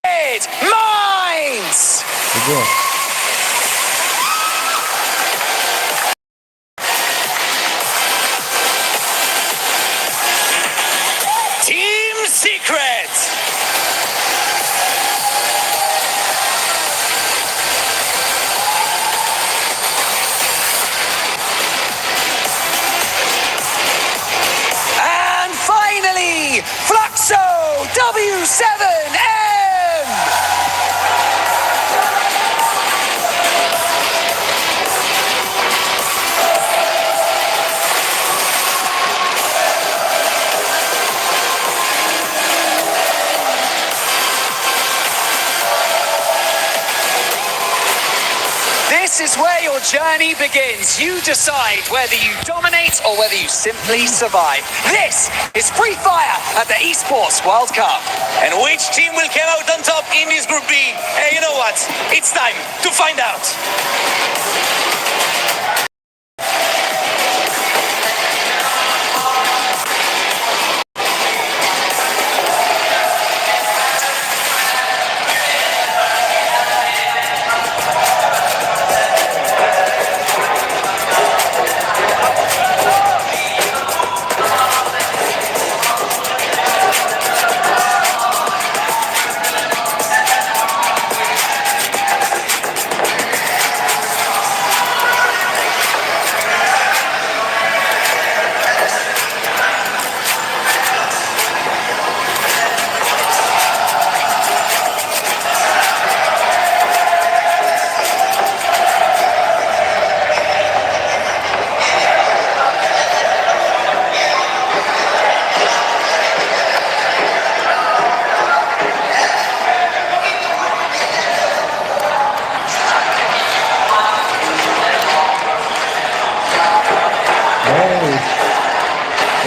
Minds! Betul. Team Secret! And finally, Fluxo W7M! This is where your journey begins. You decide whether you dominate or whether you simply survive. This is Free Fire at the Esports World Cup. And which team will come out on top in this Group B? Hey, you know what? It's time to find out.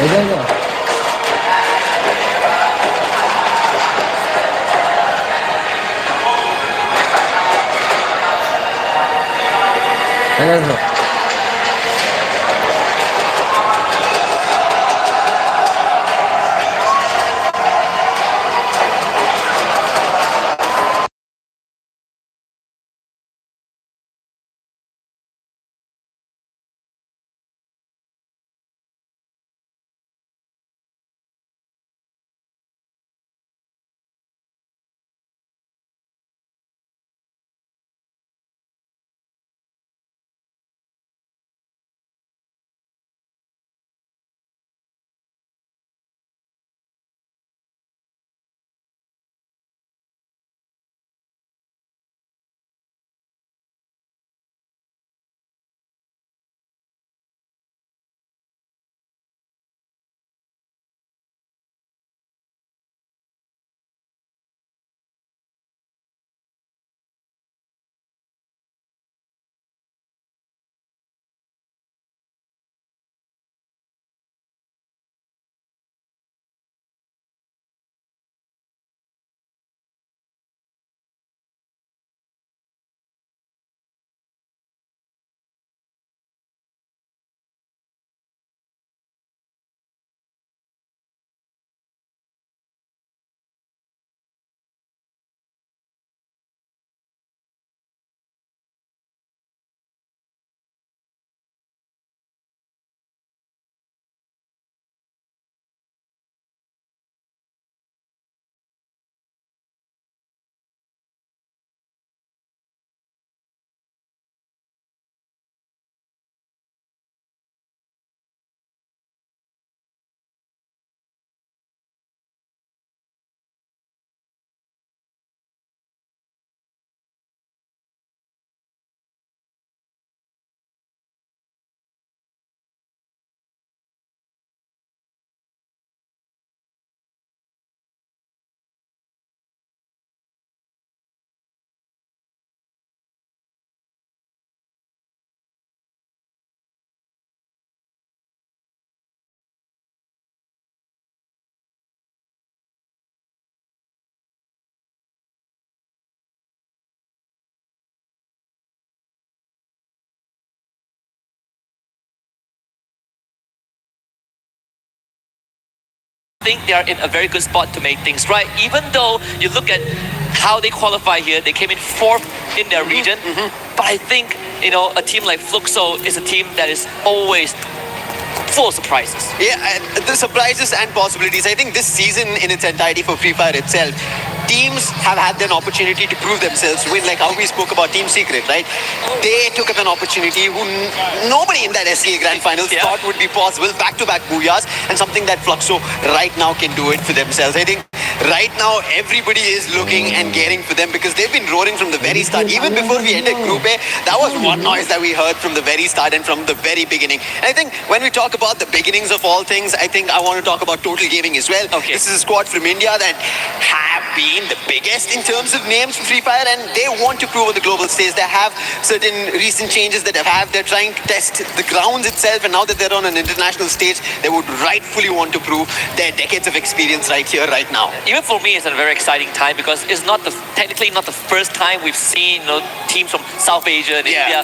Betul. Betul. I think they are in a very good spot to make things right. Even though you look at how they qualify here. They came in 4th in their region. But I think, a team like Fluxo is a team that is always full of surprises. Yeah, the surprises and possibilities. I think this season in its entirety for Free Fire itself, teams have had an opportunity to prove themselves. With like how we spoke about Team Secret, right? They took up an opportunity who nobody in that SCA Grand Finals thought would be possible. Back-to-back booyahs, and something that Fluxo right now can do it for themselves. I think right now everybody is looking and gearing for them because they've been roaring from the very start. Even before we ended Group A, that was one noise that we heard from the very start and from the very beginning. And I think when we talk about the beginnings of all things, I think I want to talk about Total Gaming as well. Okay. This is a squad from India that have been the biggest in terms of names for Free Fire, and they want to prove on the global stage. They have certain recent changes that they're trying to test the grounds itself, and now that they're on an international stage, they would rightfully want to prove their decades of experience right here, right now. Even for me, it's a very exciting time because it's technically not the first time we've seen teams from South Asia and India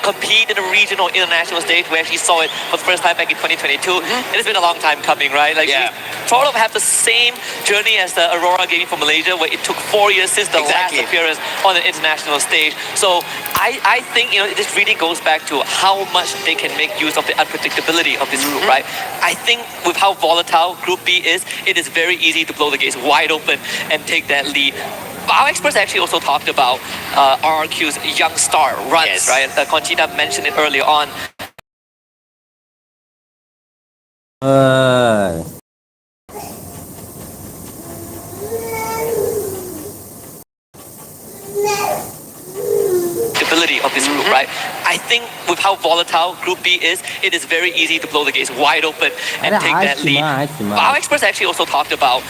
compete in a regional international stage. We actually saw it for the first time back in 2022. It's been a long time coming, right? We sort of have the same journey as the Aurora Gaming from Malaysia, where it took 4 years since the last appearance on an international stage. So I think this really goes back to how much they can make use of the unpredictability of this group, right? I think with how volatile Group B is, it is very easy to blow the gates wide open and take that lead. Our experts actually also talked about RRQ's young star runs, right? Conchita mentioned it earlier on. Ability of this group, right? I think with how volatile Group B is, it is very easy to blow the gates wide open and take that lead. Our experts actually also talked about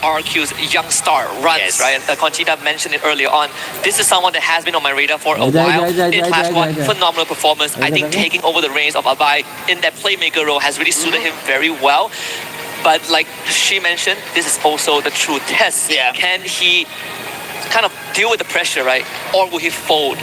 RQ's young star runs, right? Conchita mentioned it earlier on. This is someone that has been on my radar for a while. In Clash 1, phenomenal performance. I think taking over the reins of Abai in that playmaker role has really suited him very well. But like she mentioned, this is also the true test. Can he kind of deal with the pressure, right? Or will he fold?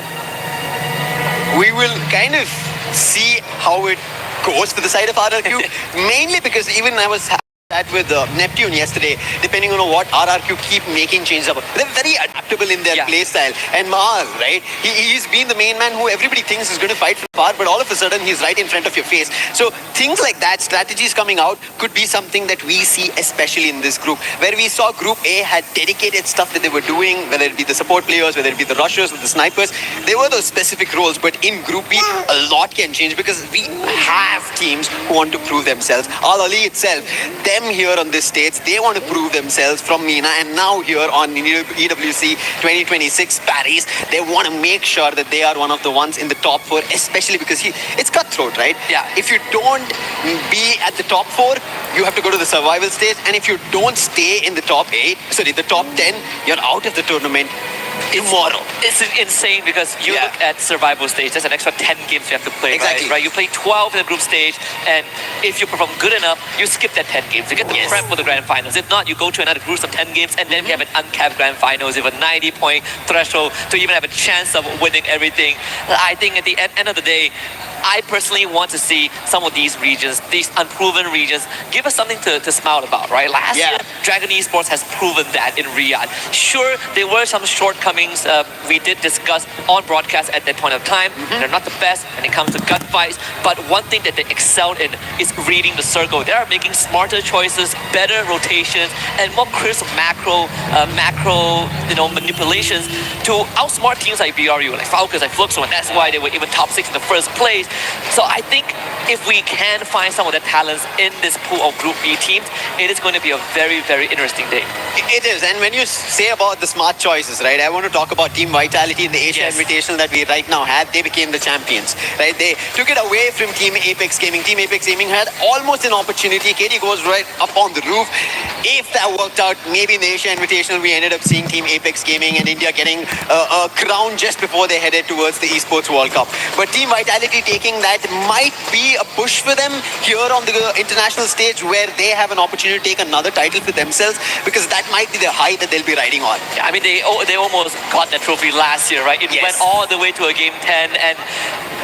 We will kind of see how it goes for the side of RRQ, mainly because even I was chat with Neptune yesterday, depending on what RRQ keep making changes about. They're very adaptable in their play style. And Mahal, right? He's been the main man who everybody thinks is going to fight from far, but all of a sudden he's right in front of your face. So things like that, strategies coming out, could be something that we see especially in this group, where we saw Group A had dedicated stuff that they were doing, whether it be the support players, whether it be the rushers, the snipers. They were those specific roles, but in Group B, a lot can change because we have teams who want to prove themselves. Al Ali itself, here on this stage, they want to prove themselves from MENA, and now here on EWC 2026 Paris, they want to make sure that they are one of the ones in the top 4, especially because it's cutthroat, right? If you don't be at the top 4, you have to go to the survival stage, and if you don't stay in the top 10, you're out of the tournament tomorrow. It's insane because you look at survival stage, there's an extra 10 games you have to play, right? You play 12 in the group stage, and if you perform good enough, you skip that 10 games. You get the prep for the grand finals. If not, you go to another group of 10 games, and then we have an uncapped grand finals with a 90-point threshold to even have a chance of winning everything. I think at the end of the day, I personally want to see some of these regions, these unproven regions, give us something to smile about, right? Last year, Dragon Esports has proven that in Riyadh. Sure, there were some shortcomings we did discuss on broadcast at that point of time. They're not the best when it comes to gunfights, but one thing that they excelled in is reading the circle. They are making smarter choices, better rotations, and more crisp macro manipulations to outsmart teams like BRU, like Falcons, like Fluxo, and that's why they were even top 6 in the first place. So I think if we can find some of the talents in this pool of Group B teams, it is going to be a very, very interesting day. It is, and when you say about the smart choices, right, I want to talk about Team Vitality in the Asia Invitational that we right now had. They became the champions, right? They took it away from Team Apex Gaming. Team Apex Gaming had almost an opportunity. KD goes right up on the roof. If that worked out, maybe in the Asia Invitational, we ended up seeing Team Apex Gaming and India getting a crown just before they headed towards the Esports World Cup. But Team Vitality taking that might be a push for them here on the international stage, where they have an opportunity to take another title for themselves, because that might be the high that they'll be riding on. I mean, they almost got that trophy last year, right? It went all the way to a game 10, and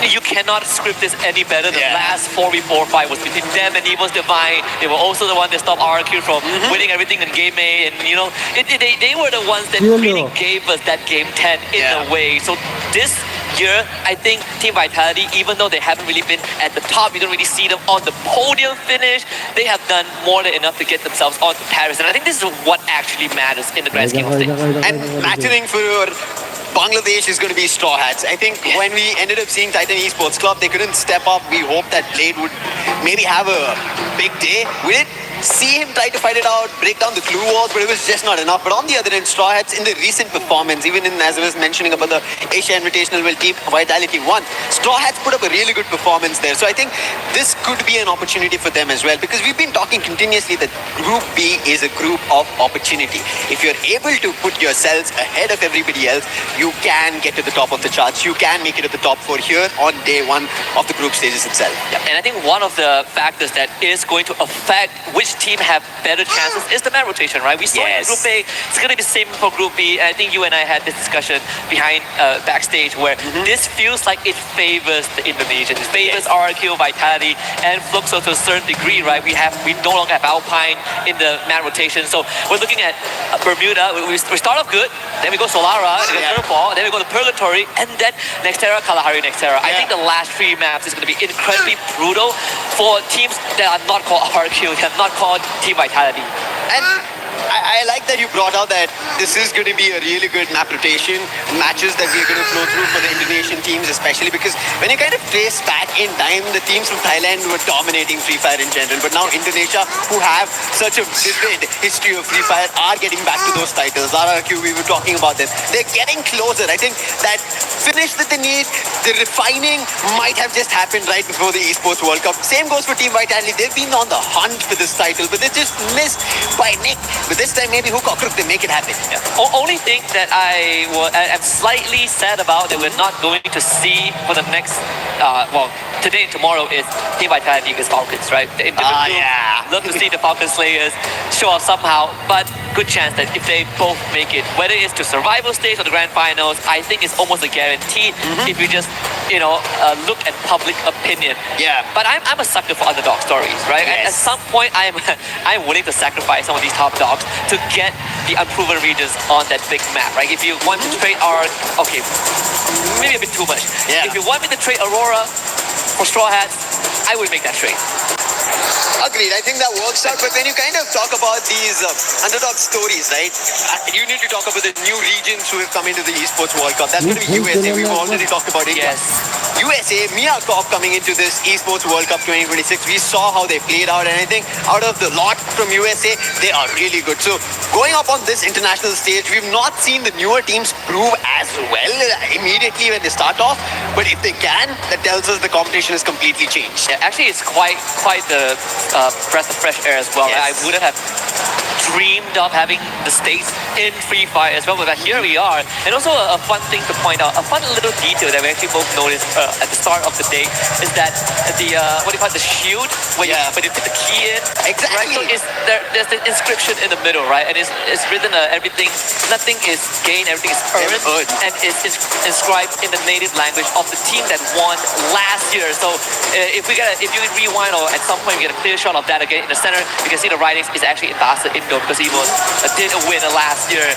you cannot script this any better. The last 4v4 fight was between them and EVOS Divine. They were also the one that stopped RRQ from winning everything in game A, and you know, they were the ones that really gave us that game 10 in a way. So this year, I think Team Vitality, even though they haven't really been at the top, you don't really see them on the podium finish, they have done more than enough to get themselves onto Paris. And I think this is what actually matters in the grand scheme of things. And matching for Bangladesh is going to be Straw Hats. I think when we ended up seeing Titan Esports Club, they couldn't step up. We hoped that Blade would maybe have a big day. We did see him try to fight it out, break down the glue walls, but it was just not enough. But on the other end, Straw Hats in the recent performance, even in, as I was mentioning about the Asia Invitational where Team Vitality won, Straw Hats put up a really good performance there. So I think this could be an opportunity for them as well, because we've been talking continuously that Group B is a group of opportunity. If you're able to put yourselves ahead of everybody else, you can get to the top of the charts. You can make it to the top 4 here on day 1 of the group stages itself. And I think one of the factors that is going to affect which team have better chances is the map rotation, right? We saw in Group A, it's going to be the same for Group B. I think you and I had this discussion behind backstage where this feels like it favors the Indonesians. It favors RRQ, Vitality, and Fluxo to a certain degree, right? We no longer have Alpine in the map rotation, so we're looking at Bermuda. We start off good, then we go Solara, then we go Turbo, then we go to Purgatory, and then Nextera, Kalahari, Nextera. I think the last 3 maps is going to be incredibly brutal for teams that are not called RRQ, that are not called Team Vitality. And I like that you brought out that this is going to be a really good map rotation, matches that we're going to flow through for the Indonesian teams especially, because when you kind of trace back in time, the teams from Thailand were dominating Free Fire in general, but now Indonesia, who have such a vivid history of Free Fire, are getting back to those titles. RRQ, we were talking about them. They're getting closer. I think that finish that they need, the refining might have just happened right before the Esports World Cup. Same goes for Team Vitality. They've been on the hunt for this title, but they just missed by Nick. But this time, maybe hook or crook, they make it happen. Only thing that I'm slightly sad about that we're not going to see for the next, today and tomorrow is Team Vitality against Falcons, right? The individual, love to see the Falcon Slayers show up somehow, but good chance that if they both make it, whether it's to survival stage or the grand finals, I think it's almost a guarantee if you just, look at public opinion. But I'm a sucker for underdog stories, right? At some point, I'm willing to sacrifice some of these top dogs to get the unproven regions on that big map, right? If you want to trade okay, maybe a bit too much. If you want me to trade Aurora for Straw Hats, I would make that trade. Agreed. I think that works out. But when you kind of talk about these underdog stories, right? You need to talk about the new regions who have come into the Esports World Cup. That's going to be USA. We've already talked about it. USA, Mia Corp coming into this Esports World Cup 2026. We saw how they played out, and I think out of the lot from USA, they are really good. So going up on this international stage, we've not seen the newer teams prove as well immediately when they start off. But if they can, that tells us the competition is completely changed. Actually, it's quite the breath of fresh air as well. I wouldn't have dreamed of having the States in Free Fire as well, but here we are. And also a fun thing to point out, a fun little detail that we actually both noticed at the start of the day is that the the shield when you put the key in. Right? So there's the inscription in the middle, right? And it's written everything, nothing is gained, everything is earned, and it's inscribed in the native language of the team that won last year. So if you rewind or at some point you get a clear shot of that again in the center, you can see the writings is actually in Basta Indo because he did win last year.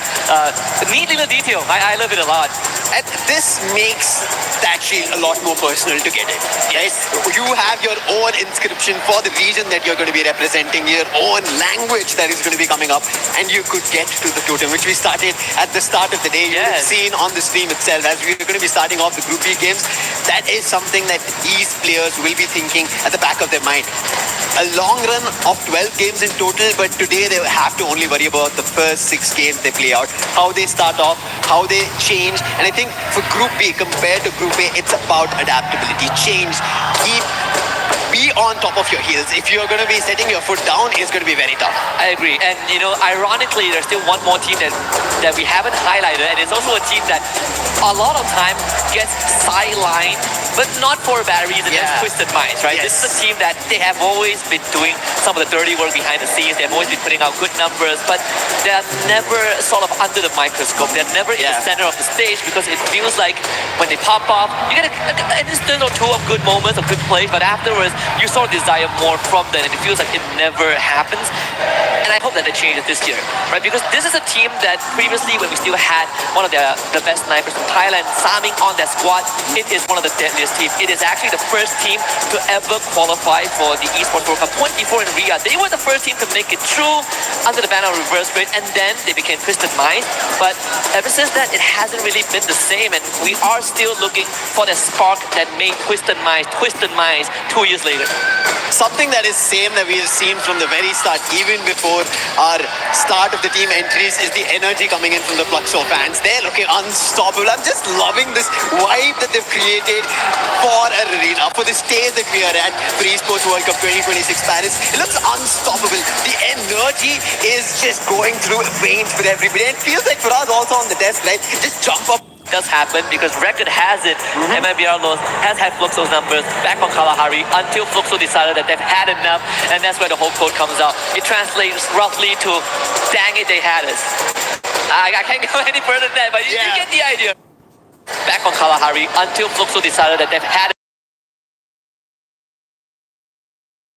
Neat little detail. I love it a lot. And this makes that shield a lot more personal to get it. Right? You have your own inscription for the region that you're going to be representing, your own language that is going to be coming up, and you could get to the totem, which we started at the start of the day. You've seen on the stream itself as we're going to be starting off the Group B games. That is something that these players will be thinking at the back of their mind. A long run of 12 games in total, but today they have to only worry about the first 6 games they play out, how they start off, how they change. And I think for Group B compared to Group A, it's about adaptability, change, keep be on top of your heels. If you're going to be setting your foot down, it's going to be very tough. I agree. And, you know, ironically, there's still one more team that we haven't highlighted, and it's also a team that a lot of time gets sidelined, but not for a bad reason. Yeah. It's Twisted Minds, right? Yes. This is a team that they have always been doing some of the dirty work behind the scenes. They've always been putting out good numbers, but they're never sort of under the microscope. They're never in the center of the stage, because it feels like when they pop off, you get an instant or two of good moments, of good plays, but afterwards, you sort of desire more from them, and it feels like it never happens. And I hope that changes this year, right? Because this is a team that previously, when we still had one of the best snipers from Thailand, Saming on that squad, it is one of the deadliest teams. It is actually the first team to ever qualify for the Esports World Cup 24 in Riyadh. They were the first team to make it through under the banner of Reverse Grid, and then they became Twisted Minds. But ever since that, it hasn't really been the same, and we are still looking for the spark that made Twisted Minds 2 years later. Something that is same that we have seen from the very start, even before our start of the team entries, is the energy coming in from the Fluxo fans. They're looking unstoppable. I'm just loving this vibe that they've created for Arena, for the stage that we are at for Esports World Cup 2026 Paris. It looks unstoppable. The energy is just going through veins with everybody. And it feels like for us also on the desk, right? Just jump up. Does happen, because record has it, MIBR Los has had Fluxo's numbers back on Kalahari until Fluxo decided that they've had enough, and that's where the whole quote comes out. It translates roughly to, dang it, they had us. I can't go any further than that, but you get the idea. Back on Kalahari until Fluxo decided that they've had